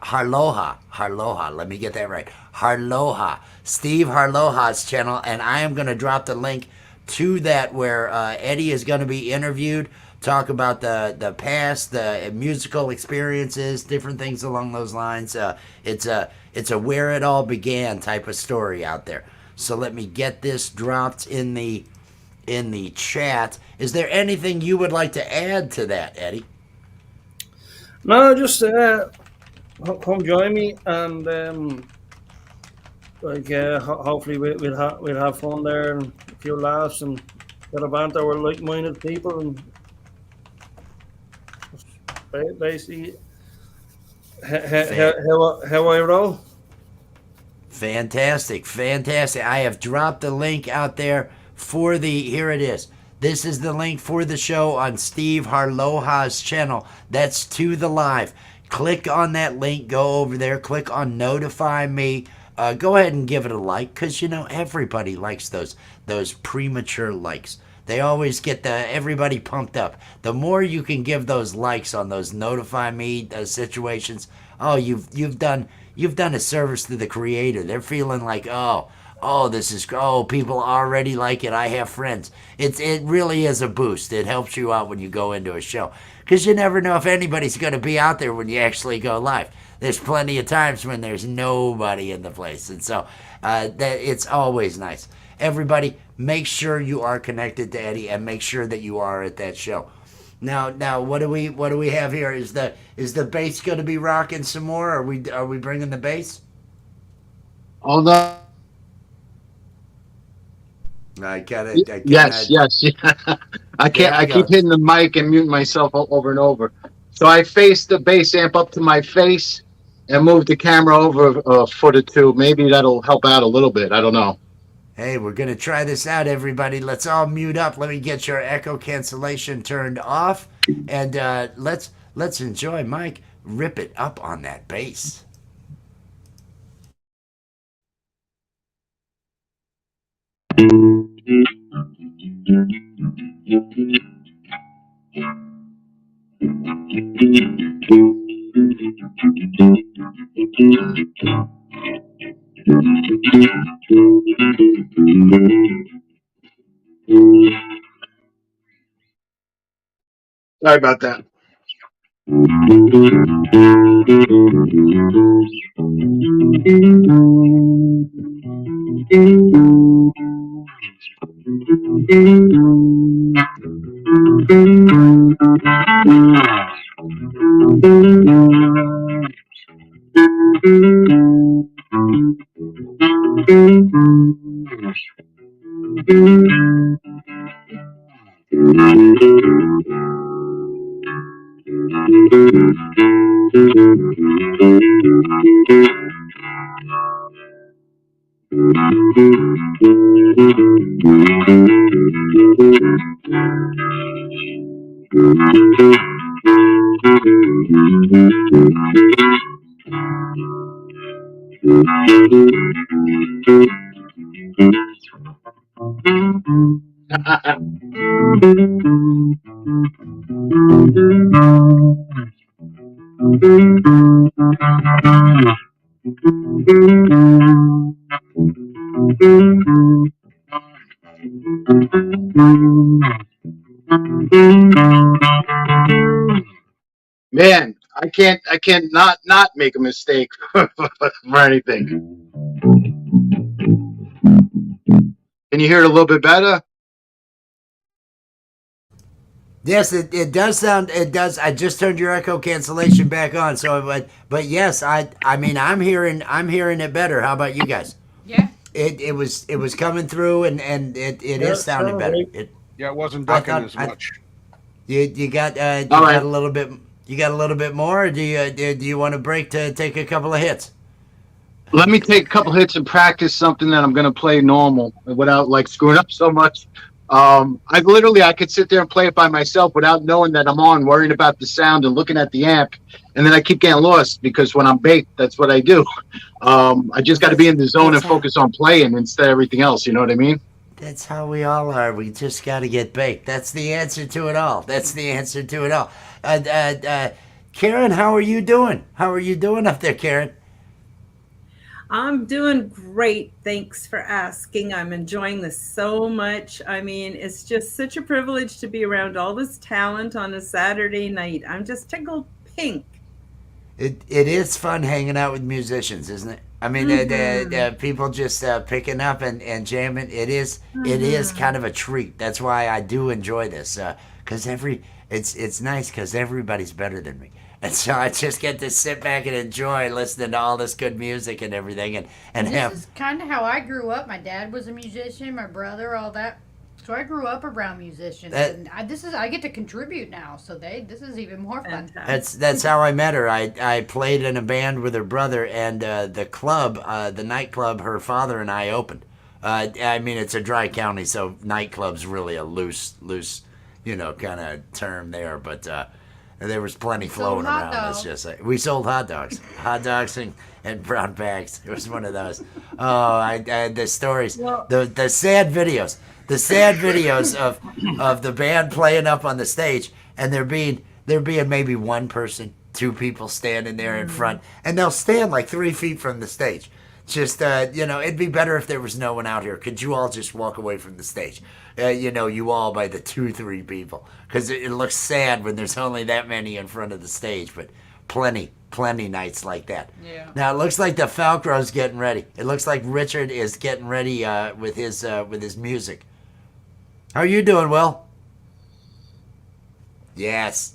Let me get that right. Steve Harloha's channel, and I am going to drop the link to that where Eddie is going to be interviewed, talk about the past, the musical experiences, different things along those lines. It's a where it all began type of story out there. So let me get this dropped in the chat. Is there anything you would like to add to that, Eddie? No, just come join me, and hopefully we'll have fun there and a few laughs and get a banter with like-minded people, and basically how I roll. Fantastic. I have dropped the link out there for here it is. This is the link for the show on Steve Harloha's channel. That's to the live. Click on that link, go over there, click on notify me. Go ahead and give it a like, because everybody likes those premature likes. They always get everybody pumped up. The more you can give those likes on those notify me situations, you've done a service to the creator. They're feeling like, people already like it. I have friends. It really is a boost. It helps you out when you go into a show, because you never know if anybody's going to be out there when you actually go live. There's plenty of times when there's nobody in the place, and so it's always nice. Everybody, make sure you are connected to Eddie, and make sure that you are at that show. Now, what do we have here? Is the bass going to be rocking some more? Are we bringing the bass? Hold on. Yes. I keep hitting the mic and muting myself over and over. So I face the bass amp up to my face and move the camera over a foot or two. Maybe that'll help out a little bit. I don't know. Hey, we're going to try this out, everybody. Let's all mute up. Let me get your echo cancellation turned off. And let's enjoy Mike rip it up on that bass. Sorry about that. Man, I can't not make a mistake for anything. Can you hear it a little bit better? Yes, it does sound. It does. I just turned your echo cancellation back on. So, but yes, I mean, I'm hearing it better. How about you guys? Yeah. It was coming through, and it is sounding better. Yeah, it wasn't I ducking thought as much. you got All right. got a little bit. You got a little bit more. Or do you want a break to take a couple of hits? Let me take a couple hits and practice something that I'm gonna play normal without like screwing up so much. I could sit there and play it by myself without knowing that I'm on, worrying about the sound and looking at the amp, and then I keep getting lost because when I'm baked, that's what I do. I just got to be in the zone and focus on playing instead of everything else. You know what I mean? That's how we all are. We just got to get baked. That's the answer to it all. That's the answer to it all. Karen, how are you doing? How are you doing up there, Karen? I'm doing great. Thanks for asking. I'm enjoying this so much. I mean, it's just such a privilege to be around all this talent on a Saturday night. I'm just tickled pink. It is fun hanging out with musicians, isn't it? I mean, the people just picking up and jamming. It is kind of a treat. That's why I do enjoy this because it's nice because everybody's better than me. And so I just get to sit back and enjoy listening to all this good music and everything, and This have. is kind of how I grew up. My dad was a musician, my brother, all that. So I grew up around musicians, and I get to contribute now. So this is even more fun. That's how I met her. I played in a band with her brother, and the club, the nightclub, her father and I opened. I mean, it's a dry county, so nightclub's really a loose, kind of term there, but. There was plenty floating around. Let's just say we sold hot dogs, and brown bags. It was one of those. Oh, the stories, the sad videos, of the band playing up on the stage, and there being maybe one person, two people standing there in front, and they'll stand like 3 feet from the stage. Just it'd be better if there was no one out here. Could you all just walk away from the stage? You all by the 2-3 people, because it looks sad when there's only that many in front of the stage. But plenty nights like that. Yeah. Now it looks like the Falcro's getting ready. It looks like Richard is getting ready with his music. How are you doing, Will? Yes.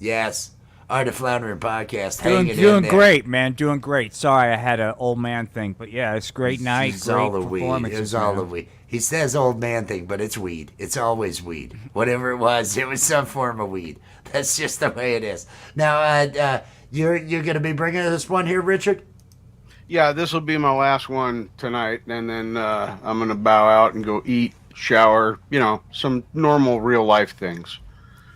Art of Floundering podcast. Doing great, man. Doing great. Sorry, I had an old man thing, but yeah, it's a great night. It's great all the weed. performances. It was all the weed. He says old man thing, but it's weed. It's always weed. Whatever it was some form of weed. That's just the way it is. Now, you're gonna be bringing us one here, Richard? Yeah, this will be my last one tonight, and then I'm gonna bow out and go eat, shower. Some normal real life things.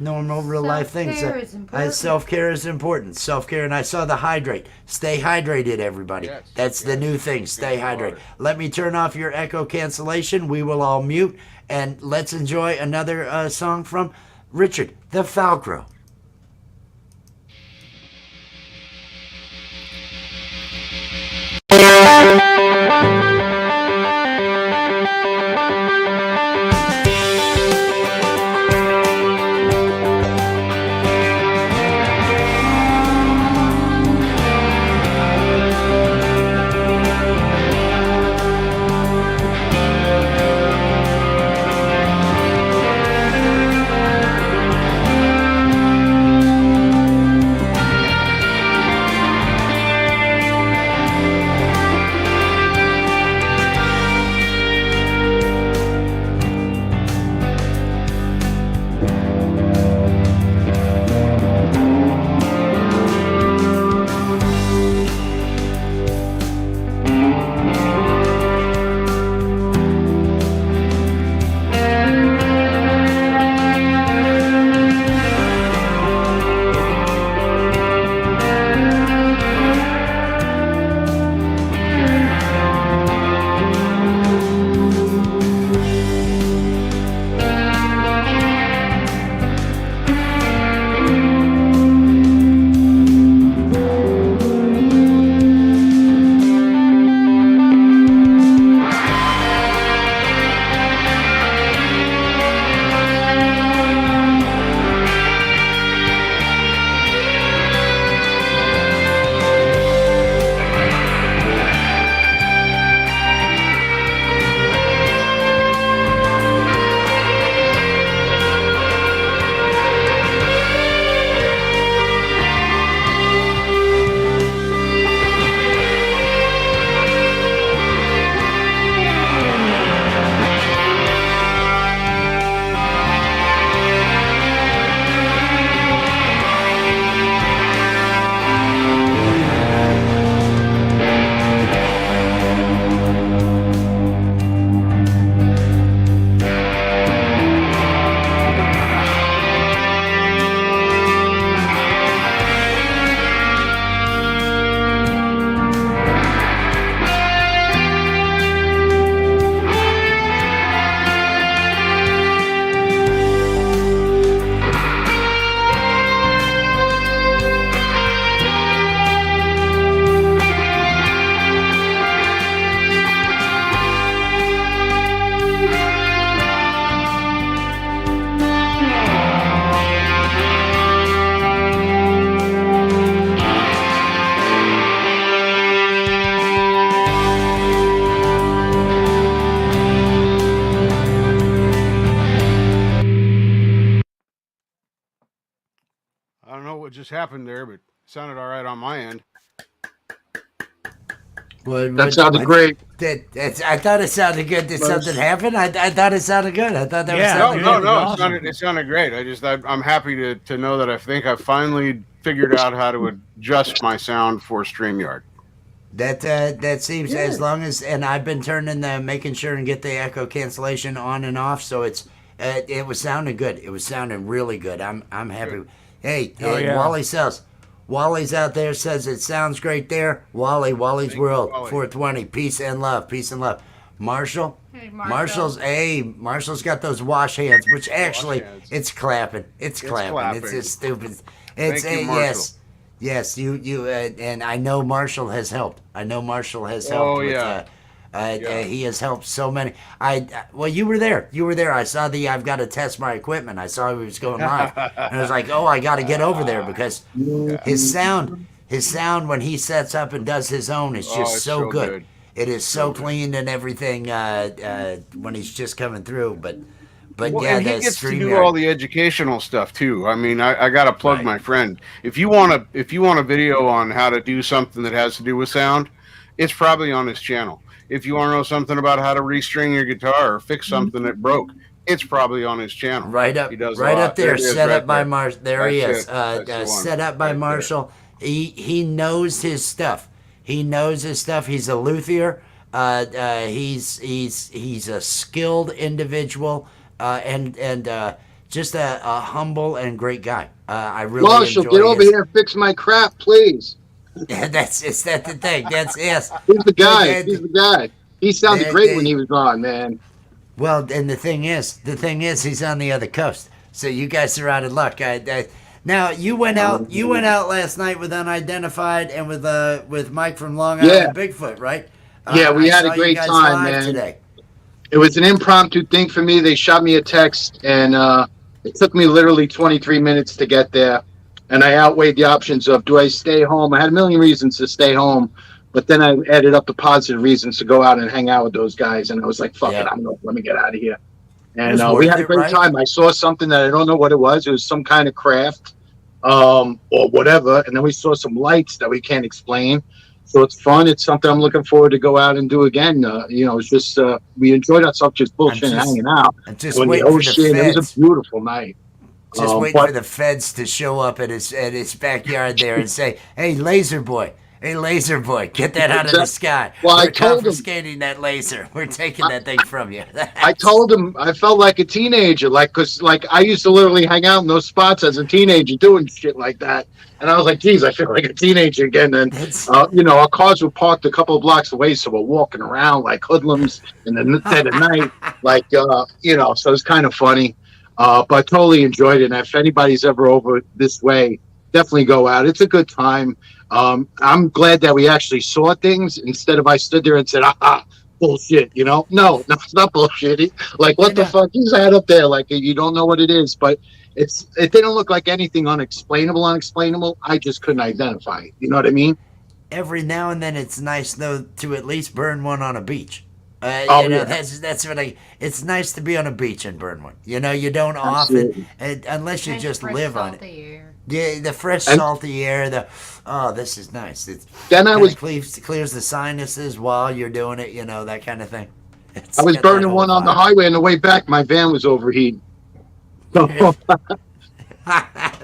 Normal real life things. Self-care is important. Self-care is important. Self-care, and I saw the hydrate. Stay hydrated, everybody. Yes, That's the new thing. Stay hydrated. Let me turn off your echo cancellation. We will all mute, and let's enjoy another song from Richard, the Falcro. I don't know what just happened there, but it sounded all right on my end. That sounded great. I thought it sounded good. Did something happen? I thought it sounded good. I thought that was Yeah, sounding No, good. Awesome. it sounded great. I'm happy to know that I think I finally figured out how to adjust my sound for StreamYard. That seems as long as, and I've been turning making sure and get the echo cancellation on and off, so it was sounding good. It was sounding really good. I'm happy. Good. Hey, yeah. Wally's out there says it sounds great there. Wally's Thank you, World Wally. 420. Peace and love. Marshall. Hey, Marshall. Marshall's got those wash hands, which actually hands. it's clapping. It's clapping. It's clapping. just stupid. Thank you, Marshall. Yes, you and I know Marshall has helped. Oh, with, yeah. He has helped so many. Well, you were there. I saw I've got to test my equipment. I saw he was going live, and I was like, oh, I got to get over there because his sound when he sets up and does his own is just it's so so good. good. It is so clean and everything when he's just coming through. But Well, yeah, and he the gets to do StreamYard. all the educational stuff too. I mean, I got to plug Right. my friend. If you want a video on how to do something that has to do with sound, it's probably on his channel. If you want to know something about how to restring your guitar or fix something that broke, it's probably on his channel. Right up, He does a right lot. up there. It is Set right up by there. Marshall. There he That's is. it. That's the one. Set up by Right there. Marshall. He knows his stuff. He's a luthier. He's a skilled individal and just a humble and great guy. I really Marshall, enjoy get over his- here and fix my crap, please. That's the thing. That's yes. He's the guy. That- He's the guy. He sounded that- great that- when he was on, man. Well, and the thing is, he's on the other coast. So you guys are out of luck. Now you went out. You went out last night with Unidentified and with Mike from Long Island Bigfoot, right? Yeah, we I had a saw you great guys time, live man. Today. It was an impromptu thing for me. They shot me a text, and it took me literally 23 minutes to get there. And I outweighed the options of, do I stay home? I had a million reasons to stay home, but then I added up the positive reasons to go out and hang out with those guys. And I was like, fuck it, let me get out of here. And was we worth had a it, great right? time. I saw something that I don't know what it was. It was some kind of craft or whatever. And then we saw some lights that we can't explain. So it's fun. It's something I'm looking forward to go out and do again. It's just we enjoyed ourselves just bullshitting and hanging out. I'm just When the waiting for the ocean, it was feds. a beautiful night. Just waiting but- for the feds to show up at his backyard there and say, "Hey, laser boy, get that out of the sky. Well, I We're told him- confiscating that laser. We're taking that thing from you." I told him I felt like a teenager, because I used to literally hang out in those spots as a teenager doing shit like that. And I was like, geez, I feel like a teenager again. And, our cars were parked a couple of blocks away, so we're walking around like hoodlums in the dead of night. So it's kind of funny. But I totally enjoyed it. And if anybody's ever over this way, definitely go out. It's a good time. I'm glad that we actually saw things instead of I stood there and said, bullshit, No, it's not bullshit. Like, what the fuck is that up there? Like, you don't know what it is, but it didn't look like anything unexplainable. I just couldn't identify it. You know what I mean? Every now and then, it's nice though to at least burn one on a beach. Yeah. That's what it's nice to be on a beach and burn one. You don't Absolutely. often, unless you Nice just fresh, live on it. salty air. Yeah, the fresh, And- salty air. This is nice. Then I was clears the sinuses while you're doing it. That kind of thing. I was It's got that burning whole one on the vibe. highway on the way back. My van was overheating.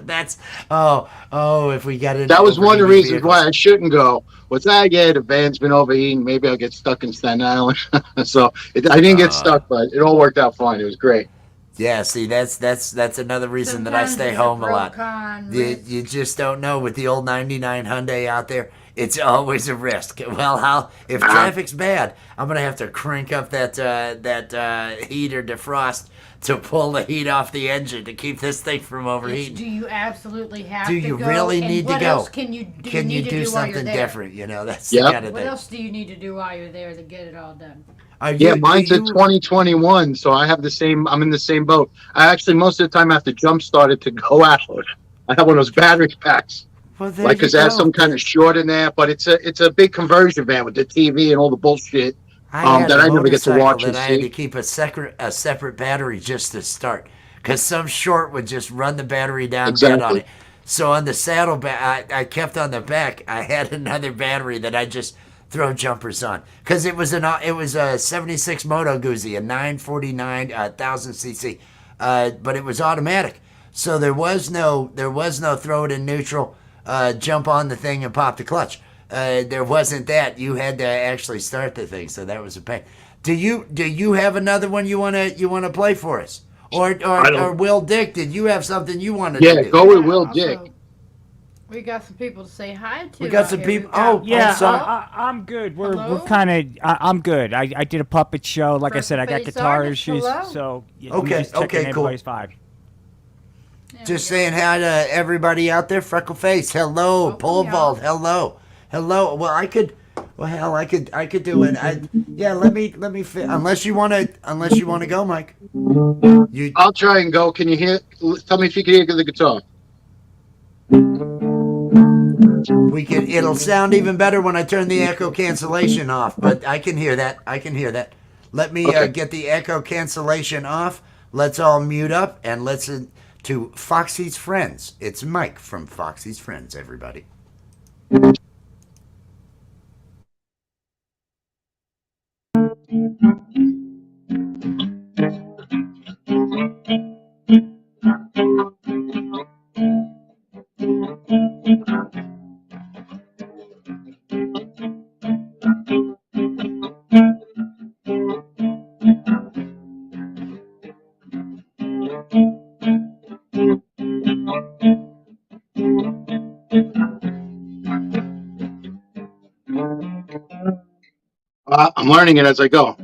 That's if we got it. That was one of the reasons why I shouldn't go. The van's been overheating. Maybe I'll get stuck in Staten Island. So I didn't get stuck, but it all worked out fine. It was great. Yeah, see, that's another reason that I Sometimes stay it's home a pro lot. con You, risk. you just don't know with the old 99 Hyundai out there. It's always a risk. Well, if traffic's bad, I'm gonna have to crank up that heat or defrost to pull the heat off the engine to keep this thing from overheating. Do you absolutely have Do to you go? really And need to what go? else can you do? Can you need to do while you're something there? different? That's Yep. the kind of What thing. else do you need to do while you're there to get it all done? Are Yeah, you- mine's do a you- 2021, so I'm in the same boat. I actually, most of the time, have to jump start it to go out. I have one of those battery packs, Well, there because you it has go. some kind of short in there, but it's a big conversion van with the TV and all the bullshit. had that a I never get to motorcycle watch that and I had see. to keep a separate battery just to start, because some short would just run the battery down dead on Exactly. it. So on the saddlebag, I kept on the back. I had another battery that I just throw jumpers on because it was a 76 Moto Guzzi, a 949 1000 cc, but it was automatic. So there was no throw it in neutral, jump on the thing and pop the clutch. There wasn't that. You had to actually start the thing, so that was a pain. Do you have another one you wanna play for us? Or Will Dick, did you have something you wanted to do? Go with Will Dick. We got some people to say hi to. We got out some here. people. We've got- Oh, Yeah, I'm sorry. I'm good. We're Hello? kind of. I'm good. I did a puppet show. Like I said, I got Freckle-faced guitar artist, issues. hello? So yeah, Okay, I'm just checking okay, cool. everybody's vibe. Yeah, Just we got- saying hi to everybody out there. Freckle Face, hello. Welcome, Pole y'all. Vault, hello. Hello. Well, I could do it. Let me unless you want to go, Mike. I'll try and go. Can you hear? Tell me if you can hear the guitar. It'll sound even better when I turn the echo cancellation off, but I can hear that. Let me Okay. get the echo cancellation off. Let's all mute up and listen to Foxy's Friends. It's Mike from Foxy's Friends, everybody. I'm learning it as I go.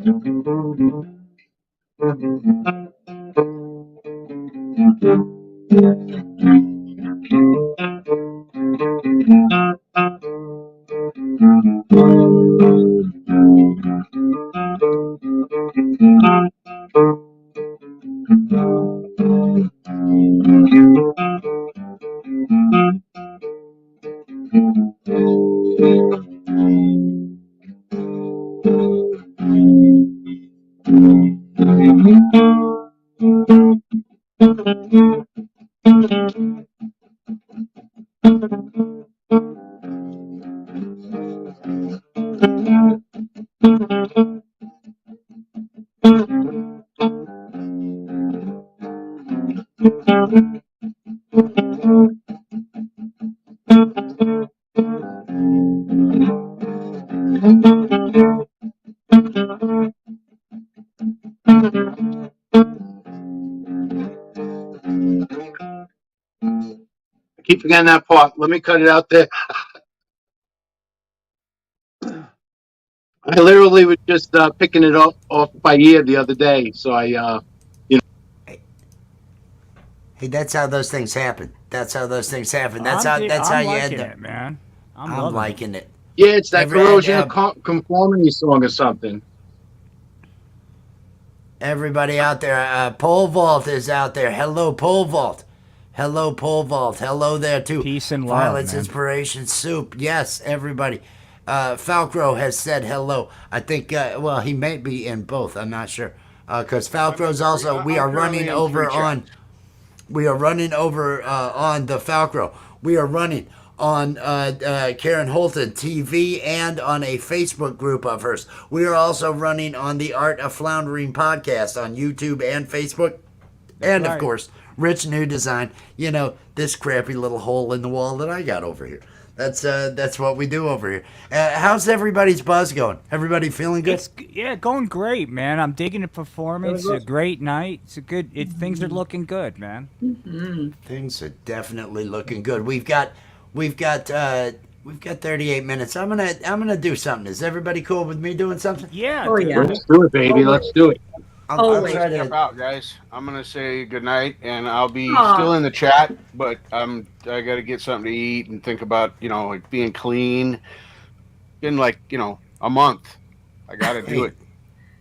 I keep forgetting that part. Let me cut it out there. I literally was just picking it off by ear the other day. So Hey, that's how those things happen. That's how you I'm end liking them. it, man. I'm I'm loving liking it. yeah, it's that Every- corrosion uh, of conformity song or something. Everybody out there, Pole Vault is out there. Hello, Pole Vault. Hello, Pole Vault. Hello there too. Peace and love, Violence man. Inspiration Soup. Yes, everybody. Falcro has said hello. I think. Well, he may be in both. I'm not sure. Because Falcro's also. We are running over on. We are running over on the Falcro. We are running on Karen Holton TV and on a Facebook group of hers. We are also running on the Art of Floundering podcast on YouTube and Facebook. And of right. course, Rich New Design. You know, this crappy little hole in the wall that I got over here. That's what we do over here. How's everybody's buzz going? Everybody feeling good? It's going great, man. I'm digging the performance. It's a great night. It's a good. Things are looking good, man. Things are definitely looking good. We've got 38 minutes. I'm gonna do something. Is everybody cool with me doing something? Yeah. Oh dude. yeah. Let's do it, baby. Let's do it. I'll Always. try Step to. out, guys. I'm gonna say goodnight, and I'll be Aw. still in the chat, but I got to get something to eat and think about like being clean. Been like a month. I got to do it.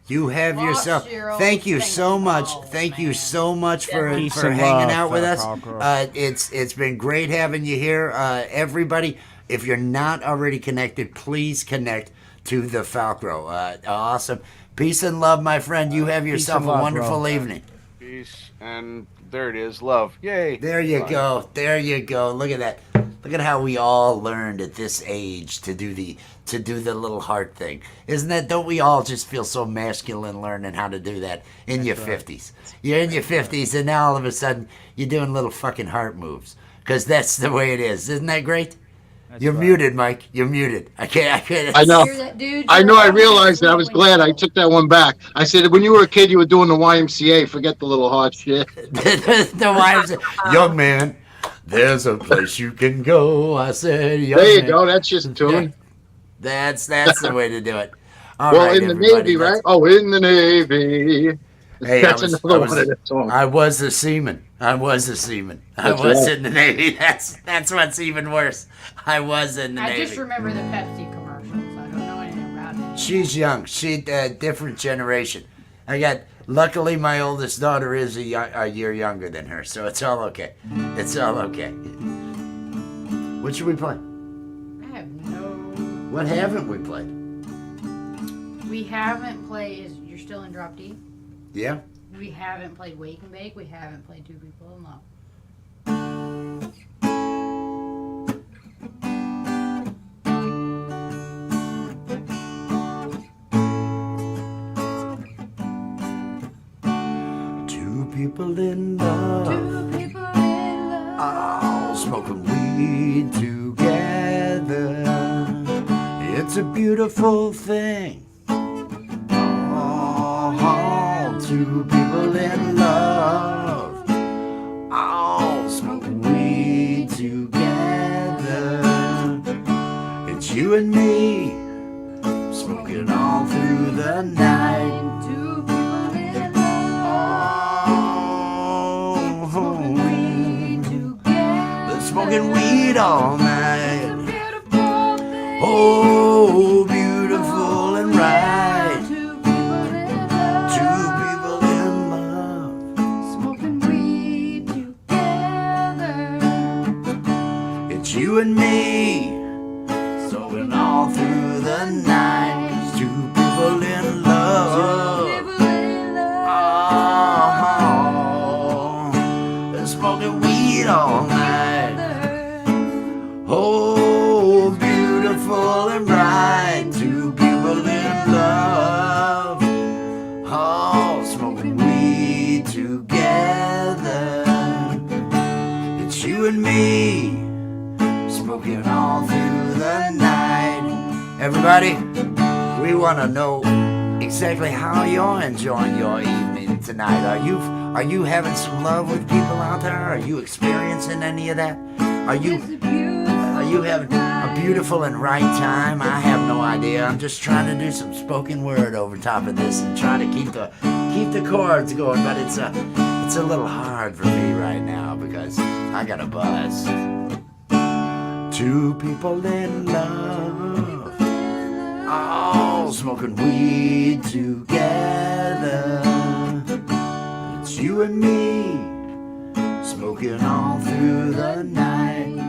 You have Lost yourself. your old Thank you thing so much. balls, Thank you man. so much for Peace for and hanging love, out with us. Falcro. It's been great having you here, everybody. If you're not already connected, please connect to the Falcro. Awesome. Peace and love, my friend. You have yourself and a love, wonderful bro. evening. Peace and There it is. Love. Yay. There you Fine. go. There you go. Look at that. Look at how we all learned at this age to do the little heart thing. Isn't that? Don't we all just feel so masculine learning how to do that in your 50s? You're in your 50s, and now all of a sudden you're doing little fucking heart moves because that's the way it is. Isn't that great? You're muted, Mike. You're muted. I can't. I know. Hear that, dude? I know. I realized that. I was glad I took that one back. I said, when you were a kid, you were doing the YMCA. Forget the little hard shit. The wives, young man, there's a place you can go. I said, young There you man. go. That's just tune. That's the way to do it. All Well, right, in the everybody, Navy, right? Oh, in the Navy. Hey, That's another one of the songs. I was a seaman. I was in the Navy. That's what's even worse. I was in the I Navy. just remember the Pepsi commercials. I don't know anything about it. She's young. She's a different generation. Luckily, my oldest daughter is a year younger than her, so it's all okay. It's all okay. What should we play? I have no. What haven't we played? We haven't played. You're still in Drop D? Yeah? We haven't played Wake and Bake. We haven't played Two People in Love. Two people in love. Two people in love. All smoking weed together. It's a beautiful thing. Oh, two people in love. All smoking weed together. It's you and me. Smoking all through the night. Two people in love. Oh, Weed together. smoking weed all It's a night. beautiful thing. Oh, beautiful and right. Two people in love. Two people in love. Smoking weed together. It's you and me. Smoking all through the night. Two people in love. Two people in love. Oh, smoking weed all night. Oh, beautiful and bright. Two people in love. Oh, smoking weed together. It's you and me. Smoking all through the night. Everybody, we want to know exactly how you're enjoying your evening tonight. Are you having some love with people out there? Are you experiencing any of that? Are you having a beautiful and right time? I have no idea. I'm just trying to do some spoken word over top of this and try to keep the chords going, but it's a little hard for me right now because I got a buzz. Two people in love, all smoking weed together. It's you and me, smoking all through the night.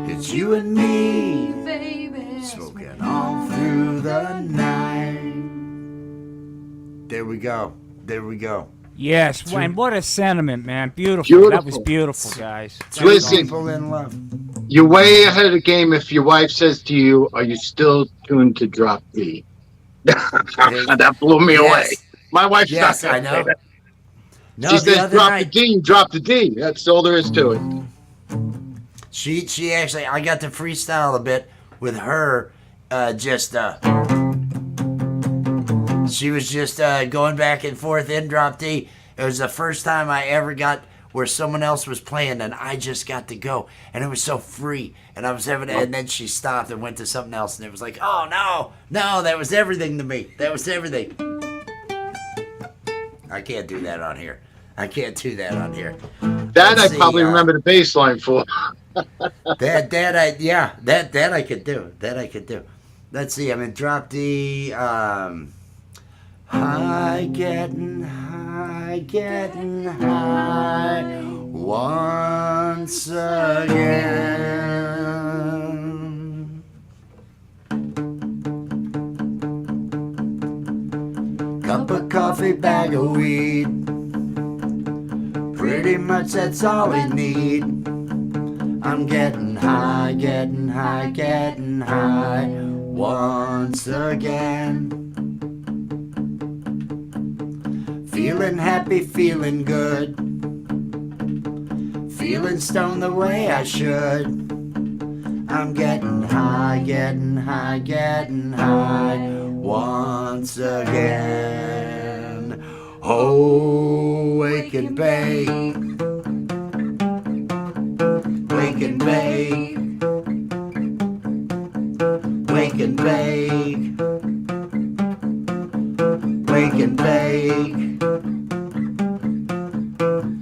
It's you and me, Baby. smoking all through the night. There we go. There we go. Yes, and what a sentiment, man. Beautiful. That was Beautiful. beautiful, guys. Listen, People in love. you're way ahead of the game if your wife says to you, "Are you still tuned to Drop D?" That blew me away. My wife's Yes, not I gonna say know. that. No, She the says, other "Drop night, the D, you drop the D." That's all there is to it. She actually, I got to freestyle a bit with her. She was just going back and forth in Drop D. It was the first time I ever got where someone else was playing and I just got to go, and it was so free. And I was having, and then she stopped and went to something else, and it was like, oh no, that was everything to me. That was everything. I can't do that on here. That That Let's I see, probably remember the bass line for. that I could do. That I could do. Let's see. I'm in Drop D. High, getting high once again. Cup of coffee, bag of weed. Pretty much that's all we need. I'm getting high, getting high, getting high once again. Feeling happy, feeling good. Feeling stoned the way I should. I'm getting high, getting high, getting high once again. Oh, wake and bake. Wake and bake. Wake and bake. Wake and bake.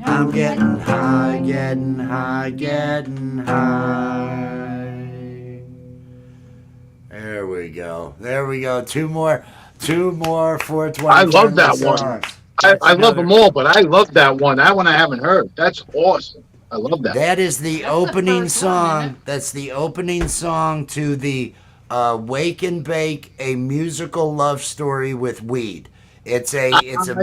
I'm getting high, getting high, getting high. There we go. There we go. Two more 420. I love that one. I love them all, but I love that one. That one I haven't heard. That's awesome. I love that. That is the opening first song. one, isn't it? That's the opening song to the Wake and Bake, a musical love story with weed. It's a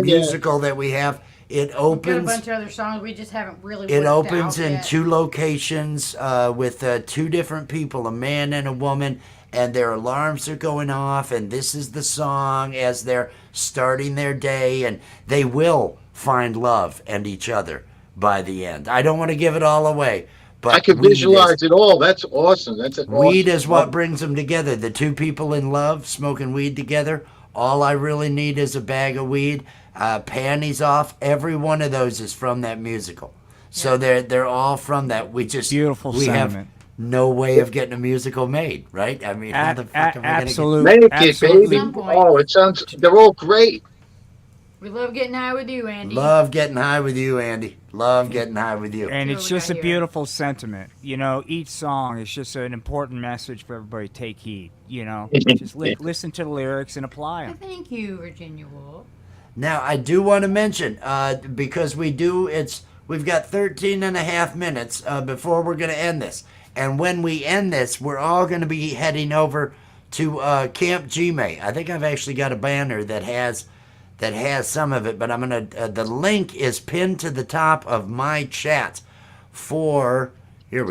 musical that we have. It We've got a opens. bunch of other songs we just haven't really. It worked opens out in yet. 2 locations with 2 different people, a man and a woman, and their alarms are going off, and this is the song as they're starting their day, and they will find love and each other by the end. I don't want to give it all away, but I can visualize it all. That's awesome. That's awesome. weed is what brings them together. The 2 people in love smoking weed together. All I really need is a bag of weed. Panties off. Every one of those is from that musical. So they're all from that. We just Beautiful we sentiment. have no way of getting a musical made, right? I mean, how the fuck am I gonna Absolutely. Make it, Absolutely. baby. Some point. Oh, it sounds. They're all great. We love getting high with you, Andy. Love getting high with you, Andy. Love getting high with you. And See it's what we just got a here. beautiful sentiment. You know, each song is just an important message for everybody to take heed. You know, just listen to the lyrics and apply them. Thank you, Virginia Woolf. Now, I do want to mention, because we've got 13 and a half minutes before we're going to end this. And when we end this, we're all going to be heading over to Camp Gmail. I think I've actually got a banner that has some of it, but I'm going to, the link is pinned to the top of my chat for Camp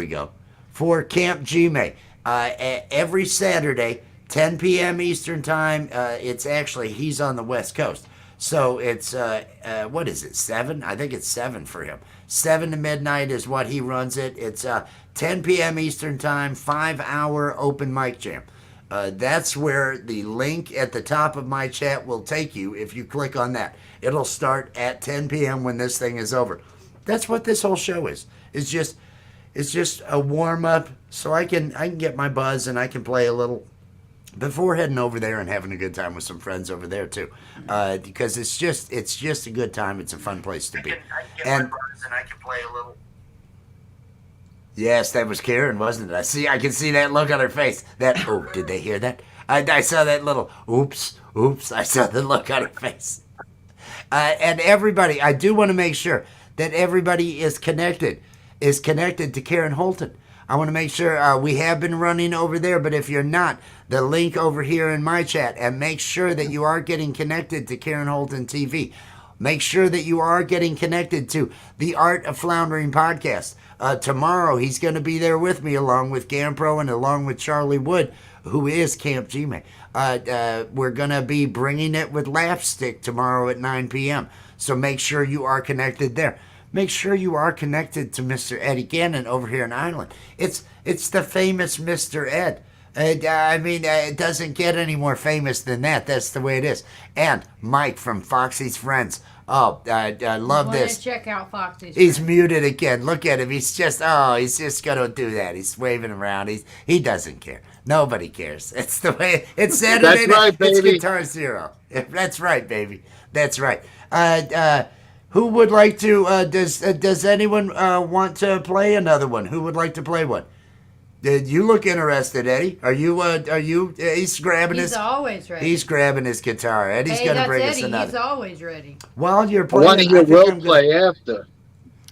Gmail. Every Saturday, 10 p.m. Eastern Time. It's actually, he's on the West Coast. So it's, what is it, 7? I think it's 7 for him. 7 to midnight is what he runs it. It's 10 p.m. Eastern Time, 5-hour open mic jam. That's where the link at the top of my chat will take you if you click on that. It'll start at 10 p.m. when this thing is over. That's what this whole show is. It's just a warm up so I can get my buzz and I can play a little before heading over there and having a good time with some friends over there too, because it's just a good time. It's a fun place to be. And I can play a little. Yes, that was Karen, wasn't it? I can see that look on her face. Oh, did they hear that? I saw that little oops. I saw the look on her face. And everybody, I do want to make sure that everybody is connected to Karen Holton. I want to make sure we have been running over there, but if you're not, the link over here in my chat, and make sure that you are getting connected to Karen Holton TV. Make sure that you are getting connected to the Art of Floundering podcast. Tomorrow, he's going to be there with me, along with Gampro and along with Charlie Wood, who is Camp Gmail. We're going to be bringing it with Laughstick tomorrow at 9 p.m. So make sure you are connected there. Make sure you are connected to Mr. Eddie Gannon over here in Ireland. It's the famous Mr. Ed. It doesn't get any more famous than that. That's the way it is. And Mike from Foxy's Friends. Oh, I love this. Check out Foxy's. He's muted again. Look at him. He's just going to do that. He's waving around. He doesn't care. Nobody cares. It's the way it's Saturday. That's right, It's baby. Guitar Zero. That's right, baby. That's right. Who would like to? Does anyone want to play another one? Who would like to play one? You look interested, Eddie. Are you? He's grabbing He's his. always ready. He's grabbing his guitar. Eddie's gonna that's bring us Eddie. another. He's always ready. While you're I playing, want to hear I think Will I'm gonna- play after.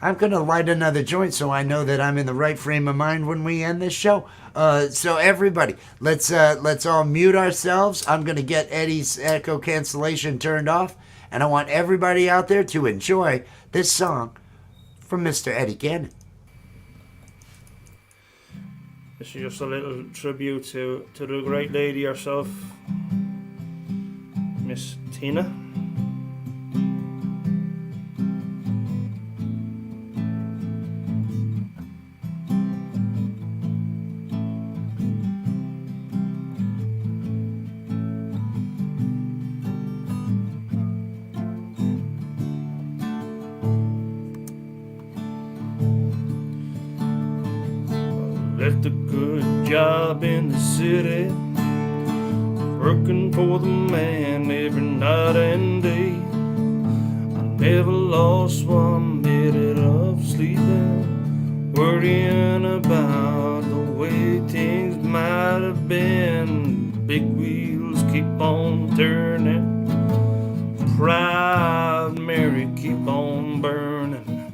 I'm going to light another joint so I know that I'm in the right frame of mind when we end this show. So everybody, let's all mute ourselves. I'm going to get Eddie's echo cancellation turned off, and I want everybody out there to enjoy this song from Mr. Eddie Gannon. This is just a little tribute to the great lady herself, Miss Tina. Left a good job in the city, working for the man every night and day. I never lost 1 minute of sleeping, worrying about the way things might have been. Big wheels keep on turning, Proud Mary keep on burning,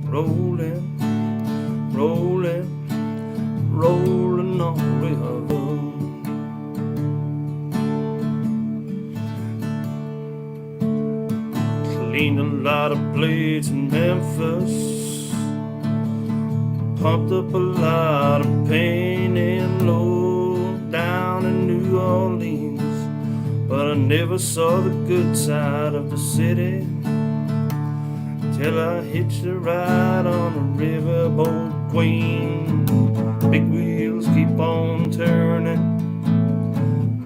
rolling, rolling, rolling on the river. Cleaned a lot of blades in Memphis, pumped up a lot of pain and low down in New Orleans. But I never saw the good side of the city till I hitched a ride on a riverboat queen. Big wheels keep on turning,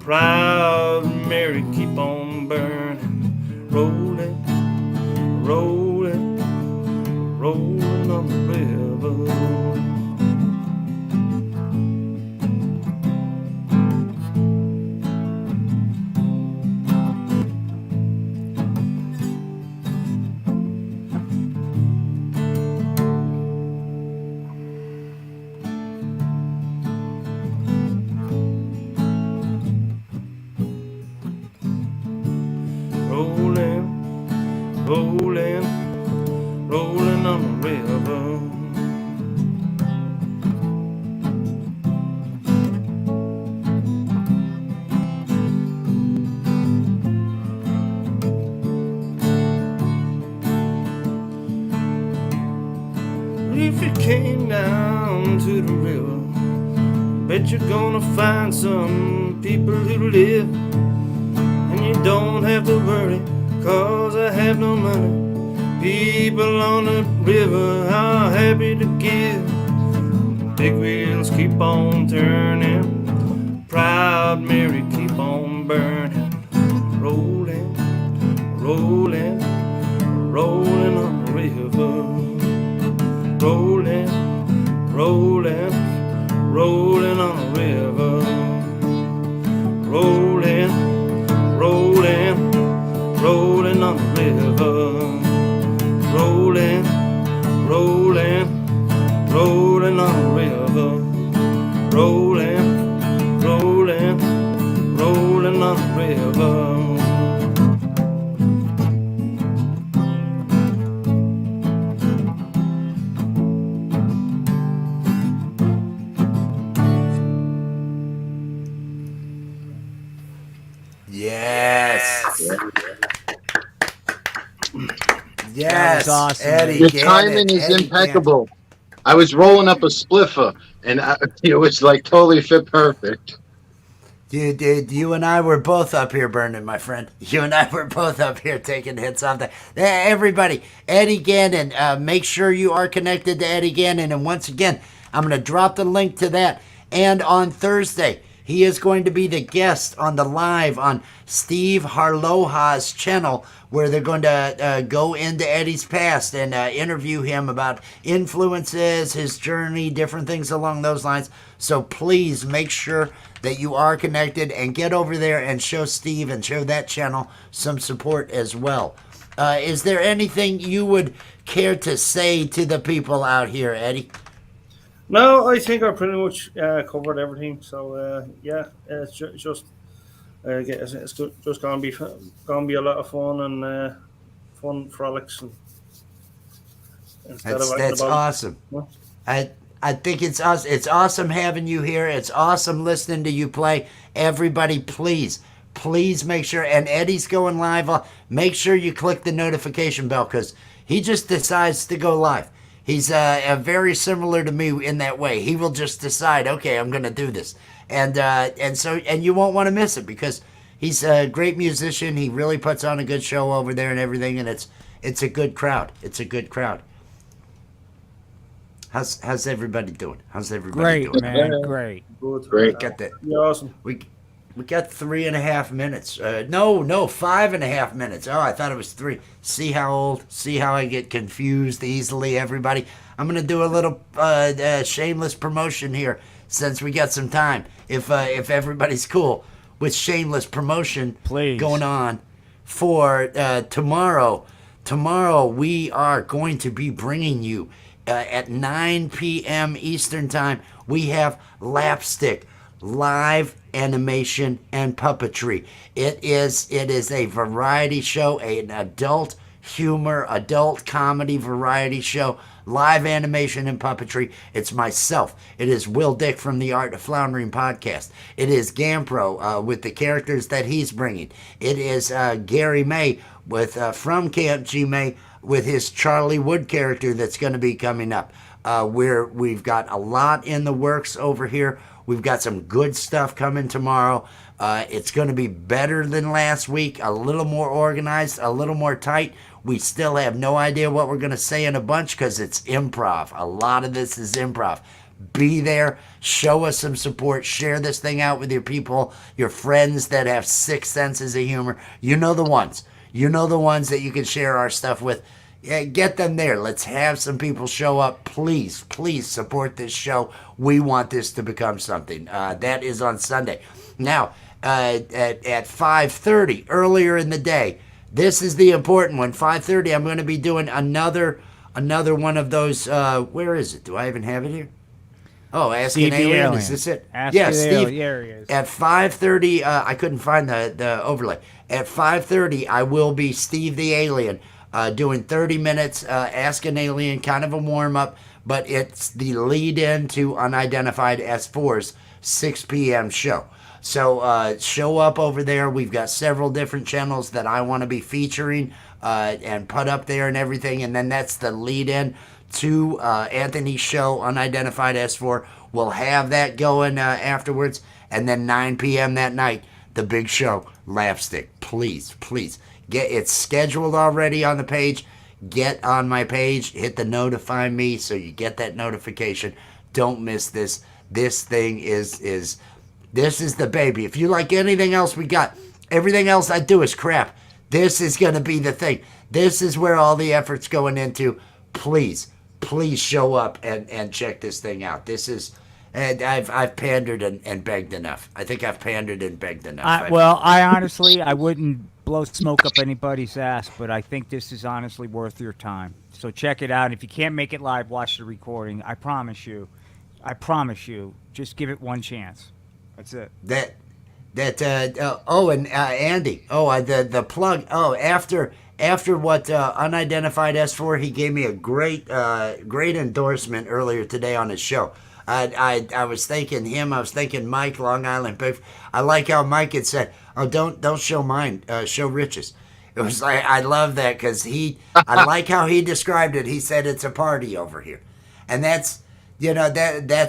Proud Mary keep on burning, rolling, rolling, rolling on the river. Rolling, rolling, rolling on the river. If you came down to the river, bet you're gonna find some people who live, and you don't have to worry, 'cause I have no money. People on the river are happy to give. Big wheels keep on turning, Proud Mary keep on burning, rolling, rolling, rolling on the river. Rolling, rolling, rolling on the river. Rolling, rolling, rolling on the river. Rolling, rolling, rolling on the river. Rolling, rolling, rolling on the river. Yes. That Yes, was awesome. Eddie Your Gannon, timing is Eddie impeccable. I was rolling up a spliffer, and it was like totally fit perfect. Dude, you and I were both up here burning, my friend. You and I were both up here taking hits off that. Everybody, Eddie Gannon, make sure you are connected to Eddie Gannon. And once again, I'm going to drop the link to that. And on Thursday, he is going to be the guest on the live on Steve Harloha's channel, where they're going to go into Eddie's past and interview him about influences, his journey, different things along those lines. So please make sure that you are connected and get over there and show Steve and show that channel some support as well. Is there anything you would care to say to the people out here, Eddie? No, I think I pretty much covered everything. So yeah, it's just it's good, just gonna be a lot of fun and fun frolics and instead of That's about awesome. I think it's awesome. It's awesome having you here. It's awesome listening to you play. Everybody, please make sure. And Eddie's going live. Make sure you click the notification bell, because he just decides to go live. He's very similar to me in that way. He will just decide, okay, I'm going to do this, and you won't want to miss it because he's a great musician. He really puts on a good show over there and everything, and it's a good crowd. It's a good crowd. How's everybody doing? How's everybody Great, doing? man. Great. Great. Got that. You're awesome. We got 3.5 minutes. No, 5.5 minutes. Oh, I thought it was 3. See how I get confused easily, everybody. I'm gonna do a little shameless promotion here since we got some time. If everybody's cool with shameless promotion, Please. going on for tomorrow. Tomorrow we are going to be bringing you at 9 p.m. Eastern Time. We have Lapstick. Live animation and puppetry. It is a variety show, an adult humor, adult comedy variety show, live animation and puppetry. It's myself. It is Will Dick from the Art of Floundering podcast. It is Gampro with the characters that he's bringing. It is Gary May with from Camp G May with his Charlie Wood character that's going to be coming up. We've got a lot in the works over here. We've got some good stuff coming tomorrow. It's going to be better than last week, a little more organized, a little more tight. We still have no idea what we're going to say in a bunch because it's improv. A lot of this is improv. Be there, show us some support, share this thing out with your people, your friends that have 6 senses of humor. You know the ones. You know the ones that you can share our stuff with. Yeah, get them there. Let's have some people show up. Please, please support this show. We want this to become something. That is on Sunday. Now, at 5:30, earlier in the day, this is the important one. 5:30, I'm going to be doing another one of those. Where is it? Do I even have it here? Oh, Ask an Alien. Is this it? Yeah, Steve. There he is. At 5:30, I couldn't find the overlay. At 5:30, I will be Steve the Alien. Doing 30 minutes, Ask an Alien, kind of a warm-up, but it's the lead-in to Unidentified S4's 6 p.m. show. So show up over there. We've got several different channels that I want to be featuring and put up there and everything, and then that's the lead-in to Anthony's show, Unidentified S4. We'll have that going afterwards, and then 9 p.m. that night, the big show, Lapstick. Please, please. It's scheduled already on the page. Get on my page, hit the notify me so you get that notification. Don't miss this. This thing is the baby. If you like anything else we got, everything else I do is crap. This is going to be the thing. This is where all the effort's going into. Please show up and check this thing out. This is, and I've pandered and begged enough. I think I've pandered and begged enough. I honestly, I wouldn't blow smoke up anybody's ass, but I think this is honestly worth your time. So check it out. If you can't make it live, watch the recording. I promise you. Just give it one chance. That's it. Andy. The plug. After what Unidentified S4, he gave me a great endorsement earlier today on his show. I was thanking him. I was thanking Mike, Long Island Beef. I like how Mike had said, "Oh, don't show mine. Show Rich's." It was like, I love that because I like how he described it. He said it's a party over here, and that's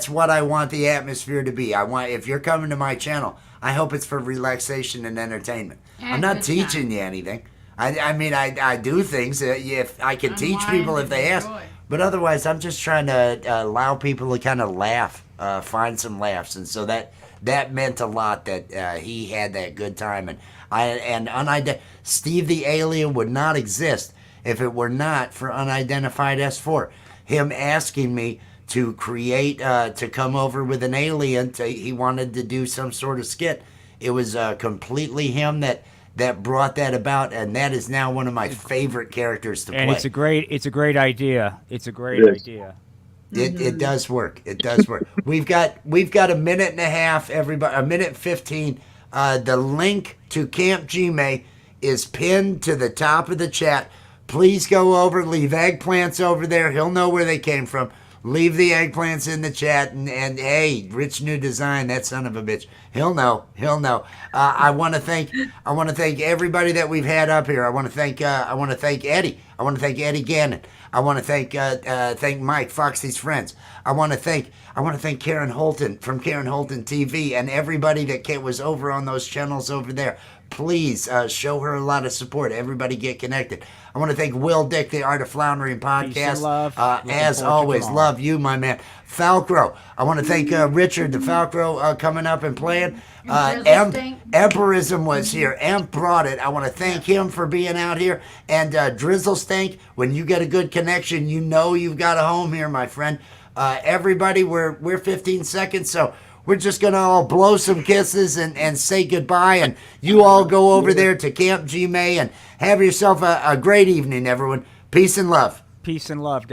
what I want the atmosphere to be. If you're coming to my channel, I hope it's for relaxation and entertainment. I'm not teaching you anything. I do things if I can teach people if they ask. But otherwise, I'm just trying to allow people to kind of laugh, find some laughs, and so that meant a lot that he had that good time. And Steve the Alien would not exist if it were not for Unidentified S4. Him asking me to create, to come over with an alien. He wanted to do some sort of skit. It was completely him that brought that about, and that is now one of my favorite characters to play. And it's a great idea. It's a great idea. It does work. It does work. We've got a minute and a half, everybody, a minute 15. The link to Camp Gmail is pinned to the top of the chat. Please go over, leave eggplants over there. He'll know where they came from. Leave the eggplants in the chat, and hey, Rich New Design, that son of a bitch, he'll know. I want to thank everybody that we've had up here. I want to thank Eddie. I want to thank Eddie Gannon. I want to thank Mike, Foxy's friends. I want to thank Karen Holton from Karen Holton TV and everybody that was over on those channels over there. Please show her a lot of support. Everybody get connected. I want to thank Will Dick, the Art of Floundering podcast. Peace and love. As always, love you, my man. Falcro. I want to thank Richard, the Falcro, coming up and playing. Emperism was here. Emp brought it. I want to thank him for being out here. And Drizzle Stank, when you get a good connection, you know you've got a home here, my friend. Everybody, we're 15 seconds, so we're just going to all blow some kisses and say goodbye. And you all go over there to Camp G May and have yourself a great evening, everyone. Peace and love. Peace and love, guys.